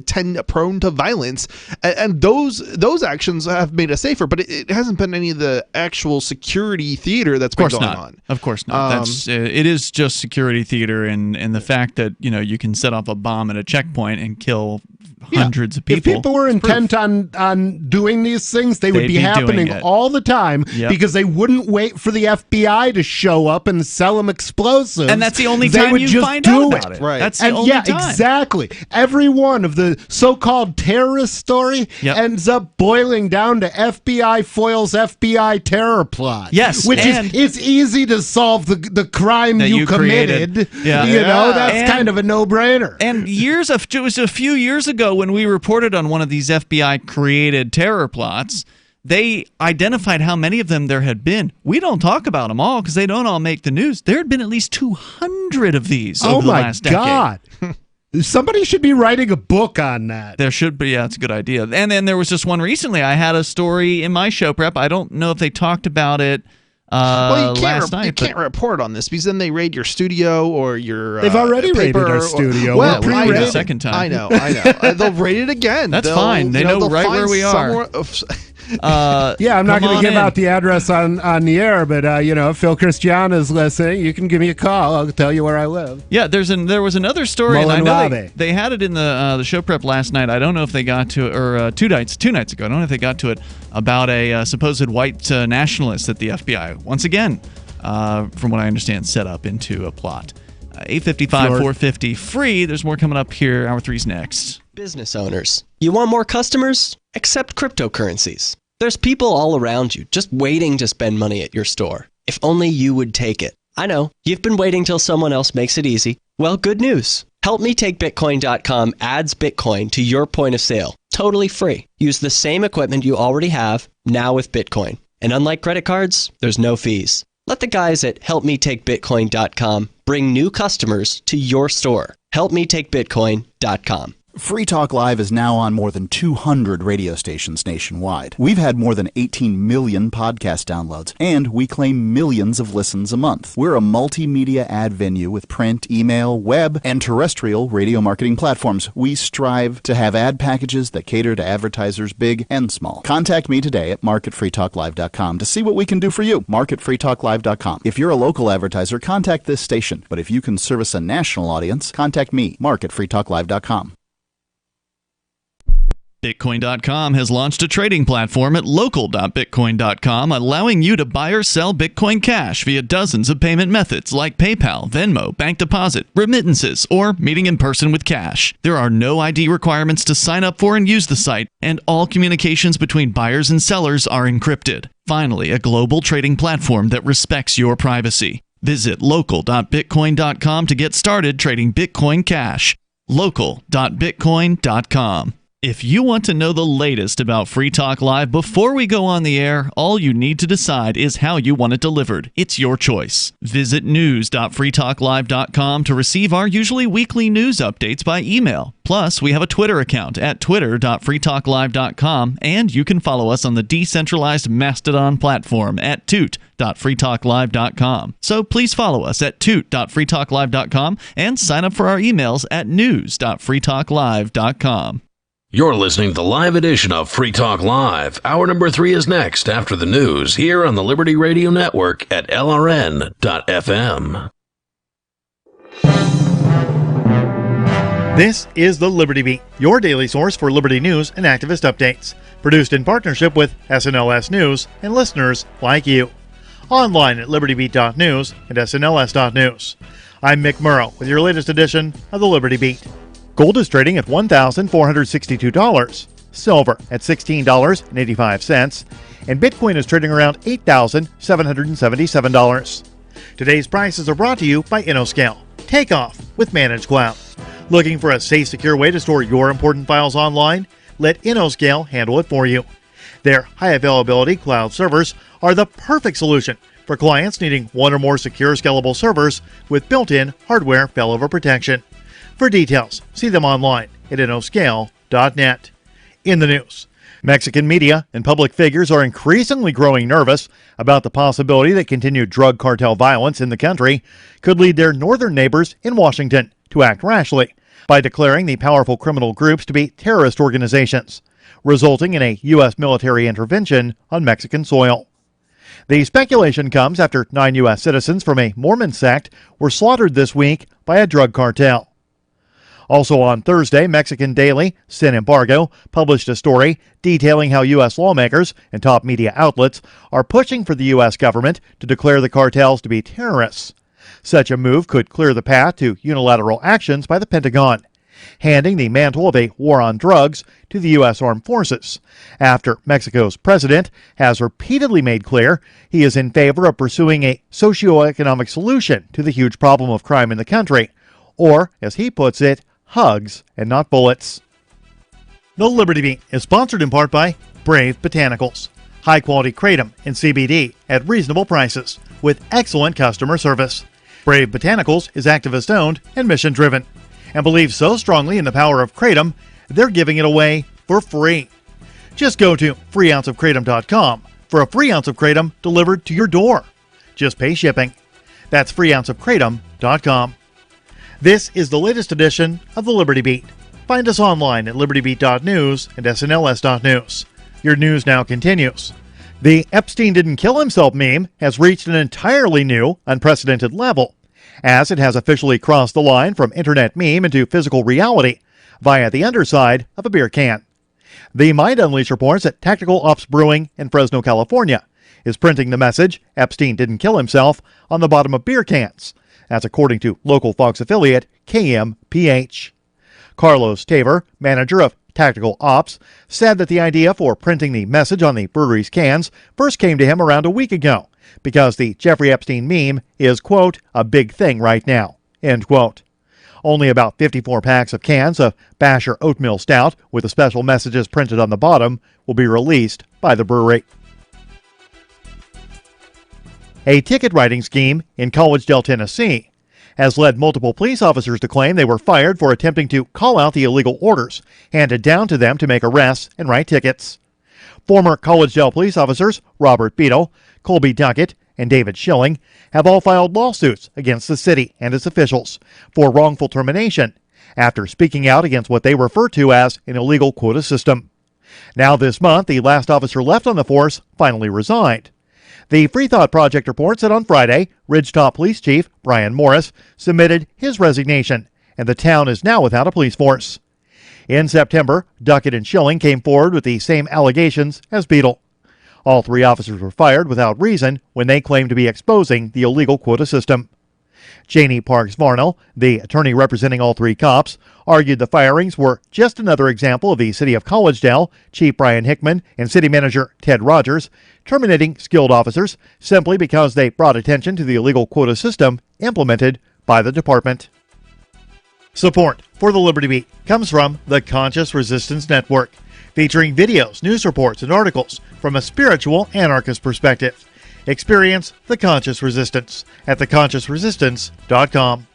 S3: prone to violence, and those actions have made us safer. But it hasn't been any of the actual security theater that's been going on.
S2: Of course not. It is just security theater, and the fact that you can set off a bomb at a checkpoint and kill hundreds of people.
S1: If people were intent on doing these things, they'd be happening all the time, because they wouldn't wait for the FBI to show up and sell them explosives.
S2: And that's the only time you find out about it.
S3: Right.
S2: That's the only time.
S1: Exactly. Every one of the so-called terrorist story ends up boiling down to FBI foils FBI terror plot.
S2: Yes.
S1: Which is, it's easy to solve the crime
S2: that you
S1: committed. That's kind of a no-brainer.
S2: And it was a few years ago when we reported on one of these FBI-created terror plots, they identified how many of them there had been. We don't talk about them all because they don't all make the news. There had been at least 200 of these over the last decade. Oh, my
S1: God. Somebody should be writing a book on that.
S2: There should be. Yeah, it's a good idea. And then there was just one recently. I had a story in my show prep. I don't know if they talked about it last night.
S3: You can't report on this because then they raid your studio or your
S1: They've already raided our studio.
S2: Well, the second time.
S3: I know. They'll raid it again.
S2: That's fine. They know right where we are.
S1: I'm not going to give out the address on the air, but if Phil Christian is listening, you can give me a call. I'll tell you where I live.
S2: Yeah, there was another story, and I know they had it in the show prep last night. I don't know if they got to it, or two nights ago. I don't know if they got to it about a supposed white nationalist that the FBI once again, from what I understand, set up into a plot. 855-450 free. There's more coming up here. Hour 3's next.
S19: Business owners, you want more customers? Accept cryptocurrencies. There's people all around you just waiting to spend money at your store. If only you would take it. I know, you've been waiting till someone else makes it easy. Well, good news. HelpMeTakeBitcoin.com adds Bitcoin to your point of sale. Totally free. Use the same equipment you already have, now with Bitcoin. And unlike credit cards, there's no fees. Let the guys at HelpMeTakeBitcoin.com bring new customers to your store. HelpMeTakeBitcoin.com.
S13: Free Talk Live is now on more than 200 radio stations nationwide. We've had more than 18 million podcast downloads, and we claim millions of listens a month. We're a multimedia ad venue with print, email, web, and terrestrial radio marketing platforms. We strive to have ad packages that cater to advertisers big and small. Contact me today at marketfreetalklive.com to see what we can do for you. Marketfreetalklive.com. If you're a local advertiser, contact this station. But if you can service a national audience, contact me, marketfreetalklive.com.
S2: Bitcoin.com has launched a trading platform at local.bitcoin.com, allowing you to buy or sell Bitcoin Cash via dozens of payment methods like PayPal, Venmo, bank deposit, remittances, or meeting in person with cash. There are no ID requirements to sign up for and use the site, and all communications between buyers and sellers are encrypted. Finally, a global trading platform that respects your privacy. Visit local.bitcoin.com to get started trading Bitcoin Cash. Local.bitcoin.com. If you want to know the latest about Free Talk Live before we go on the air, all you need to decide is how you want it delivered. It's your choice. Visit news.freetalklive.com to receive our usually weekly news updates by email. Plus, we have a Twitter account at twitter.freetalklive.com, and you can follow us on the decentralized Mastodon platform at toot.freetalklive.com. So please follow us at toot.freetalklive.com and sign up for our emails at news.freetalklive.com.
S16: You're listening to the live edition of Free Talk Live. Hour number 3 is next after the news here on the Liberty Radio Network at LRN.FM.
S8: This is the Liberty Beat, your daily source for Liberty news and activist updates. Produced in partnership with SNLS News and listeners like you. Online at libertybeat.news and snls.news. I'm Mick Murrow with your latest edition of the Liberty Beat. Gold is trading at $1,462. silver at $16.85, and Bitcoin is trading around $8,777. Today's prices are brought to you by InnoScale. Take off with Managed Cloud. Looking for a safe, secure way to store your important files online? Let InnoScale handle it for you. Their high availability cloud servers are the perfect solution for clients needing one or more secure, scalable servers with built-in hardware failover protection. For details, see them online at InnoScale.net. In the news, Mexican media and public figures are increasingly growing nervous about the possibility that continued drug cartel violence in the country could lead their northern neighbors in Washington to act rashly by declaring the powerful criminal groups to be terrorist organizations, resulting in a U.S. military intervention on Mexican soil. The speculation comes after 9 U.S. citizens from a Mormon sect were slaughtered this week by a drug cartel. Also on Thursday, Mexican daily Sin Embargo published a story detailing how U.S. lawmakers and top media outlets are pushing for the U.S. government to declare the cartels to be terrorists. Such a move could clear the path to unilateral actions by the Pentagon, handing the mantle of a war on drugs to the U.S. Armed Forces, after Mexico's president has repeatedly made clear he is in favor of pursuing a socioeconomic solution to the huge problem of crime in the country, or, as he puts it, hugs and not bullets. The Liberty Beat is sponsored in part by Brave Botanicals, high-quality kratom and CBD at reasonable prices with excellent customer service. Brave Botanicals is activist-owned and mission-driven, and believes so strongly in the power of kratom, they're giving it away for free. Just go to freeounceofkratom.com for a free ounce of kratom delivered to your door. Just pay shipping. That's freeounceofkratom.com. This is the latest edition of the Liberty Beat. Find us online at libertybeat.news and snls.news. Your news now continues. The Epstein didn't kill himself meme has reached an entirely new, unprecedented level, as it has officially crossed the line from internet meme into physical reality via the underside of a beer can. The Mind Unleash reports that Tactical Ops Brewing in Fresno, California, is printing the message Epstein didn't kill himself on the bottom of beer cans. That's according to local Fox affiliate KMPH. Carlos Taver, manager of Tactical Ops, said that the idea for printing the message on the brewery's cans first came to him around a week ago because the Jeffrey Epstein meme is, quote, a big thing right now, end quote. Only about 54 packs of cans of Basher Oatmeal Stout with the special messages printed on the bottom will be released by the brewery. A ticket writing scheme in Collegedale, Tennessee, has led multiple police officers to claim they were fired for attempting to call out the illegal orders handed down to them to make arrests and write tickets. Former Collegedale police officers Robert Beadle, Colby Duckett, and David Schilling have all filed lawsuits against the city and its officials for wrongful termination after speaking out against what they refer to as an illegal quota system. Now this month, the last officer left on the force finally resigned. The Free Thought Project reports that on Friday, Ridgetop Police Chief Brian Morris submitted his resignation, and the town is now without a police force. In September, Duckett and Schilling came forward with the same allegations as Beadle. All three officers were fired without reason when they claimed to be exposing the illegal quota system. Janie Parks Varnell, the attorney representing all three cops, argued the firings were just another example of the city of Collegedale, Chief Brian Hickman, and city manager Ted Rogers terminating skilled officers simply because they brought attention to the illegal quota system implemented by the department. Support for the Liberty Beat comes from the Conscious Resistance Network, featuring videos, news reports, and articles from a spiritual anarchist perspective. Experience the Conscious Resistance at theconsciousresistance.com.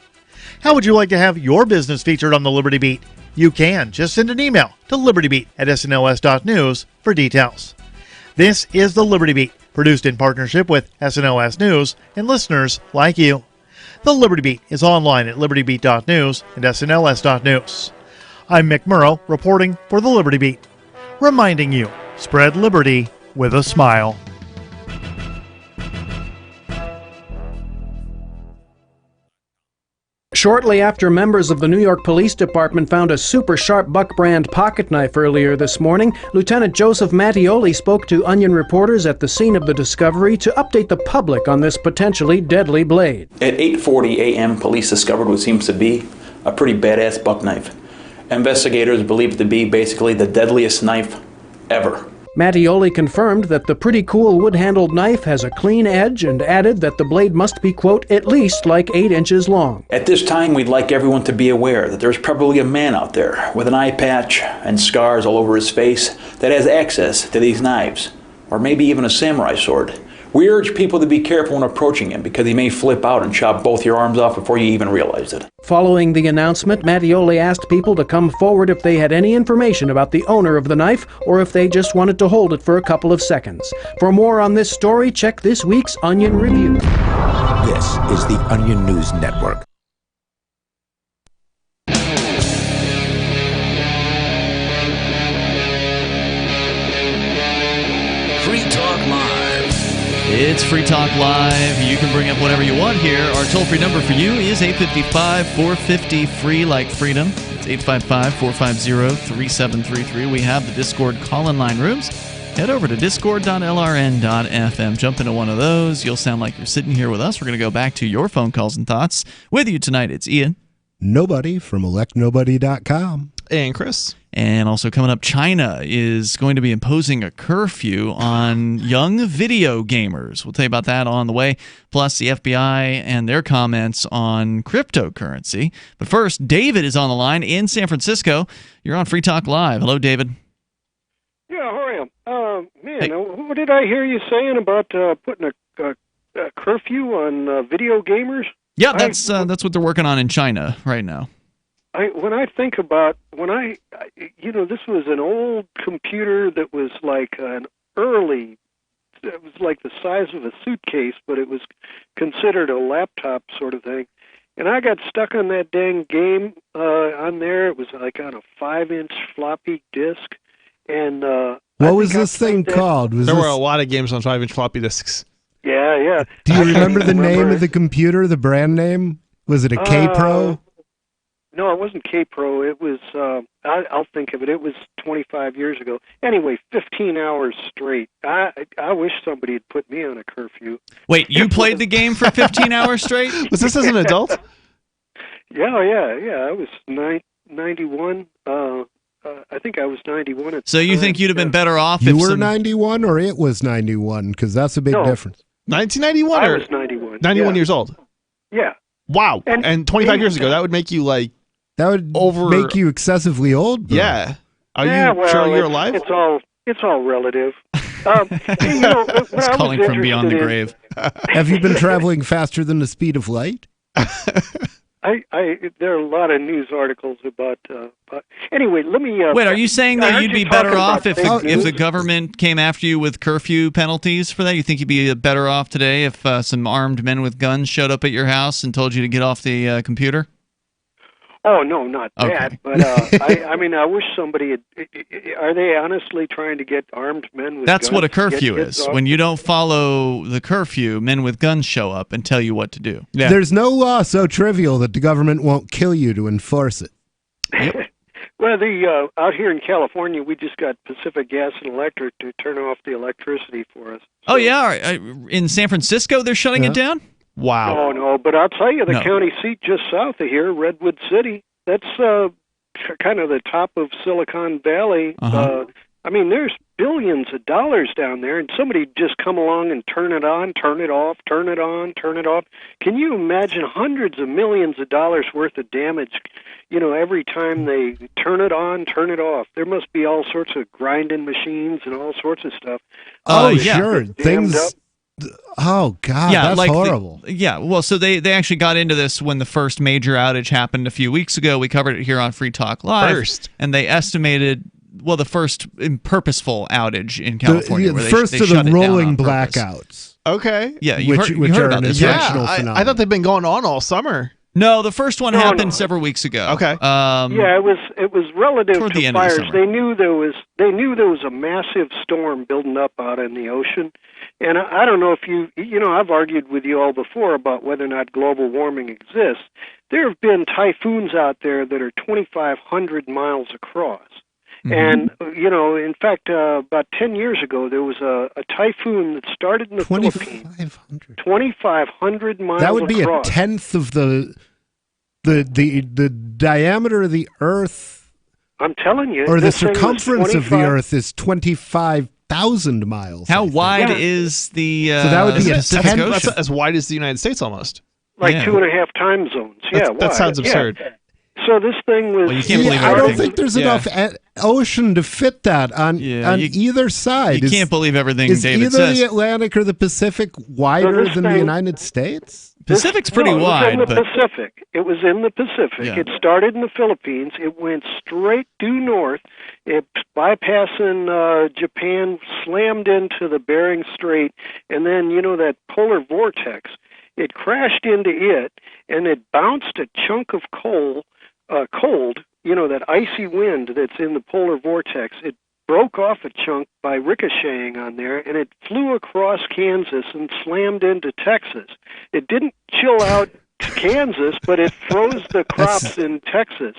S8: How would you like to have your business featured on the Liberty Beat? You can. Just send an email to libertybeat@snls.news for details. This is the Liberty Beat, produced in partnership with SNLS News and listeners like you. The Liberty Beat is online at libertybeat.news and snls.news. I'm Mick Murrow, reporting for the Liberty Beat, reminding you, spread liberty with a smile.
S9: Shortly after members of the New York Police Department found a super sharp Buck brand pocket knife earlier this morning, Lieutenant Joseph Mattioli spoke to Onion reporters at the scene of the discovery to update the public on this potentially deadly blade.
S10: At 8:40 a.m., police discovered what seems to be a pretty badass buck knife. investigators believe it to be basically the deadliest knife ever.
S9: Mattioli confirmed that the pretty cool wood-handled knife has a clean edge and added that the blade must be, quote, at least like 8 inches long.
S10: At this time, we'd like everyone to be aware that there's probably a man out there with an eye patch and scars all over his face that has access to these knives, or maybe even a samurai sword. We urge people to be careful when approaching him because he may flip out and chop both your arms off before you even realize it.
S9: Following the announcement, Mattioli asked people to come forward if they had any information about the owner of the knife or if they just wanted to hold it for a couple of seconds. For more on this story, check this week's Onion Review.
S11: This is the Onion News Network.
S16: Free Talk Live.
S2: It's Free Talk Live. You can bring up whatever you want here. Our toll-free number for you is 855-450-FREE like freedom. It's 855-450-3733. We have the Discord call-in line rooms. Head over to discord.lrn.fm. Jump into one of those. You'll sound like you're sitting here with us. We're going to go back to your phone calls and thoughts. With you tonight, it's Ian.
S1: Nobody from electnobody.com.
S3: And Chris.
S2: And also coming up, China is going to be imposing a curfew on young video gamers. We'll tell you about that on the way, plus the FBI and their comments on cryptocurrency. But first, David is on the line in San Francisco. You're on Free Talk Live. Hello, David.
S12: Yeah, how are you? What did I hear you saying about putting a curfew on video gamers?
S2: Yeah, that's what they're working on in China right now.
S12: When I think about this was an old computer that was like it was like the size of a suitcase, but it was considered a laptop sort of thing. And I got stuck on that dang game on there. It was like on a 5-inch floppy disk. And
S1: what was this thing called?
S3: There were a lot of games on 5-inch floppy disks.
S12: Yeah.
S1: Do you remember the name of the computer, the brand name? Was it a K-Pro?
S12: No, it wasn't K-Pro. It was, I'll think of it. It was 25 years ago. Anyway, 15 hours straight. I wish somebody had put me on a curfew.
S2: Wait, you played the game for 15 hours straight?
S3: Was this as an adult?
S12: Yeah. I was 91. I think I was 91 at
S2: So you think you'd have been better off
S1: you
S2: if
S1: were 91 or it was 91? Because that's a big difference.
S3: 1991
S12: I
S3: or
S12: was 91.
S3: 91 years old?
S12: Yeah.
S3: Wow. And 25 years ago, that would make you like...
S1: That would make you excessively old, bro.
S3: Yeah. Are you sure you're alive?
S12: It's all relative.
S2: It's calling from beyond the grave.
S1: Have you been traveling faster than the speed of light?
S12: There are a lot of news articles about. Anyway, let me.
S2: Wait, are you saying that you'd be better off if the government came after you with curfew penalties for that? You think you'd be better off today if some armed men with guns showed up at your house and told you to get off the computer?
S12: Oh no, not that. But I wish somebody had. Are they honestly trying to get armed men with guns?
S2: That's what a curfew is. When you don't follow the curfew, men with guns show up and tell you what to do.
S1: Yeah. There's no law so trivial that the government won't kill you to enforce it.
S12: Well, out here in California, we just got Pacific Gas and Electric to turn off the electricity for us.
S2: So, in San Francisco, they're shutting it down?
S3: Wow.
S12: Oh, no, but I'll tell you, the county seat just south of here, Redwood City, that's kind of the top of Silicon Valley. There's billions of dollars down there, and somebody just come along and turn it on, turn it off, turn it on, turn it off. Can you imagine hundreds of millions of dollars worth of damage, every time they turn it on, turn it off? There must be all sorts of grinding machines and all sorts of stuff.
S1: Sure. Things... Oh, God, that's horrible.
S2: Well, so they actually got into this when the first major outage happened a few weeks ago. We covered it here on Free Talk Live. And they estimated, the first purposeful outage in California.
S1: The first of the rolling blackouts.
S3: Okay.
S2: Yeah,
S1: which
S2: heard
S1: are
S2: about
S1: an
S2: this,
S1: intentional
S2: right?
S1: phenomenon.
S3: I thought they've been going on all summer.
S2: No, the first one happened several weeks ago.
S3: Okay.
S12: It was relative
S2: toward the
S12: to
S2: end of the
S12: fires.
S2: summer.
S12: They knew there was a massive storm building up out in the ocean. And I don't know if I've argued with you all before about whether or not global warming exists. There have been typhoons out there that are 2,500 miles across. And, in fact, about 10 years ago, there was a typhoon that started in the Philippines. 2,500 miles across.
S1: That would be a tenth of the diameter of the Earth
S12: I'm telling you.
S1: Or the
S12: this thing was
S1: circumference of the
S12: 25
S1: Earth is 25,000 miles.
S2: How wide is the
S1: So that would be a
S2: Pacific
S1: 10
S2: Ocean?
S3: That's as wide as the United States almost.
S12: Like
S2: Yeah.
S12: 2.5 time zones. Yeah,
S3: That sounds absurd.
S12: Yeah. So this thing was.
S2: Well, you can't believe
S1: I don't
S2: everything.
S1: think there's enough ocean to fit that on either side.
S2: You can't believe everything
S1: is
S2: David
S1: either
S2: says.
S1: the Atlantic or the Pacific wider
S12: this
S1: than the
S12: thing-
S1: United States?
S2: Pacific's pretty
S12: no,
S2: wide,
S12: It was in
S2: but
S12: the Pacific. It was in the Pacific.
S2: Yeah.
S12: It started in the Philippines. It went straight due north. It bypassing Japan, slammed into the Bering Strait, and then that polar vortex. It crashed into it, and it bounced a chunk of cold. That icy wind that's in the polar vortex. It broke off a chunk by ricocheting on there, and it flew across Kansas and slammed into Texas. It didn't chill out to Kansas, but it froze the crops in Texas.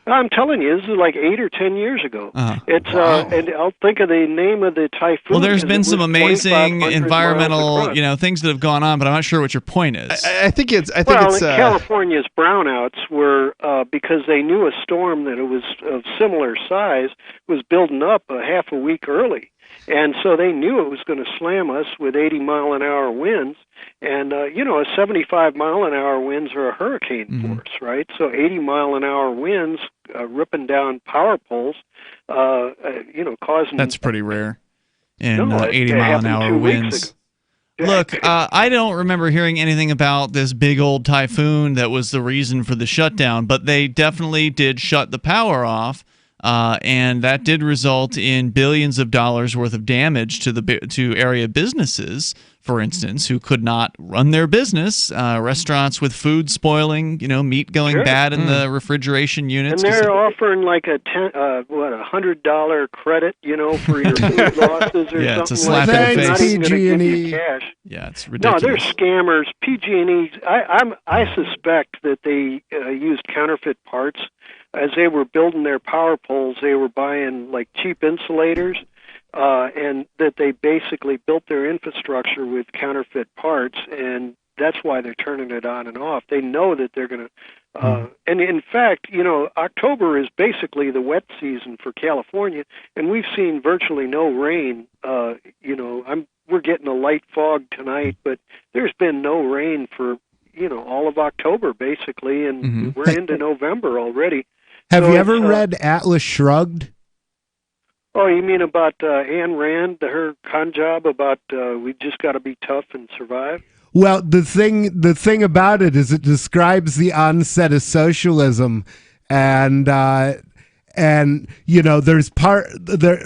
S12: I'm telling you, this is like 8 or 10 years ago. It's and I'll think of the name of the typhoon.
S2: well, there's
S12: 'cause
S2: been
S12: it
S2: some
S12: was
S2: amazing
S12: 2,500
S2: environmental,
S12: miles across.
S2: things that have gone on, but I'm not sure what your point is.
S3: I think it's.
S12: California's brownouts were because they knew a storm that it was of similar size was building up a half a week early, and so they knew it was going to slam us with 80-mile-an-hour winds. And a 75-mile-an-hour winds are a hurricane force, right? So 80-mile-an-hour winds ripping down power poles, causing.
S2: That's pretty rare. And
S12: No, it
S2: 80-mile-an-hour
S12: happened 2 weeks
S2: winds.
S12: ago.
S2: Look, I don't remember hearing anything about this big old typhoon that was the reason for the shutdown, but they definitely did shut the power off, and that did result in billions of dollars worth of damage to area businesses, for instance, who could not run their business. Restaurants with food spoiling, meat going bad in the refrigeration units.
S12: And they're offering like a $100 credit, for your food losses or
S2: yeah, it's a
S12: something like
S2: slap
S12: that.
S2: in the
S12: Not
S2: face.
S12: even gonna give you cash.
S2: Yeah, it's
S12: No,
S2: ridiculous.
S12: they're scammers. PG&E. I suspect that they used counterfeit parts. As they were building their power poles, they were buying like cheap insulators, and that they basically built their infrastructure with counterfeit parts, and that's why they're turning it on and off. They know that they're going to. And in fact, October is basically the wet season for California, and we've seen virtually no rain. We're getting a light fog tonight, but there's been no rain for all of October basically, and we're into November already.
S1: Have
S12: So
S1: you ever
S12: it's,
S1: read Atlas Shrugged?
S12: Oh, you mean about Ayn Rand, her con job about we just got to be tough and survive?
S1: Well, the thing about it is it describes the onset of socialism, and there's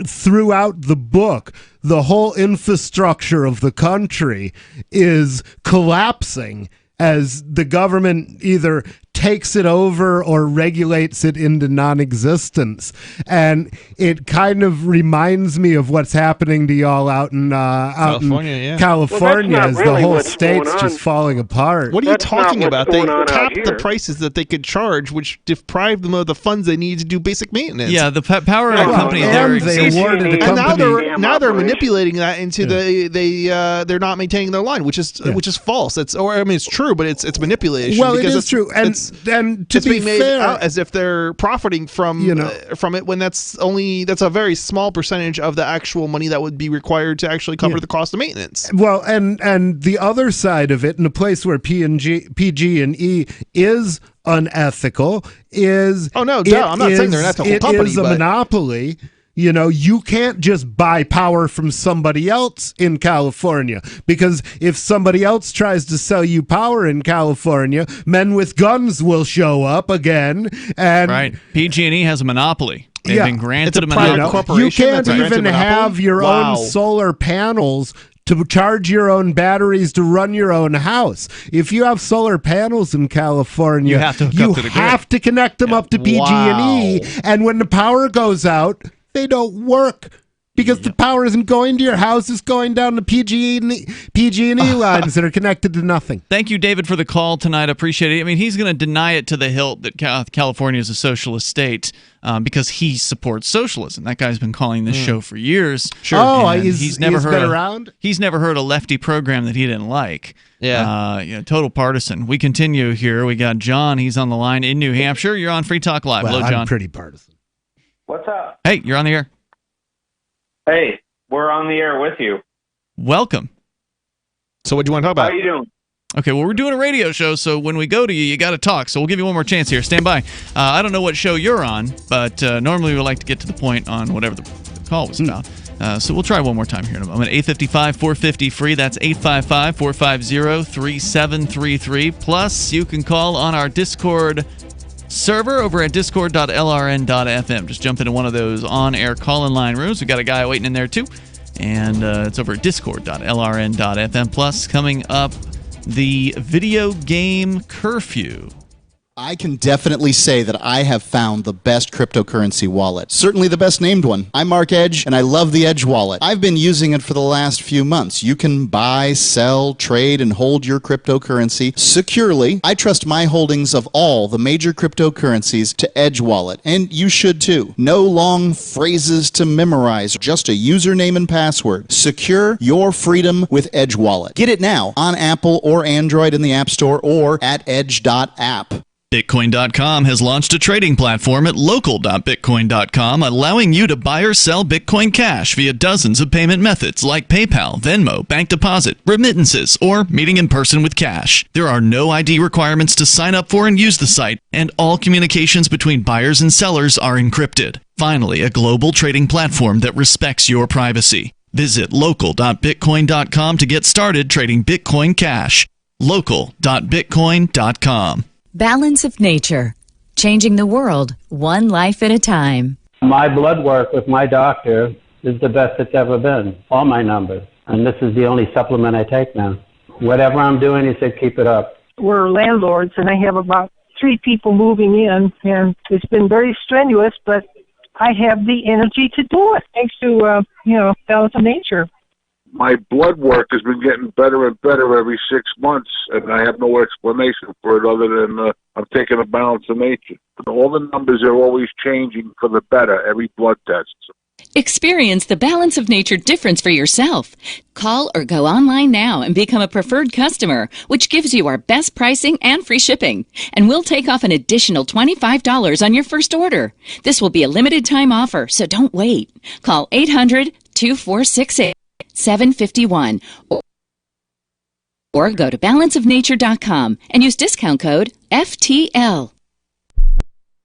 S1: throughout the book, the whole infrastructure of the country is collapsing as the government either takes it over or regulates it into non-existence. And it kind of reminds me of what's happening to y'all out in California,
S12: Well,
S1: as
S12: really
S1: the whole
S12: what's
S1: state's
S12: going on.
S1: just falling apart.
S3: What are you
S12: That's not
S3: talking
S12: what's
S3: about? They
S12: going on out
S3: capped the
S12: here.
S3: prices that they could charge, which deprived them of the funds they need to do basic maintenance.
S2: Yeah, the power
S12: Well,
S2: company
S12: and
S2: there
S1: they
S2: exists.
S1: awarded a
S3: And now
S1: company.
S3: they're manipulating that into they're not maintaining their line, which is false. It's true, but it's manipulation.
S1: Well, it
S3: because
S1: is true, and to
S3: it's
S1: be
S3: being made
S1: fair,
S3: out as if they're profiting from it when that's a very small percentage of the actual money that would be required to actually cover the cost of maintenance.
S1: well, and the other side of it, in a place where PG&E is unethical, is
S3: I'm not saying they're an ethical company,
S1: It is a
S3: but
S1: monopoly. You can't just buy power from somebody else in California, because if somebody else tries to sell you power in California, men with guns will show up again. And
S2: Right. PG&E has a monopoly. They've been granted a
S3: private
S2: monopoly.
S3: corporation.
S1: You can't
S3: that's a granted
S1: even
S3: monopoly?
S1: have your
S3: Wow.
S1: own solar panels to charge your own batteries to run your own house. If you have solar panels in California,
S2: You have to hook up to the grid.
S1: have to connect them up to PG&E, and when the power goes out, they don't work because the power isn't going to your house, it's going down the PG&E lines that are connected to nothing.
S2: Thank you, David, for the call tonight. I appreciate it. I mean, he's going to deny it to the hilt that California is a socialist state because he supports socialism. That guy's been calling this show for years.
S1: Sure. Oh,
S2: and
S1: he's been
S2: heard
S1: around?
S2: He's never heard a lefty program that he didn't like.
S3: Yeah.
S2: Total partisan. We continue here. We got John. He's on the line in New Hampshire. You're on Free Talk Live.
S1: Well,
S2: Hello, John.
S1: I'm pretty partisan.
S5: What's up?
S2: Hey, you're on the air.
S5: Hey, we're on the air with you.
S2: Welcome.
S3: So what do you want to talk about?
S5: How you doing?
S2: Okay, well, we're doing a radio show, so when we go to you, you got to talk. So we'll give you one more chance here. Stand by. I don't know what show you're on, but normally we like to get to the point on whatever the call was about. So we'll try one more time here in a moment. 855-450-FREE. That's 855-450-3733. Plus, you can call on our Discord server over at discord.lrn.fm. Just jump into one of those on-air call-in line rooms. We got a guy waiting in there, too. And it's over at discord.lrn.fm. Plus, coming up, the video game Curfew.
S13: I can definitely say that I have found the best cryptocurrency wallet. Certainly the best named one. I'm Mark Edge, and I love the Edge wallet. I've been using it for the last few months. You can buy, sell, trade, and hold your cryptocurrency securely. I trust my holdings of all the major cryptocurrencies to Edge wallet, and you should too. No long phrases to memorize, just a username and password. Secure your freedom with Edge wallet. Get it now on Apple or Android in the App Store or at edge.app.
S2: Bitcoin.com has launched a trading platform at local.bitcoin.com, allowing you to buy or sell Bitcoin Cash via dozens of payment methods like PayPal, Venmo, bank deposit, remittances, or meeting in person with cash. There are no ID requirements to sign up for and use the site, and all communications between buyers and sellers are encrypted. Finally, a global trading platform that respects your privacy. Visit local.bitcoin.com to get started trading Bitcoin Cash. local.bitcoin.com.
S14: Balance of Nature, changing the world one life at a time.
S15: My blood work with my doctor is the best it's ever been, all my numbers. And this is the only supplement I take now. Whatever I'm doing, he said, keep it up.
S17: We're landlords, and I have about 3 people moving in, and it's been very strenuous, but I have the energy to do it, thanks to, Balance of Nature.
S18: My blood work has been getting better and better every 6 months, and I have no explanation for it other than I'm taking a Balance of Nature. All the numbers are always changing for the better, every blood test.
S14: Experience the Balance of Nature difference for yourself. Call or go online now and become a preferred customer, which gives you our best pricing and free shipping. And we'll take off an additional $25 on your first order. This will be a limited time offer, so don't wait. Call 800-2468. 751 or go to balanceofnature.com and use discount code FTL.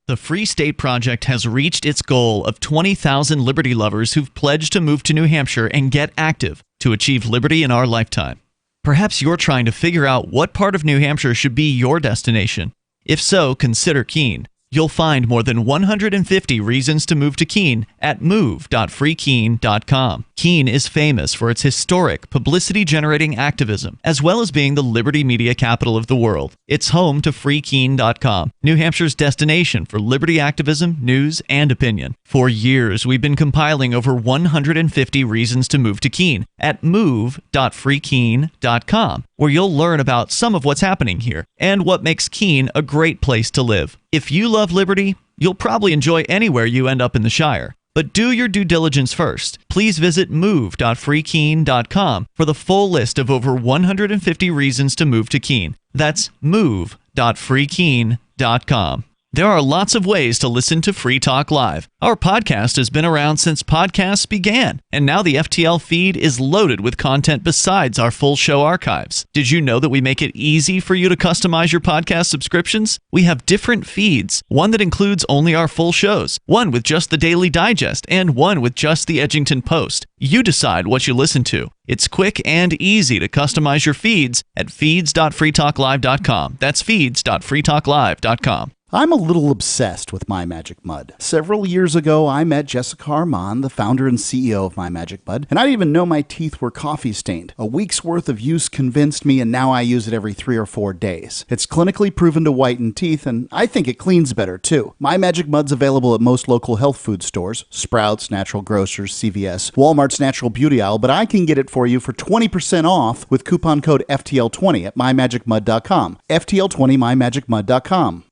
S2: The Free State Project has reached its goal of 20,000 liberty lovers who've pledged to move to New Hampshire and get active to achieve liberty in our lifetime. Perhaps you're trying to figure out what part of New Hampshire should be your destination. If so, consider Keene. You'll find more than 150 reasons to move to Keene at move.freekeene.com. Keene is famous for its historic, publicity-generating activism, as well as being the liberty media capital of the world. It's home to freekeene.com, New Hampshire's destination for liberty activism, news, and opinion. For years, we've been compiling over 150 reasons to move to Keene at move.freekeene.com, where you'll learn about some of what's happening here and what makes Keene a great place to live. If you love liberty, you'll probably enjoy anywhere you end up in the Shire. But do your due diligence first. Please visit move.freekeene.com for the full list of over 150 reasons to move to Keene. That's move.freekeene.com. There are lots of ways to listen to Free Talk Live. Our podcast has been around since podcasts began, and now the FTL feed is loaded with content besides our full show archives. Did you know that we make it easy for you to customize your podcast subscriptions? We have different feeds, one that includes only our full shows, one with just the Daily Digest, and one with just the Edgington Post. You decide what you listen to. It's quick and easy to customize your feeds at feeds.freetalklive.com. That's feeds.freetalklive.com.
S13: I'm a little obsessed with My Magic Mud. Several years ago, I met Jessica Armand, the founder and CEO of My Magic Mud, and I didn't even know my teeth were coffee stained. A week's worth of use convinced me, and now I use it every 3 or 4 days. It's clinically proven to whiten teeth, and I think it cleans better, too. My Magic Mud's available at most local health food stores, Sprouts, Natural Grocers, CVS, Walmart's Natural Beauty Aisle, but I can get it for you for 20% off with coupon code FTL20 at mymagicmud.com. FTL20 mymagicmud.com.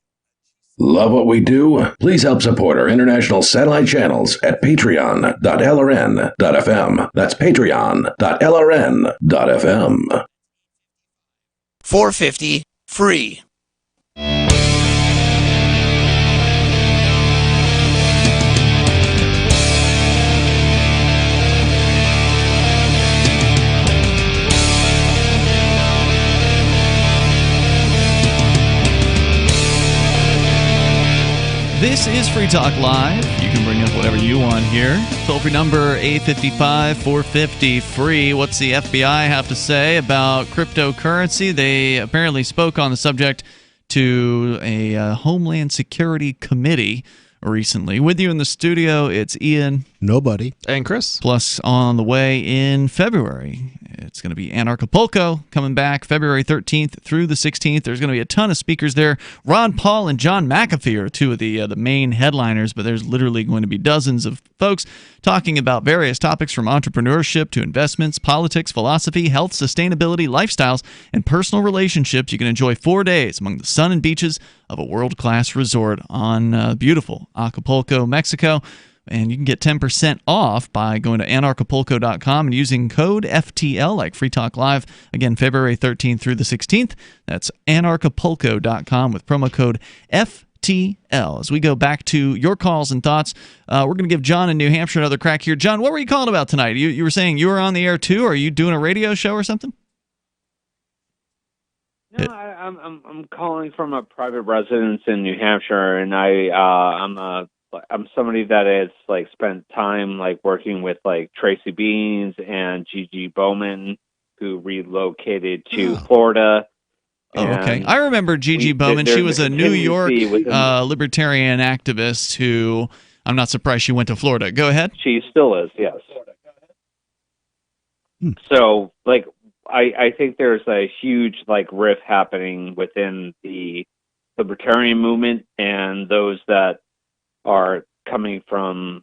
S16: Love what we do? Please help support our international satellite channels at patreon.lrn.fm. That's patreon.lrn.fm.
S26: 450 free.
S2: This is Free Talk Live. You can bring up whatever you want here. Toll-free number 855-450-FREE. What's the FBI have to say about cryptocurrency? They apparently spoke on the subject to a Homeland Security Committee recently. With you in the studio, it's Ian.
S1: Nobody.
S3: And Chris.
S2: Plus, on the way in February, it's going to be Anarchapulco coming back February 13th through the 16th. There's going to be a ton of speakers there. Ron Paul and John McAfee are two of the main headliners, but there's literally going to be dozens of folks talking about various topics from entrepreneurship to investments, politics, philosophy, health, sustainability, lifestyles, and personal relationships. You can enjoy 4 days among the sun and beaches of a world-class resort on beautiful Acapulco, Mexico. And you can get 10% off by going to anarchapulco.com and using code FTL, like Free Talk Live. Again, February 13th through the 16th. That's anarchapulco.com with promo code FTL. As we go back to your calls and thoughts, we're going to give John in New Hampshire another crack here. John, what were you calling about tonight? You were saying you were on the air too? Are you doing a radio show or something?
S6: No, I'm calling from a private residence in New Hampshire, and I'm somebody that has spent time working with Tracy Beans and Gigi Bowman, who relocated to Florida.
S2: Oh, okay. I remember Gigi Bowman. She was a New York libertarian activist who I'm not surprised she went to Florida. Go ahead.
S6: She still is, yes. So, I think there's a huge rift happening within the libertarian movement and those that are coming from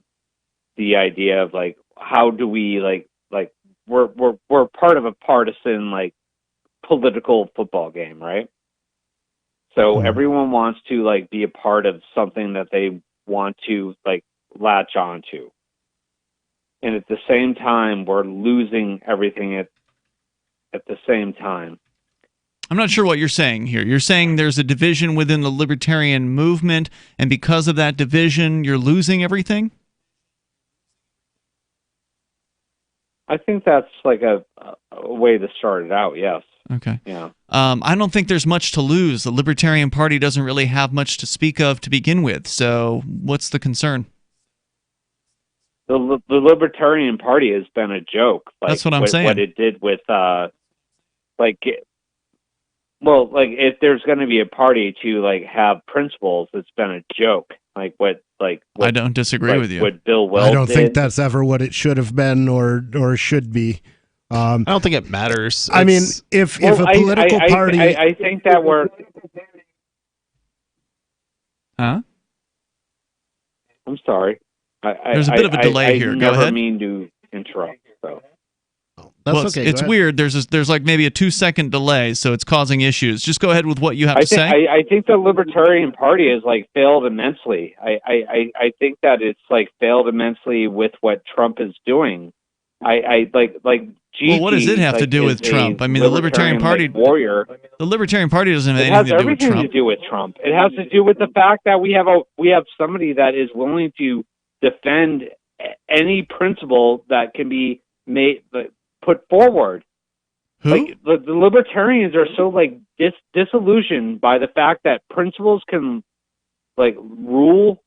S6: the idea of how do we we're part of a partisan political football game, right? So everyone wants to be a part of something that they want to latch onto, and at the same time we're losing everything at the same time.
S2: I'm not sure what you're saying here. You're saying there's a division within the libertarian movement, and because of that division, you're losing everything?
S6: I think that's a way to start it out, yes.
S2: Okay.
S6: Yeah.
S2: I don't think there's much to lose. The Libertarian Party doesn't really have much to speak of to begin with, so what's the concern?
S6: The Libertarian Party has been a joke.
S2: That's what I'm saying.
S6: What it did with, if there's going to be a party to have principles, it's been a joke. What
S2: I don't disagree with you.
S6: What Bill Weld
S1: I don't
S6: did.
S1: think that's ever what it should have been or should be.
S3: I don't think it matters.
S1: I mean, if a political party,
S6: I think that we're.
S2: Huh?
S6: I'm sorry.
S2: There's a bit of a delay here. Go ahead.
S6: I never mean to interrupt. So.
S1: That's okay.
S2: It's weird. There's maybe a 2-second delay, so it's causing issues. Just go ahead with what you have to say.
S6: I think the Libertarian Party has failed immensely. I think that it's failed immensely with what Trump is doing.
S2: Well, what does it have to do with Trump? I mean, the Libertarian Party
S6: warrior.
S2: The Libertarian Party doesn't have
S6: anything to do with Trump. It has everything to do with Trump. It has to do with the fact that we have somebody that is willing to defend any principle that can be put forward.
S2: Who?
S6: The libertarians are so disillusioned by the fact that principles can rule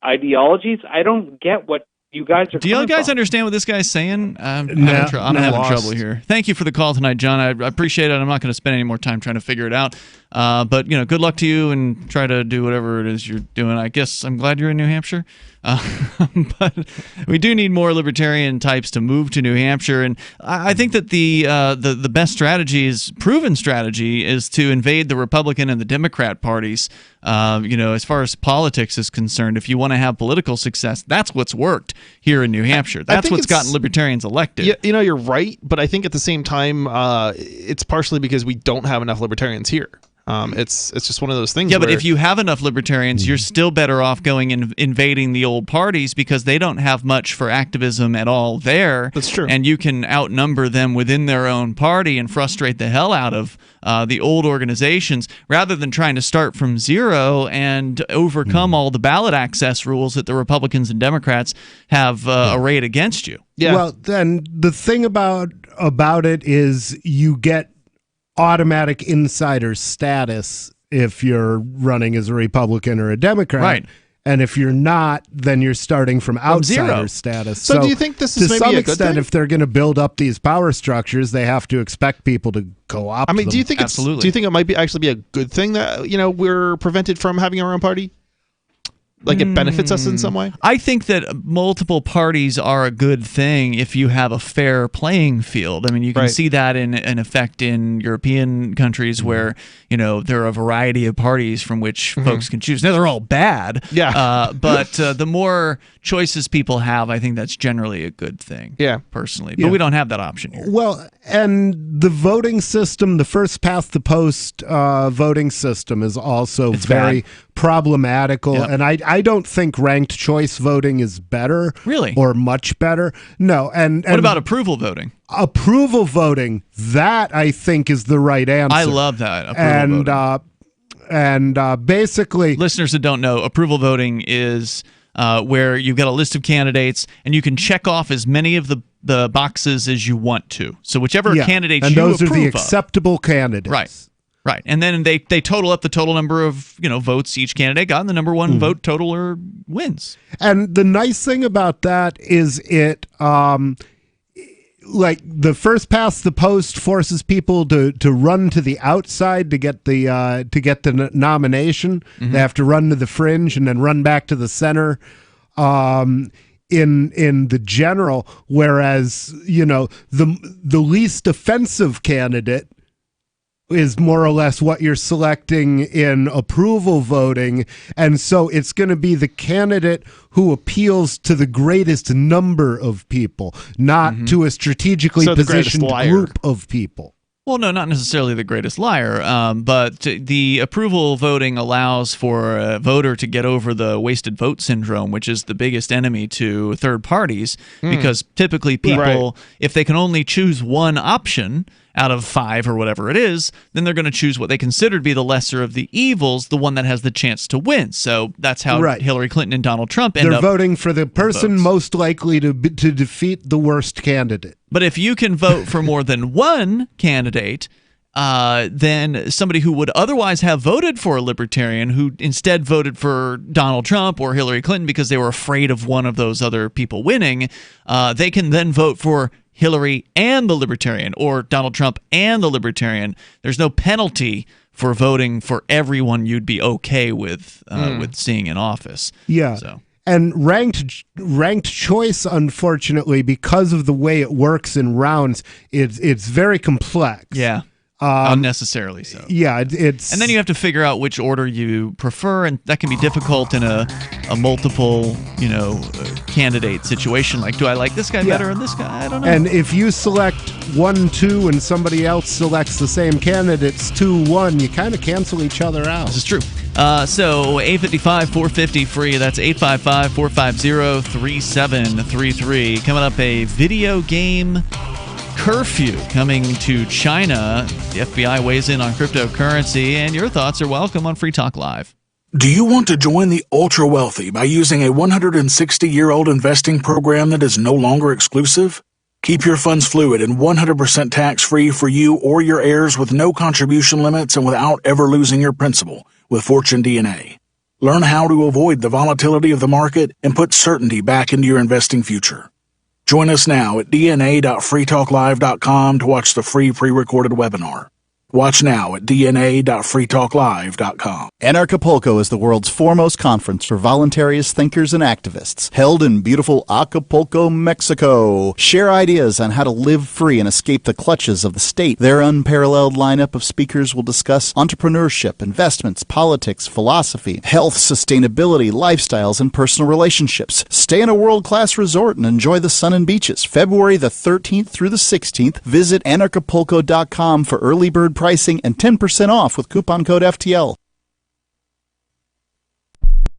S6: ideologies. I don't get what you guys are.
S2: Do you guys understand what this guy's saying? I'm having trouble here. Thank you for the call tonight, John. I appreciate it. I'm not going to spend any more time trying to figure it out. But good luck to you, and try to do whatever it is you're doing. I guess I'm glad you're in New Hampshire. But we do need more libertarian types to move to New Hampshire, and I think that the best proven strategy is to invade the Republican and the Democrat parties. As far as politics is concerned, if you want to have political success, that's what's worked here in New Hampshire. That's what's gotten libertarians elected.
S3: Yeah, you're right, but I think at the same time, it's partially because we don't have enough libertarians here. It's just one of those things.
S2: Yeah, but if you have enough libertarians, you're still better off going and invading the old parties because they don't have much for activism at all there.
S3: That's true.
S2: And you can outnumber them within their own party and frustrate the hell out of the old organizations rather than trying to start from zero and overcome all the ballot access rules that the Republicans and Democrats have arrayed against you.
S3: Yeah.
S1: Well, then the thing about it is you get automatic insider status if you're running as a Republican or a Democrat.
S2: Right.
S1: And if you're not, then you're starting from outsider
S2: zero.
S1: status.
S3: So do you think this is
S1: to
S3: maybe
S1: some
S3: a good
S1: extent,
S3: thing?
S1: if they're going to build up these power structures, they have to expect people to co-opt them.
S3: Do you think
S2: Absolutely.
S3: do you think it might actually be a good thing that we're prevented from having our own party? Like it benefits us in some way?
S2: I think that multiple parties are a good thing if you have a fair playing field. I mean, you can see that in effect in European countries where, there are a variety of parties from which folks can choose. Now, they're all bad.
S3: Yeah.
S2: But the more choices people have, I think that's generally a good thing.
S3: Yeah.
S2: Personally. But we don't have that option here.
S1: Well, and the voting system, the first past the post voting system is also very
S2: bad.
S1: problematical.
S2: Yep.
S1: And I don't think ranked choice voting is better.
S2: Really?
S1: Or much better. No. And
S2: What about approval voting?
S1: Approval voting, that I think is the right answer.
S2: I love that. Approval voting.
S1: And basically,
S2: listeners that don't know, approval voting is where you've got a list of candidates and you can check off as many of the boxes as you want to. So whichever candidate
S1: and
S2: you
S1: those
S2: approve
S1: are the
S2: of.
S1: acceptable candidates.
S2: Right. And then they total up the total number of votes each candidate got, and the number one vote totaler wins.
S1: And the nice thing about that is it like the first past the post forces people to run to the outside to get the nomination. They have to run to the fringe and then run back to the center in the general, whereas the least offensive candidate is more or less what you're selecting in approval voting. And so it's going to be the candidate who appeals to the greatest number of people, not to a strategically positioned group of people.
S2: Well, no, not necessarily the greatest liar, but the approval voting allows for a voter to get over the wasted vote syndrome, which is the biggest enemy to third parties, because typically people, if they can only choose one option out of 5 or whatever it is, then they're going to choose what they consider to be the lesser of the evils, the one that has the chance to win. So that's how Hillary Clinton and Donald Trump end up.
S1: They're voting for the person most likely to defeat the worst candidate.
S2: But if you can vote for more than one candidate, then somebody who would otherwise have voted for a libertarian who instead voted for Donald Trump or Hillary Clinton because they were afraid of one of those other people winning, they can then vote for Hillary and the libertarian, or Donald Trump and the libertarian. There's no penalty for voting for everyone you'd be okay with seeing in office.
S1: Yeah.
S2: So.
S1: And ranked choice, unfortunately, because of the way it works in rounds, it's very complex.
S2: Yeah. Unnecessarily so.
S1: Yeah, it's
S2: and then you have to figure out which order you prefer, and that can be difficult in a multiple candidate situation. Like, do I like this guy better than this guy? I don't know.
S1: And if you select 1-2 and somebody else selects the same candidates 2-1, you kind of cancel each other out.
S2: This is true. So 855-450 free. That's 855-450-3733. Coming up, a video game curfew coming to China. The FBI weighs in on cryptocurrency, and your thoughts are welcome on Free Talk Live.
S20: Do you want to join the ultra wealthy by using a 160-year-old investing program that is no longer exclusive? Keep your funds fluid and 100% tax-free for you or your heirs with no contribution limits and without ever losing your principal with Fortune DNA. Learn how to avoid the volatility of the market and put certainty back into your investing future. Join us now at dna.freetalklive.com to watch the free pre-recorded webinar. Watch now at dna.freetalklive.com.
S13: Anarchapulco is the world's foremost conference for voluntarists, thinkers, and activists, held in beautiful Acapulco, Mexico. Share ideas on how to live free and escape the clutches of the state. Their unparalleled lineup of speakers will discuss entrepreneurship, investments, politics, philosophy, health, sustainability, lifestyles, and personal relationships. Stay in a world-class resort and enjoy the sun and beaches. February the 13th through the 16th, visit anarchapulco.com for early bird pricing and 10% off with coupon code FTL.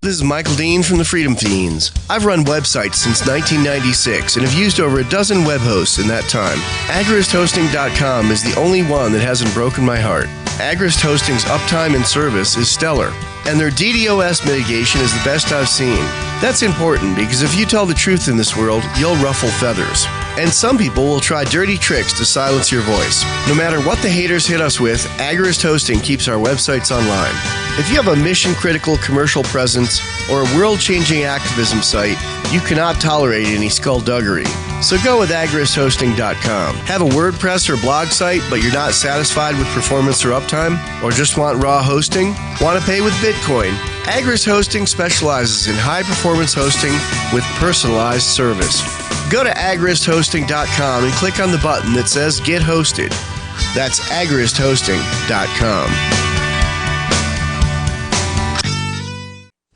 S21: This is Michael Dean from the Freedom Fiends. I've run websites since 1996 and have used over a dozen web hosts in that time. AgristHosting.com is the only one that hasn't broken my heart. Agrist Hosting's uptime and service is stellar, and their DDoS mitigation is the best I've seen. That's important because if you tell the truth in this world, you'll ruffle feathers. And some people will try dirty tricks to silence your voice. No matter what the haters hit us with, Agorist Hosting keeps our websites online. If you have a mission-critical commercial presence or a world-changing activism site, you cannot tolerate any skullduggery. So go with agoristhosting.com. Have a WordPress or blog site, but you're not satisfied with performance or uptime? Or just want raw hosting? Want to pay with Bitcoin? Agorist Hosting specializes in high-performance hosting with personalized service. Go to agoristhosting.com and click on the button that says Get Hosted. That's agoristhosting.com.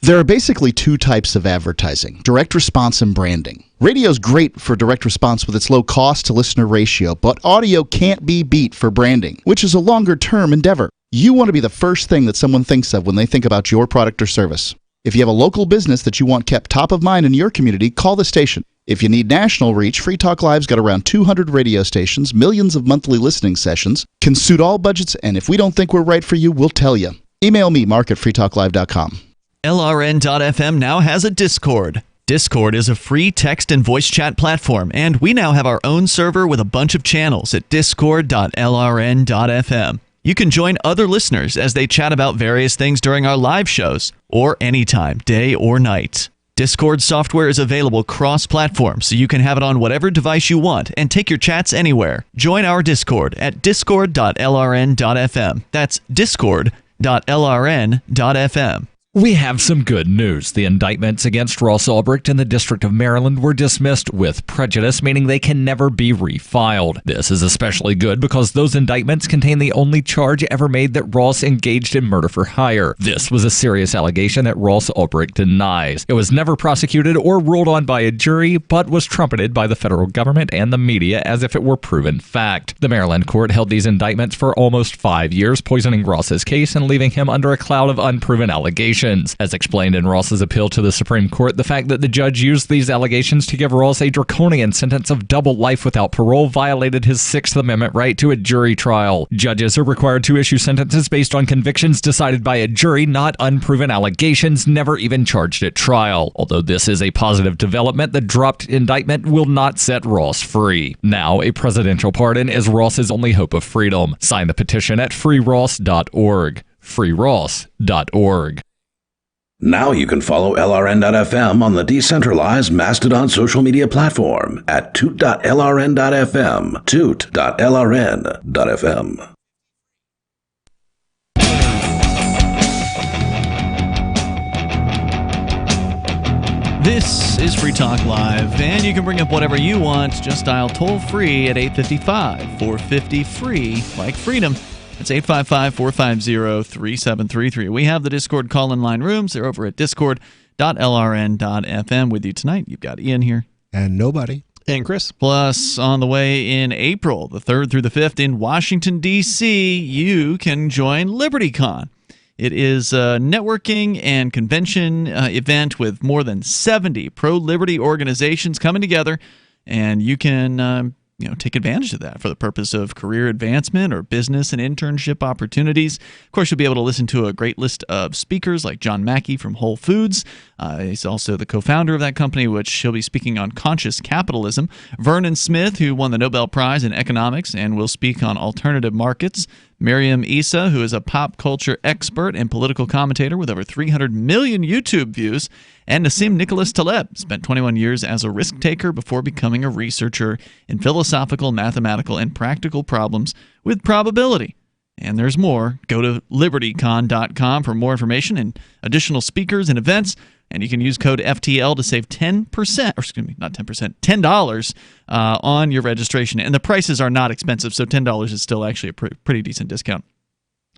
S13: There are basically two types of advertising, direct response and branding. Radio's great for direct response with its low cost to listener ratio, but audio can't be beat for branding, which is a longer term endeavor. You want to be the first thing that someone thinks of when they think about your product or service. If you have a local business that you want kept top of mind in your community, call the station. If you need national reach, Free Talk Live's got around 200 radio stations, millions of monthly listening sessions, can suit all budgets, and if we don't think we're right for you, we'll tell you. Email me, mark@freetalklive.com.
S2: LRN.FM now has a Discord. Discord is a free text and voice chat platform, and we now have our own server with a bunch of channels at discord.lrn.fm. You can join other listeners as they chat about various things during our live shows, or anytime, day or night. Discord software is available cross-platform, so you can have it on whatever device you want and take your chats anywhere. Join our Discord at discord.lrn.fm. That's discord.lrn.fm.
S4: We have some good news. The indictments against Ross Ulbricht in the District of Maryland were dismissed with prejudice, meaning they can never be refiled. This is especially good because those indictments contain the only charge ever made that Ross engaged in murder for hire. This was a serious allegation that Ross Ulbricht denies. It was never prosecuted or ruled on by a jury, but was trumpeted by the federal government and the media as if it were proven fact. The Maryland court held these indictments for almost 5 years, poisoning Ross's case and leaving him under a cloud of unproven allegations. As explained in Ross's appeal to the Supreme Court, the fact that the judge used these allegations to give Ross a draconian sentence of double life without parole violated his Sixth Amendment right to a jury trial. Judges are required to issue sentences based on convictions decided by a jury, not unproven allegations never even charged at trial. Although this is a positive development, the dropped indictment will not set Ross free. Now, a presidential pardon is Ross's only hope of freedom. Sign the petition at freeross.org. freeross.org.
S16: Now you can follow LRN.FM on the decentralized Mastodon social media platform at toot.lrn.fm, toot.lrn.fm.
S2: This is Free Talk Live, and you can bring up whatever you want. Just dial toll-free at 855-450-FREE, like freedom. It's 855-450-3733. We have the Discord call-in line rooms. They're over at discord.lrn.fm. With you tonight, you've got Ian here.
S1: And nobody.
S3: And Chris.
S2: Plus, on the way in April, the 3rd through the 5th in Washington, D.C., you can join LibertyCon. It is a networking and convention event with more than 70 pro-liberty organizations coming together, and you can take advantage of that for the purpose of career advancement or business and internship opportunities. Of course, you'll be able to listen to a great list of speakers like John Mackey from Whole Foods. He's also the co-founder of that company, which he'll be speaking on conscious capitalism. Vernon Smith, who won the Nobel Prize in economics and will speak on alternative markets. Miriam Issa, who is a pop culture expert and political commentator with over 300 million YouTube views. And Nassim Nicholas Taleb spent 21 years as a risk taker before becoming a researcher in philosophical, mathematical, and practical problems with probability. And there's more. Go to libertycon.com for more information and additional speakers and events. And you can use code FTL to save 10%, or excuse me, not 10%, $10 on your registration. And the prices are not expensive, so $10 is still actually a pretty decent discount.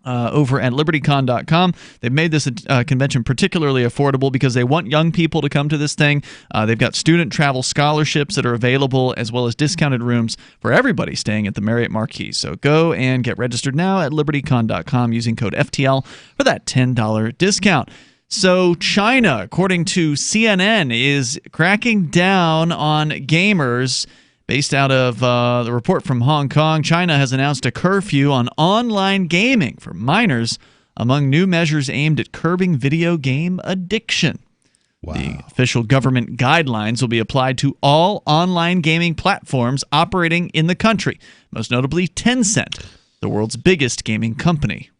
S2: Over at libertycon.com. They've made this convention particularly affordable because they want young people to come to this thing. They've got student travel scholarships that are available, as well as discounted rooms for everybody staying at the Marriott Marquis. So go and get registered now at libertycon.com using code FTL for that $10 discount. So China, according to CNN, is cracking down on gamers. Based out of the report from Hong Kong, China has announced a curfew on online gaming for minors among new measures aimed at curbing video game addiction.
S1: Wow.
S2: The official government guidelines will be applied to all online gaming platforms operating in the country, most notably Tencent, the world's biggest gaming company.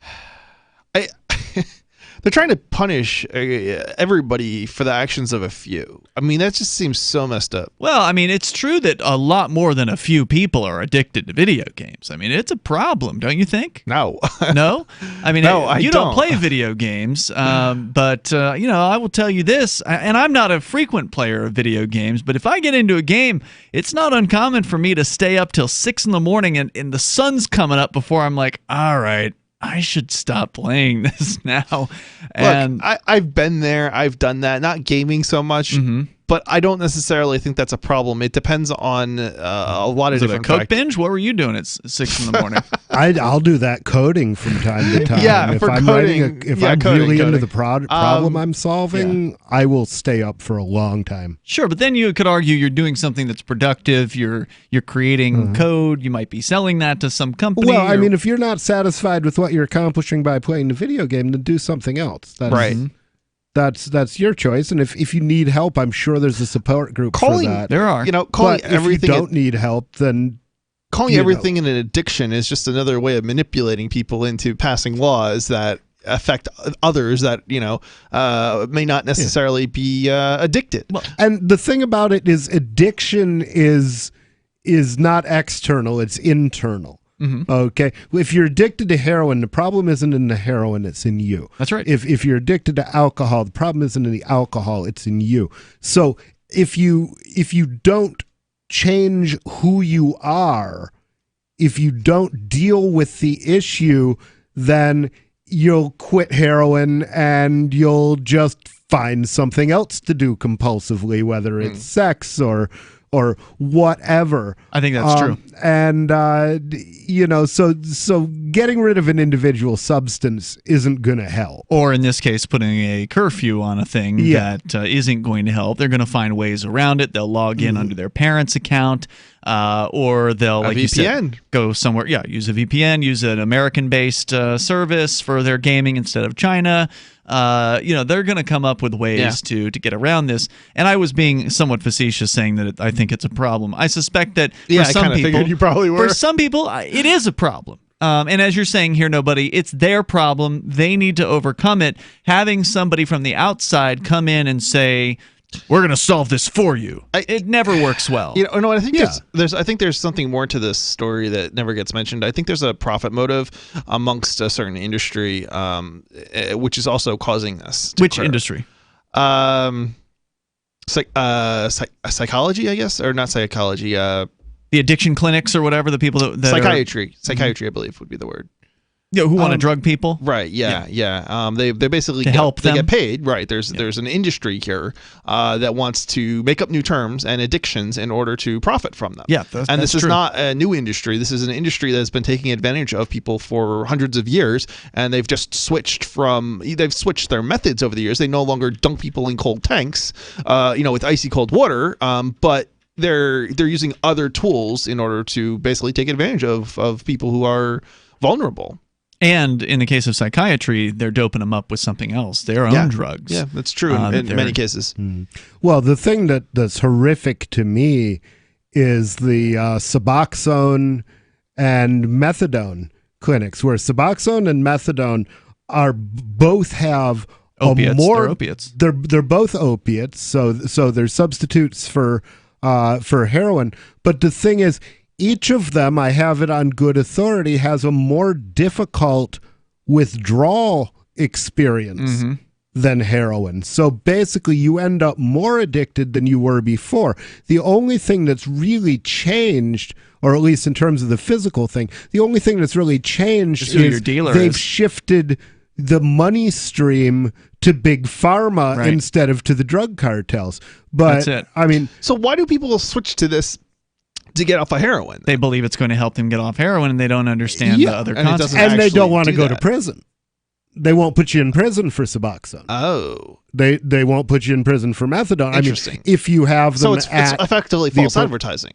S3: They're trying to punish everybody for the actions of a few. I mean, that just seems so messed up.
S2: Well, I mean, it's true that a lot more than a few people are addicted to video games. I mean, it's a problem, don't you think?
S3: No.
S2: No? I mean,
S3: no,
S2: you don't play video games, but, I will tell you this, and I'm not a frequent player of video games, but if I get into a game, it's not uncommon for me to stay up till 6 in the morning and the sun's coming up before I'm like, all right, I should stop playing this now. And
S3: look, I've been there. I've done that. Not gaming so much, but I don't necessarily think that's a problem. It depends on a lot of different
S2: factors. Coke binge? What were you doing at 6 in the morning?
S1: I'll do that coding from time to time.
S3: Yeah,
S1: if I'm
S3: coding,
S1: I'm really into the problem I'm solving, I will stay up for a long time.
S2: Sure, but then you could argue you're doing something that's productive. You're creating code. You might be selling that to some company.
S1: Well, I mean, if you're not satisfied with what you're accomplishing by playing the video game, then do something else. That's your choice, and if you need help, I'm sure there's a support group for that.
S2: There are.
S3: Calling
S1: but
S3: everything.
S1: If you don't need help, then
S3: calling everything an addiction is just another way of manipulating people into passing laws that affect others that may not necessarily be addicted.
S1: Well, and the thing about it is, addiction is not external; it's internal. Okay, if you're addicted to heroin, the problem isn't in the heroin; it's in you.
S2: That's right.
S1: If you're addicted to alcohol, the problem isn't in the alcohol; it's in you. So if you don't change who you are, if you don't deal with the issue, then you'll quit heroin and you'll just find something else to do compulsively, whether it's sex or whatever.
S2: I think that's true.
S1: And so getting rid of an individual substance isn't going to help.
S2: Or in this case, putting a curfew on a thing that isn't going to help. They're going to find ways around it. They'll log in under their parents' account, or they'll, like you said, go somewhere. Yeah, use a VPN, use an American-based service for their gaming instead of China. They're going to come up with ways to get around this. And I was being somewhat facetious saying that I think it's a problem. I suspect that for some people,
S3: figured you probably were.
S2: For some people, it is a problem. And as you're saying here, nobody, it's their problem. They need to overcome it. Having somebody from the outside come in and say, we're going to solve this for you. It never works well.
S3: I think I think there's something more to this story that never gets mentioned. I think there's a profit motive amongst a certain industry, which is also causing this.
S2: Which industry?
S3: Psychology, I guess, or not psychology.
S2: The addiction clinics or whatever. The people that
S3: psychiatry, I believe would be the word.
S2: Yeah, who want to drug people?
S3: Right. Yeah. They basically
S2: help them.
S3: They get paid. Right. There's an industry here that wants to make up new terms and addictions in order to profit from them.
S2: Yeah,
S3: this is not a new industry. This is an industry that's been taking advantage of people for hundreds of years, and they've just switched their methods over the years. They no longer dunk people in cold tanks, with icy cold water, but they're using other tools in order to basically take advantage of people who are vulnerable.
S2: And in the case of psychiatry, they're doping them up with something else, their own drugs.
S3: Yeah, that's true in many cases.
S1: Well, the thing that's horrific to me is the Suboxone and methadone clinics, where Suboxone and methadone both have
S2: opiates.
S1: They're
S2: opiates.
S1: They're both opiates, so they're substitutes for heroin. But the thing is, each of them, I have it on good authority, has a more difficult withdrawal experience than heroin. So basically, you end up more addicted than you were before. The only thing that's really changed, or at least in terms of the physical thing, the only thing that's really changed is they've shifted the money stream to big pharma instead of to the drug cartels. But
S2: that's it.
S1: I mean,
S3: so why do people switch to this to get off of heroin?
S2: They believe it's going to help them get off heroin, and they don't understand the other consequences.
S1: And they don't want to go to prison. They won't put you in prison for Suboxone.
S3: Oh.
S1: They won't put you in prison for methadone.
S3: Interesting.
S1: I mean, if you have them
S3: it's effectively false advertising.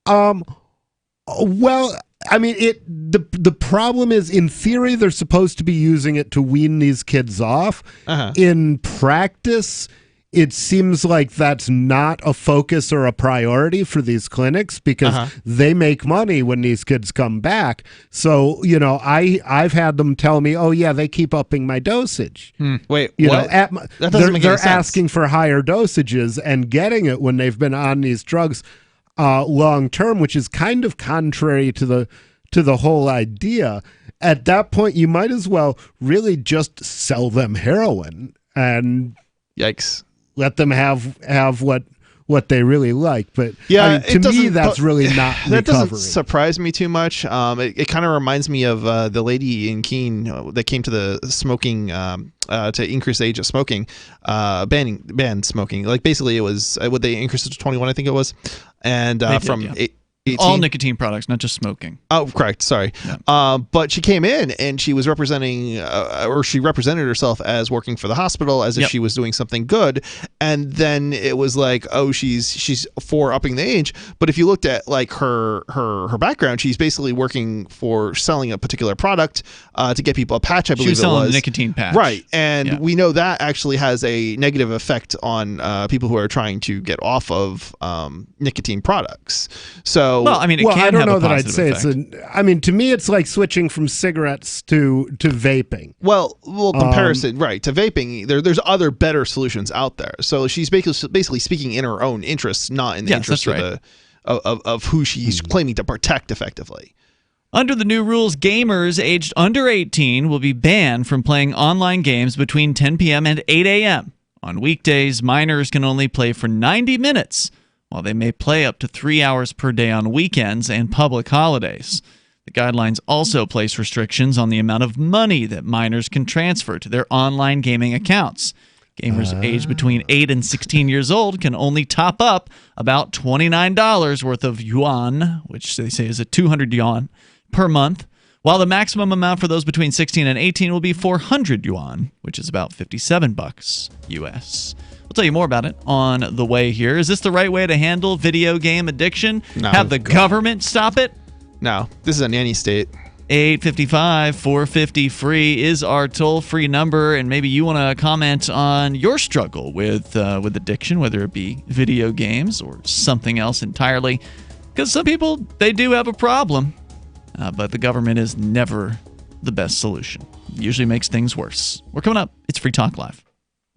S1: Well, I mean, the problem is, in theory, they're supposed to be using it to wean these kids off. In practice, it seems like that's not a focus or a priority for these clinics because they make money when these kids come back. So, I've had them tell me, oh, yeah, they keep upping my dosage.
S3: Wait,
S1: what?
S3: that doesn't make any
S1: they're
S3: sense.
S1: asking for higher dosages and getting it when they've been on these drugs long term, which is kind of contrary to the whole idea. At that point, you might as well really just sell them heroin and
S3: yikes,
S1: let them have what they really like. But
S3: yeah,
S1: to me, that's really not
S3: that
S1: recovery.
S3: doesn't surprise me too much. It kind of reminds me of the lady in Keene that came to the smoking to increase the age of smoking, ban smoking. Like basically, it was would they increase it to 21? I think it was, and from 18?
S2: All nicotine products, not just smoking.
S3: Oh, correct. Sorry. Yeah. But she came in and she was representing, or she represented herself as working for the hospital as if she was doing something good. And then it was like, oh, she's for upping the age. But if you looked at like her background, she's basically working for selling a particular product to get people a patch, I believe it was.
S2: She was selling a nicotine patch.
S3: Right. And we know that actually has a negative effect on people who are trying to get off of nicotine products. So,
S2: well, I mean,
S1: I don't know that I'd say
S2: effect.
S1: to me, it's like switching from cigarettes to vaping.
S3: Well, comparison, right, to vaping, there's other better solutions out there. So she's basically speaking in her own interests, not in the interest of who she's claiming to protect effectively.
S2: Under the new rules, gamers aged under 18 will be banned from playing online games between 10 p.m. and 8 a.m. On weekdays, minors can only play for 90 minutes, while they may play up to 3 hours per day on weekends and public holidays. The guidelines also place restrictions on the amount of money that minors can transfer to their online gaming accounts. Gamers aged between 8 and 16 years old can only top up about $29 worth of yuan, which they say is a 200 yuan, per month, while the maximum amount for those between 16 and 18 will be 400 yuan, which is about $57 US. We'll tell you more about it on the way here. Is this the right way to handle video game addiction?
S3: No.
S2: Have the government stop it?
S3: No, this is a nanny state.
S2: 855-450-FREE is our toll-free number, and maybe you want to comment on your struggle with addiction, whether it be video games or something else entirely. Because some people, they do have a problem, but the government is never the best solution. It usually makes things worse. We're coming up. It's Free Talk Live.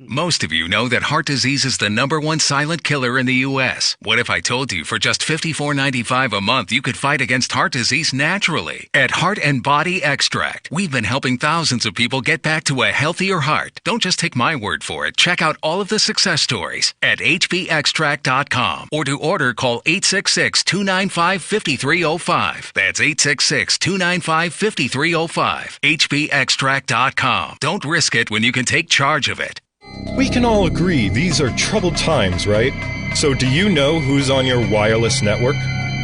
S7: Most of you know that heart disease is the #1 silent killer in the U.S. What if I told you for just $54.95 a month you could fight against heart disease naturally? At Heart and Body Extract, we've been helping thousands of people get back to a healthier heart. Don't just take my word for it. Check out all of the success stories at hbextract.com, or to order, call 866-295-5305. That's 866-295-5305. hbextract.com. Don't risk it when you can take charge of it.
S22: We can all agree these are troubled times, right? So do you know who's on your wireless network?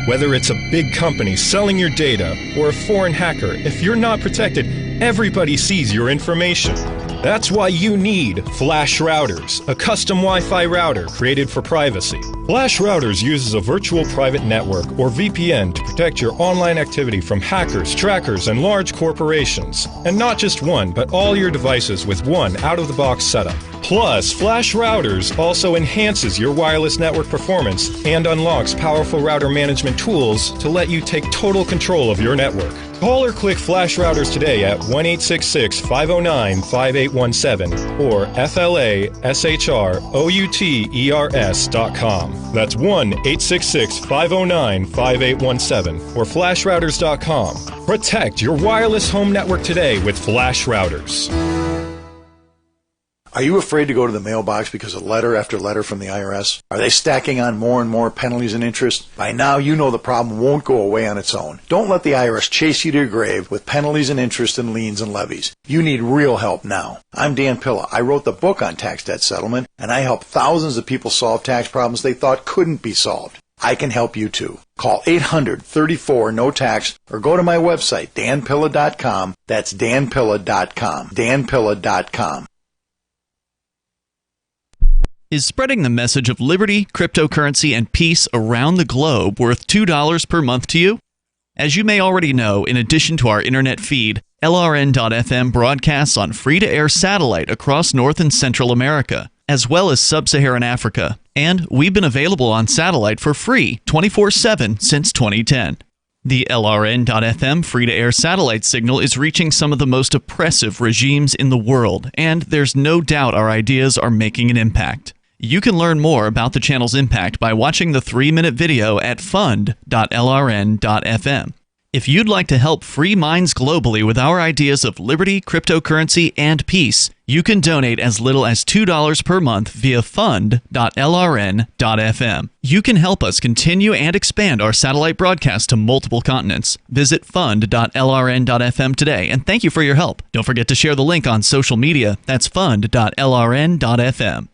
S22: Whether it's a big company selling your data or a foreign hacker, if you're not protected, everybody sees your information. That's why you need Flash Routers, a custom Wi-Fi router created for privacy. Flash Routers uses a virtual private network, or VPN, to protect your online activity from hackers, trackers, and large corporations. And not just one, but all your devices with one out-of-the-box setup. Plus, Flash Routers also enhances your wireless network performance and unlocks powerful router management tools to let you take total control of your network. Call or click Flash Routers today at 1-866-509-5817 or FLASHROUTERS.com. That's 1-866-509-5817 or FlashRouters.com. Protect your wireless home network today with Flash Routers.
S23: Are you afraid to go to the mailbox because of letter after letter from the IRS? Are they stacking on more and more penalties and interest? By now, you know the problem won't go away on its own. Don't let the IRS chase you to your grave with penalties and interest and liens and levies. You need real help now. I'm Dan Pilla. I wrote the book on tax debt settlement, and I help thousands of people solve tax problems they thought couldn't be solved. I can help you too. Call 800-34-NO-TAX or go to my website, danpilla.com. That's danpilla.com. danpilla.com.
S2: Is spreading the message of liberty, cryptocurrency, and peace around the globe worth $2 per month to you? As you may already know, in addition to our internet feed, LRN.FM broadcasts on free-to-air satellite across North and Central America. as well as sub-Saharan Africa. And we've been available on satellite for free 24/7 since 2010. The LRN.FM free-to-air satellite signal is reaching some of the most oppressive regimes in the world, and there's no doubt our ideas are making an impact. You can learn more about the channel's impact by watching the 3-minute video at fund.lrn.fm. If you'd like to help free minds globally with our ideas of liberty, cryptocurrency, and peace, you can donate as little as $2 per month via fund.lrn.fm. You can help us continue and expand our satellite broadcast to multiple continents. Visit fund.lrn.fm today, and thank you for your help. Don't forget to share the link on social media. That's fund.lrn.fm.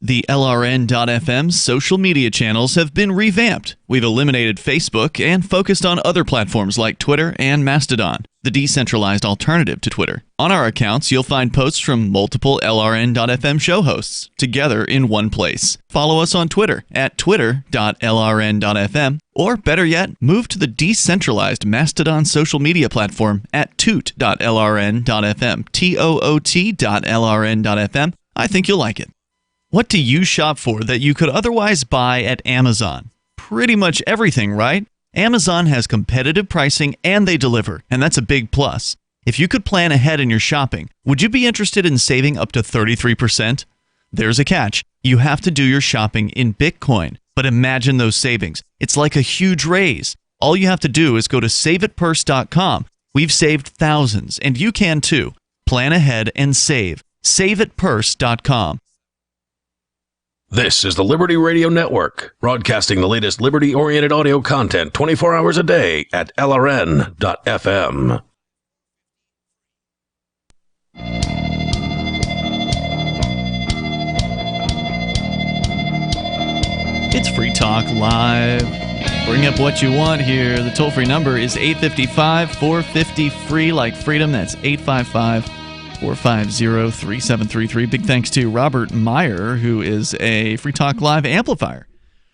S2: The LRN.FM's social media channels have been revamped. We've eliminated Facebook and focused on other platforms like Twitter and Mastodon, the decentralized alternative to Twitter. On our accounts, you'll find posts from multiple LRN.FM show hosts together in one place. Follow us on Twitter at twitter.lrn.fm, or better yet, move to the decentralized Mastodon social media platform at toot.lrn.fm, toot.lrn.fm. I think you'll like it. What do you shop for that you could otherwise buy at Amazon? Pretty much everything, right? Amazon has competitive pricing and they deliver, and that's a big plus. If you could plan ahead in your shopping, would you be interested in saving up to 33%? There's a catch. You have to do your shopping in Bitcoin. But imagine those savings. It's like a huge raise. All you have to do is go to saveitpurse.com. We've saved thousands, and you can too. Plan ahead and save. Saveitpurse.com.
S16: This is the Liberty Radio Network, broadcasting the latest liberty-oriented audio content 24 hours a day at LRN.FM.
S2: It's Free Talk Live. Bring up what you want here. The toll-free number is 855-450-FREE, like freedom. That's 855-450-3733. Big thanks to Robert Meyer, who is a Free Talk Live amplifier.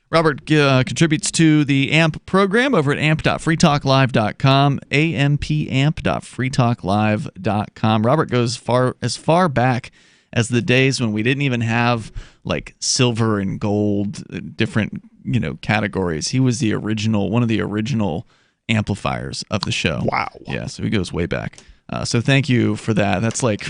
S2: Robert contributes to the AMP program over at amp.freetalklive.com, ampamp.freetalklive.com. Robert goes as far back as the days when we didn't even have like silver and gold, different categories. He was one of the original amplifiers of the show.
S3: Wow.
S2: Yeah, so he goes way back. So thank you for that. That's like,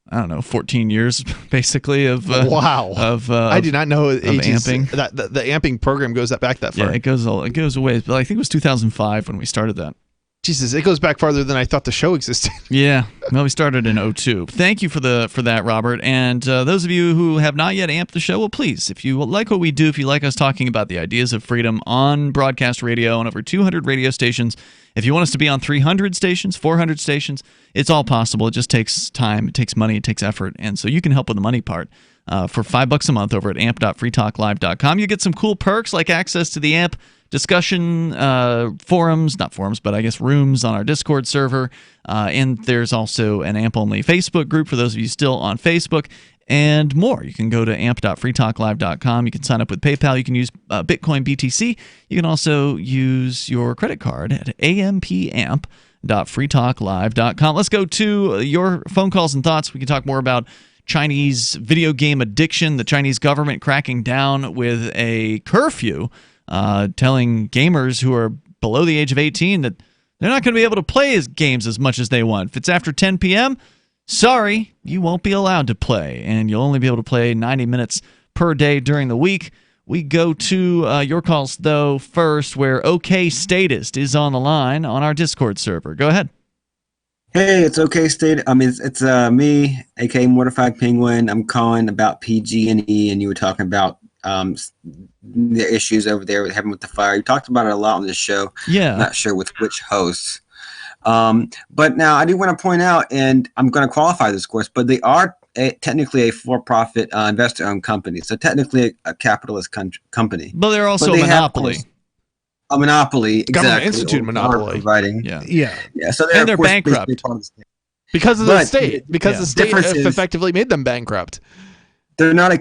S2: I don't know, 14 years basically of
S3: wow. I did not know
S2: amping.
S3: That the amping program goes back that far.
S2: Yeah, it goes away. But I think it was 2005 when we started that.
S3: Jesus, it goes back farther than I thought the show existed.
S2: Yeah, well, we started in 2002. Thank you for that, Robert. And those of you who have not yet amped the show, well, please, if you like what we do, if you like us talking about the ideas of freedom on broadcast radio on over 200 radio stations, if you want us to be on 300 stations, 400 stations, it's all possible. It just takes time, it takes money, it takes effort. And so you can help with the money part. For $5 a month over at amp.freetalklive.com, you get some cool perks like access to the AMP discussion rooms on our Discord server. And there's also an AMP-only Facebook group for those of you still on Facebook, and more. You can go to amp.freetalklive.com. You can sign up with PayPal. You can use Bitcoin BTC. You can also use your credit card at ampamp.freetalklive.com. Let's go to your phone calls and thoughts. We can talk more about Chinese video game addiction, the Chinese government cracking down with a curfew, telling gamers who are below the age of 18 that they're not going to be able to play games as much as they want. If it's after 10 p.m., sorry, you won't be allowed to play, and you'll only be able to play 90 minutes per day during the week. We go to your calls, though, first, where OK Statist is on the line on our Discord server. Go ahead.
S8: Hey, it's OK State. It's me, aka Mortified Penguin. I'm calling about PG&E, and you were talking about the issues over there with having with the fire. You talked about it a lot on this show.
S2: Yeah.
S8: I'm not sure with which hosts. But now I do want to point out, and I'm going to qualify this, of course, but they are technically a for-profit investor-owned company. So technically a capitalist company.
S2: But they're also a monopoly.
S8: A monopoly,
S3: Government
S8: exactly.
S3: institute monopoly.
S8: Providing.
S2: Yeah.
S8: So
S2: they're bankrupt.
S3: Because of the state. Because the state effectively made them bankrupt.
S8: they're not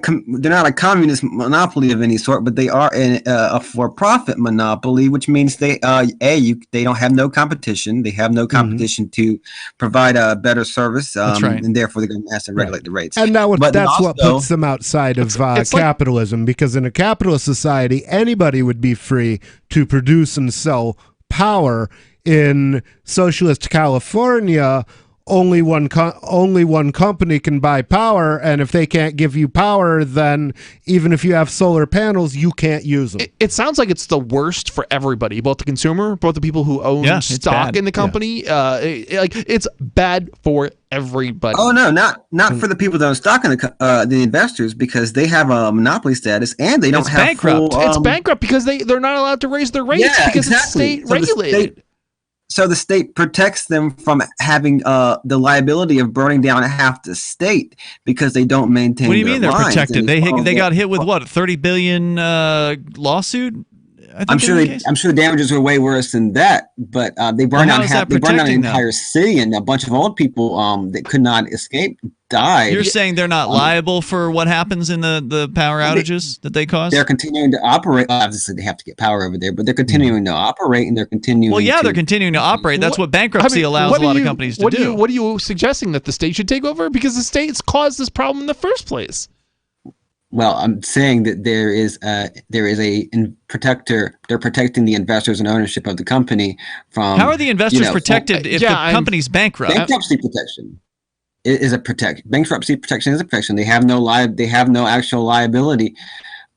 S8: a communist monopoly of any sort, but they are a for-profit monopoly, which means they don't have no competition. They have no competition to provide a better service,
S2: That's right.
S8: and therefore they're going to have to regulate the rates.
S1: And that's what puts them outside of capitalism, because in a capitalist society, anybody would be free to produce and sell power. In socialist California, only one company can buy power, and if they can't give you power, then even if you have solar panels, you can't use them.
S3: It sounds like it's the worst for everybody, both the consumer, both the people who own stock in the company. It's bad for everybody.
S8: Oh no, not for the people that own stock in the investors, because they have a monopoly status and they don't have
S3: bankrupt.
S8: Full,
S3: it's bankrupt because they're not allowed to raise their rates because it's state regulated.
S8: So the state protects them from having the liability of burning down half the state because they don't maintain.
S2: What do you mean they're
S8: lines.
S2: protected? They got hit with what, $30 billion lawsuit?
S8: I'm sure the damages were way worse than that, but they burned down an entire city, and a bunch of old people that could not escape died.
S2: You're saying they're not liable for what happens in the power outages that they cause?
S8: They're continuing to operate. Obviously, they have to get power over there, but they're continuing to operate, and they're continuing.
S2: Well, they're continuing to operate. That's what bankruptcy allows a lot of companies to do.
S3: What are you suggesting, that the state should take over? Because the state's caused this problem in the first place.
S8: Well, I'm saying that there is a protector. They're protecting the investors and ownership of the company from.
S2: How are the investors protected if the company's bankrupt?
S8: Bankruptcy protection is a bankruptcy protection is a protection. They have no actual liability.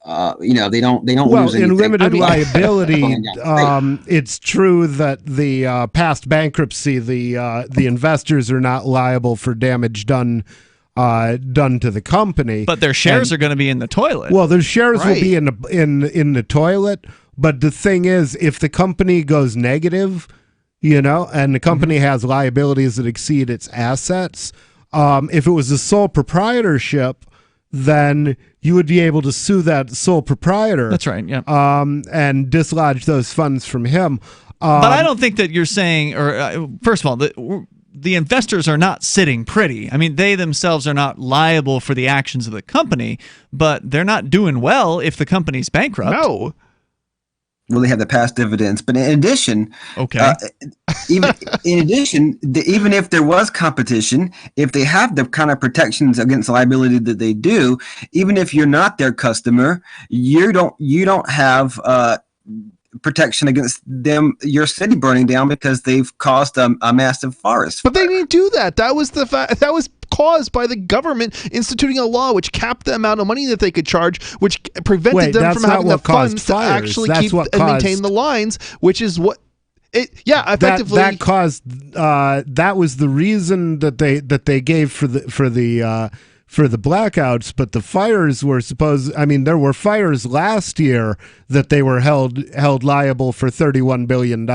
S8: They don't lose anything.
S1: In limited liability, it's true that the past bankruptcy, the investors are not liable for damage done to the company,
S2: but their shares are going to be in the toilet.
S1: Well, their shares will be in the toilet. But the thing is, if the company goes negative, and the company has liabilities that exceed its assets, if it was a sole proprietorship, then you would be able to sue that sole proprietor.
S2: That's right. Yeah.
S1: And dislodge those funds from him.
S2: But I don't think that you're saying, or first of all, the investors are not sitting pretty. I mean, they themselves are not liable for the actions of the company, but they're not doing well if the company's bankrupt.
S3: No.
S8: Well, they have the past dividends, but in addition, even if there was competition, if they have the kind of protections against liability that they do, even if you're not their customer, you don't have protection against your city burning down because they've caused a massive forest fire.
S3: But they didn't do that. That was that was caused by the government instituting a law which capped the amount of money that they could charge, which prevented them from having the funds to actually keep and maintain the lines, which is what effectively
S1: that caused that was the reason that they gave for the blackouts, but the fires were there were fires last year that they were held liable for $31 billion.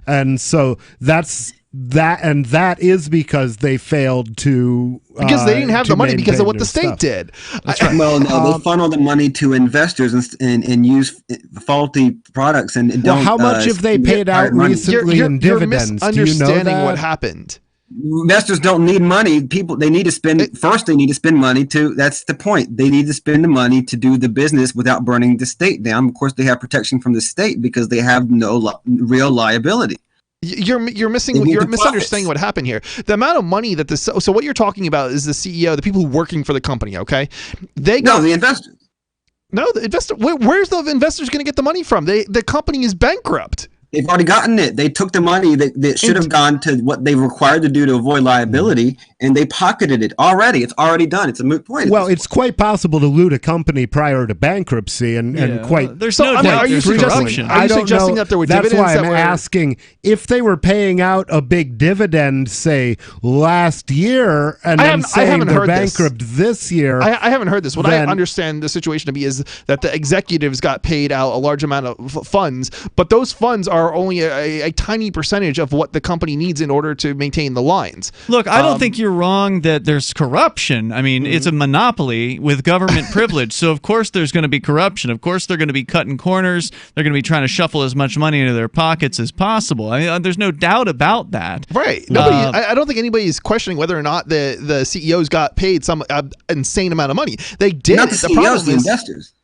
S1: And so that is because they failed to
S3: because they didn't have the money because of what the state did.
S8: That's right. Well, no, they funnel the money to investors and use faulty products and don't.
S1: How much have they paid out recently in dividends?
S3: You're misunderstanding what happened.
S8: Investors don't need money. They need to spend first. They need to spend money to. That's the point. They need to spend the money to do the business without burning the state down. Of course, they have protection from the state because they have no real liability.
S3: You're misunderstanding what happened here. The amount of money that so what you're talking about is the CEO, the people who are working for the company. Okay, the
S8: investors.
S3: No, the investor. Where's the investors going to get the money from? The company is bankrupt.
S8: They've already gotten it. They took the money that should have gone to what they were required to do to avoid liability, and they pocketed it already. It's already done. It's a moot point.
S1: Well, it's quite possible to loot a company prior to bankruptcy, and quite.
S2: There's no doubt.
S3: Are you suggesting that there were dividends?
S1: That's why I'm asking if they were paying out a big dividend, say last year, and then saying they're bankrupt this year.
S3: I haven't heard this. What I understand the situation to be is that the executives got paid out a large amount of funds, but those funds are only a tiny percentage of what the company needs in order to maintain the lines.
S2: Look, I don't think you're wrong that there's corruption. I mean, it's a monopoly with government privilege, so of course there's going to be corruption. Of course they're going to be cutting corners. They're going to be trying to shuffle as much money into their pockets as possible. I mean, there's no doubt about that.
S3: Right. I don't think anybody is questioning whether or not the CEOs got paid some insane amount of money. They did.
S8: Not the CEOs, the investors.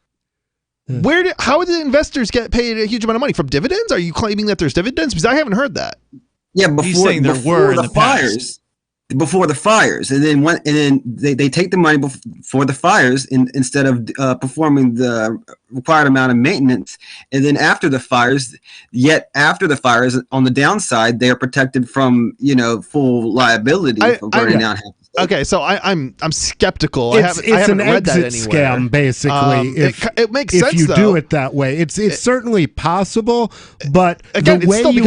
S3: How did the investors get paid a huge amount of money? From dividends? Are you claiming that there's dividends? Because I haven't heard that.
S8: Yeah, before the fires. Before the fires, and then they take the money before the fires instead of performing the required amount of maintenance, and then after the fires, on the downside, they are protected from full liability for burning down.
S3: Okay, so I'm skeptical.
S1: It's
S3: I haven't
S1: an
S3: read
S1: exit
S3: that anywhere.
S1: scam, basically.
S3: It makes sense
S1: if you
S3: though.
S1: do it that way. It's certainly possible, but
S3: Again,
S1: the way you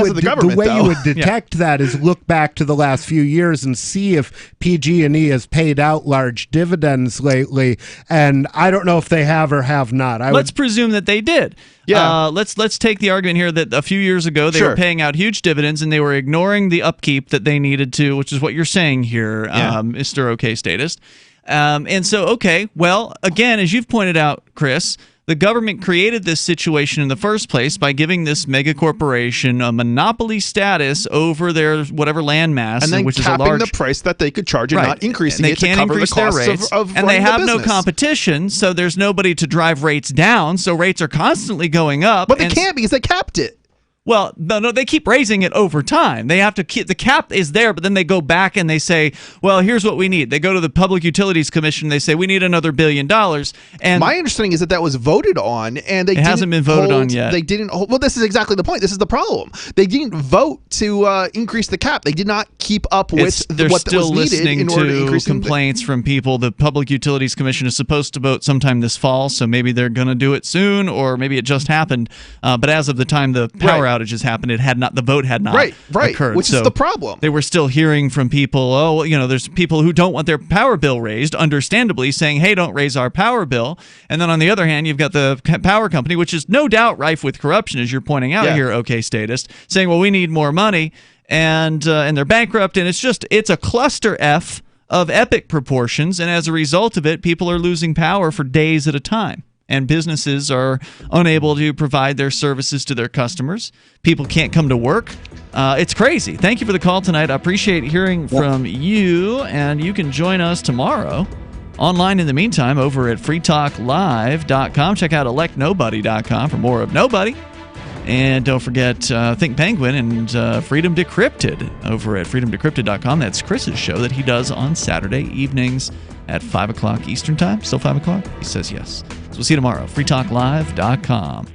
S1: would
S3: though.
S1: detect that is look back to the last few years and see if PG&E has paid out large dividends lately. And I don't know if they have or have not.
S2: Let's presume that they did.
S3: Yeah.
S2: Let's take the argument here that a few years ago they were paying out huge dividends and they were ignoring the upkeep that they needed to, which is what you're saying here, Mr. OK Statist. And so, okay, well, again, as you've pointed out, Chris, the government created this situation in the first place by giving this mega corporation a monopoly status over their whatever landmass,
S3: and then
S2: which
S3: capping
S2: is a large
S3: the price that they could charge and not increasing
S2: and they
S3: it to
S2: can't
S3: cover
S2: increase
S3: the costs
S2: their rates,
S3: of
S2: and they
S3: running
S2: have
S3: the
S2: no
S3: business.
S2: competition, so there's nobody to drive rates down, so rates are constantly going up.
S3: But they can't because they capped it.
S2: Well, no, they keep raising it over time. They have to keep the cap is there, but then they go back and they say, "Well, here's what we need." They go to the Public Utilities Commission. They say, "We need another $1 billion." And
S3: my understanding is that was voted on, and it
S2: hasn't been voted on yet.
S3: They didn't. Well, this is exactly the point. This is the problem. They didn't vote to increase the cap. They did not keep up with
S2: they're
S3: what
S2: still
S3: was needed
S2: listening
S3: in order to increase
S2: complaints from people. The Public Utilities Commission is supposed to vote sometime this fall, so maybe they're going to do it soon, or maybe it just happened. But as of the time the power outages happened, the vote had not occurred.
S3: Which is the problem.
S2: They were still hearing from people, there's people who don't want their power bill raised, understandably saying, hey, don't raise our power bill. And then on the other hand, you've got the power company, which is no doubt rife with corruption, as you're pointing out here, OK Statist, saying, well, we need more money, and they're bankrupt, and it's a cluster F of epic proportions, and as a result of it, people are losing power for days at a time. And businesses are unable to provide their services to their customers. People can't come to work. It's crazy. Thank you for the call tonight. I appreciate hearing from you, and you can join us tomorrow online in the meantime over at freetalklive.com. Check out electnobody.com for more of Nobody. And don't forget Think Penguin and Freedom Decrypted over at freedomdecrypted.com. That's Chris's show that he does on Saturday evenings at 5 o'clock Eastern Time. Still 5 o'clock? He says yes. So we'll see you tomorrow. freetalklive.com.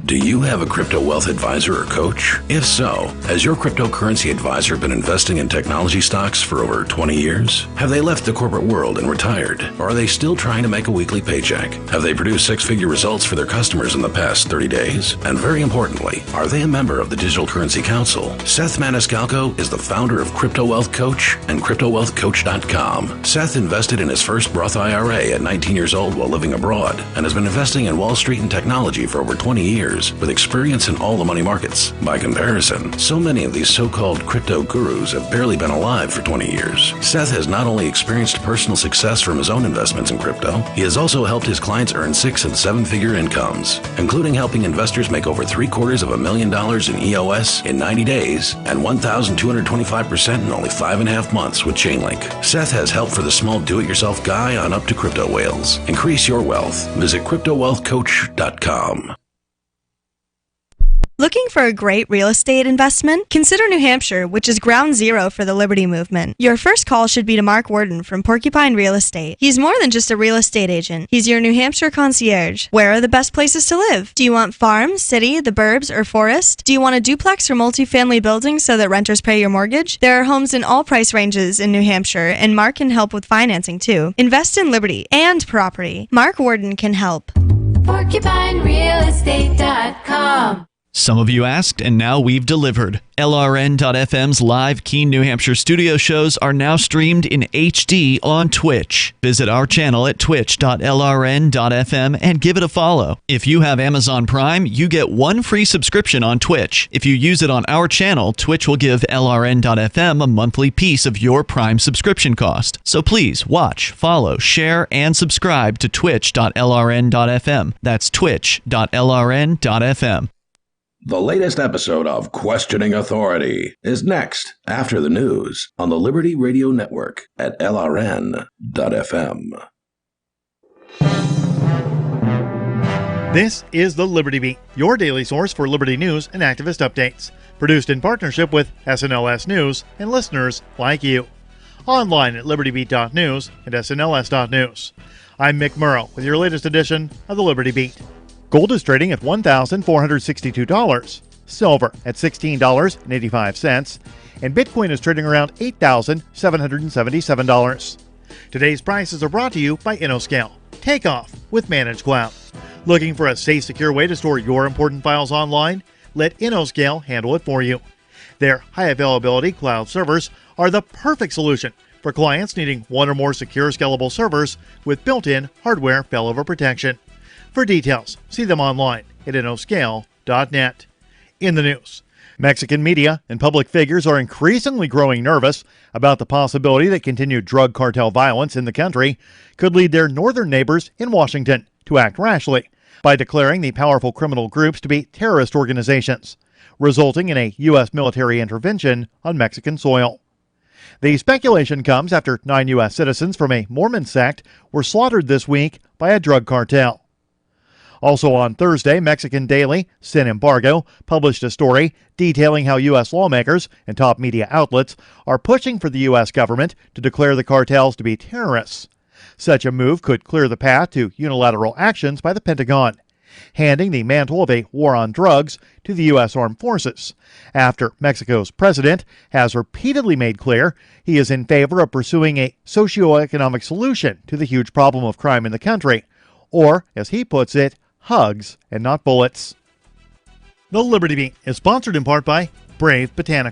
S16: Do you have a crypto wealth advisor or coach? If so, has your cryptocurrency advisor been investing in technology stocks for over 20 years? Have they left the corporate world and retired? Or are they still trying to make a weekly paycheck? Have they produced six-figure results for their customers in the past 30 days? And very importantly, are they a member of the Digital Currency Council? Seth Maniscalco is the founder of Crypto Wealth Coach and CryptoWealthCoach.com. Seth invested in his first Roth IRA at 19 years old while living abroad and has been investing in Wall Street and technology for over 20 years. With experience in all the money markets. By comparison, so many of these so-called crypto gurus have barely been alive for 20 years. Seth has not only experienced personal success from his own investments in crypto, he has also helped his clients earn 6- and 7-figure incomes, including helping investors make over $750,000 in EOS in 90 days and 1,225% in only 5.5 months with Chainlink. Seth has help for the small do-it-yourself guy on up to crypto whales. Increase your wealth. Visit CryptoWealthCoach.com.
S9: Looking for a great real estate investment? Consider New Hampshire, which is ground zero for the Liberty Movement. Your first call should be to Mark Worden from Porcupine Real Estate. He's more than just a real estate agent. He's your New Hampshire concierge. Where are the best places to live? Do you want farm, city, the burbs, or forest? Do you want a duplex or multifamily building so that renters pay your mortgage? There are homes in all price ranges in New Hampshire, and Mark can help with financing too. Invest in liberty and property. Mark Worden can help.
S10: PorcupineRealestate.com
S2: Some of you asked, and now we've delivered. LRN.FM's live Keene, New Hampshire studio shows are now streamed in HD on Twitch. Visit our channel at twitch.lrn.fm and give it a follow. If you have Amazon Prime, you get one free subscription on Twitch. If you use it on our channel, Twitch will give LRN.FM a monthly piece of your Prime subscription cost. So please watch, follow, share, and subscribe to twitch.lrn.fm. That's twitch.lrn.fm.
S16: The latest episode of Questioning Authority is next after the news on the Liberty Radio Network at LRN.FM.
S10: This is the Liberty Beat, your daily source for Liberty news and activist updates. Produced in partnership with SNLS News and listeners like you. Online at libertybeat.news and snls.news. I'm Mick Murrow with your latest edition of the Liberty Beat. Gold is trading at $1,462, silver at $16.85, and Bitcoin is trading around $8,777. Today's prices are brought to you by InnoScale. Take off with Managed Cloud. Looking for a safe, secure way to store your important files online? Let InnoScale handle it for you. Their high-availability cloud servers are the perfect solution for clients needing one or more secure, scalable servers with built-in hardware failover protection. For details, see them online at innoscale.net. In the news, Mexican media and public figures are increasingly growing nervous about the possibility that continued drug cartel violence in the country could lead their northern neighbors in Washington to act rashly by declaring the powerful criminal groups to be terrorist organizations, resulting in a U.S. military intervention on Mexican soil. The speculation comes after 9 U.S. citizens from a Mormon sect were slaughtered this week by a drug cartel. Also on Thursday, Mexican daily Sin Embargo published a story detailing how U.S. lawmakers and top media outlets are pushing for the U.S. government to declare the cartels to be terrorists. Such a move could clear the path to unilateral actions by the Pentagon, handing the mantle of a war on drugs to the U.S. Armed Forces, after Mexico's president has repeatedly made clear he is in favor of pursuing a socioeconomic solution to the huge problem of crime in the country, or, as he puts it, hugs and not bullets. The Liberty Beat is sponsored in part by Brave Botanical.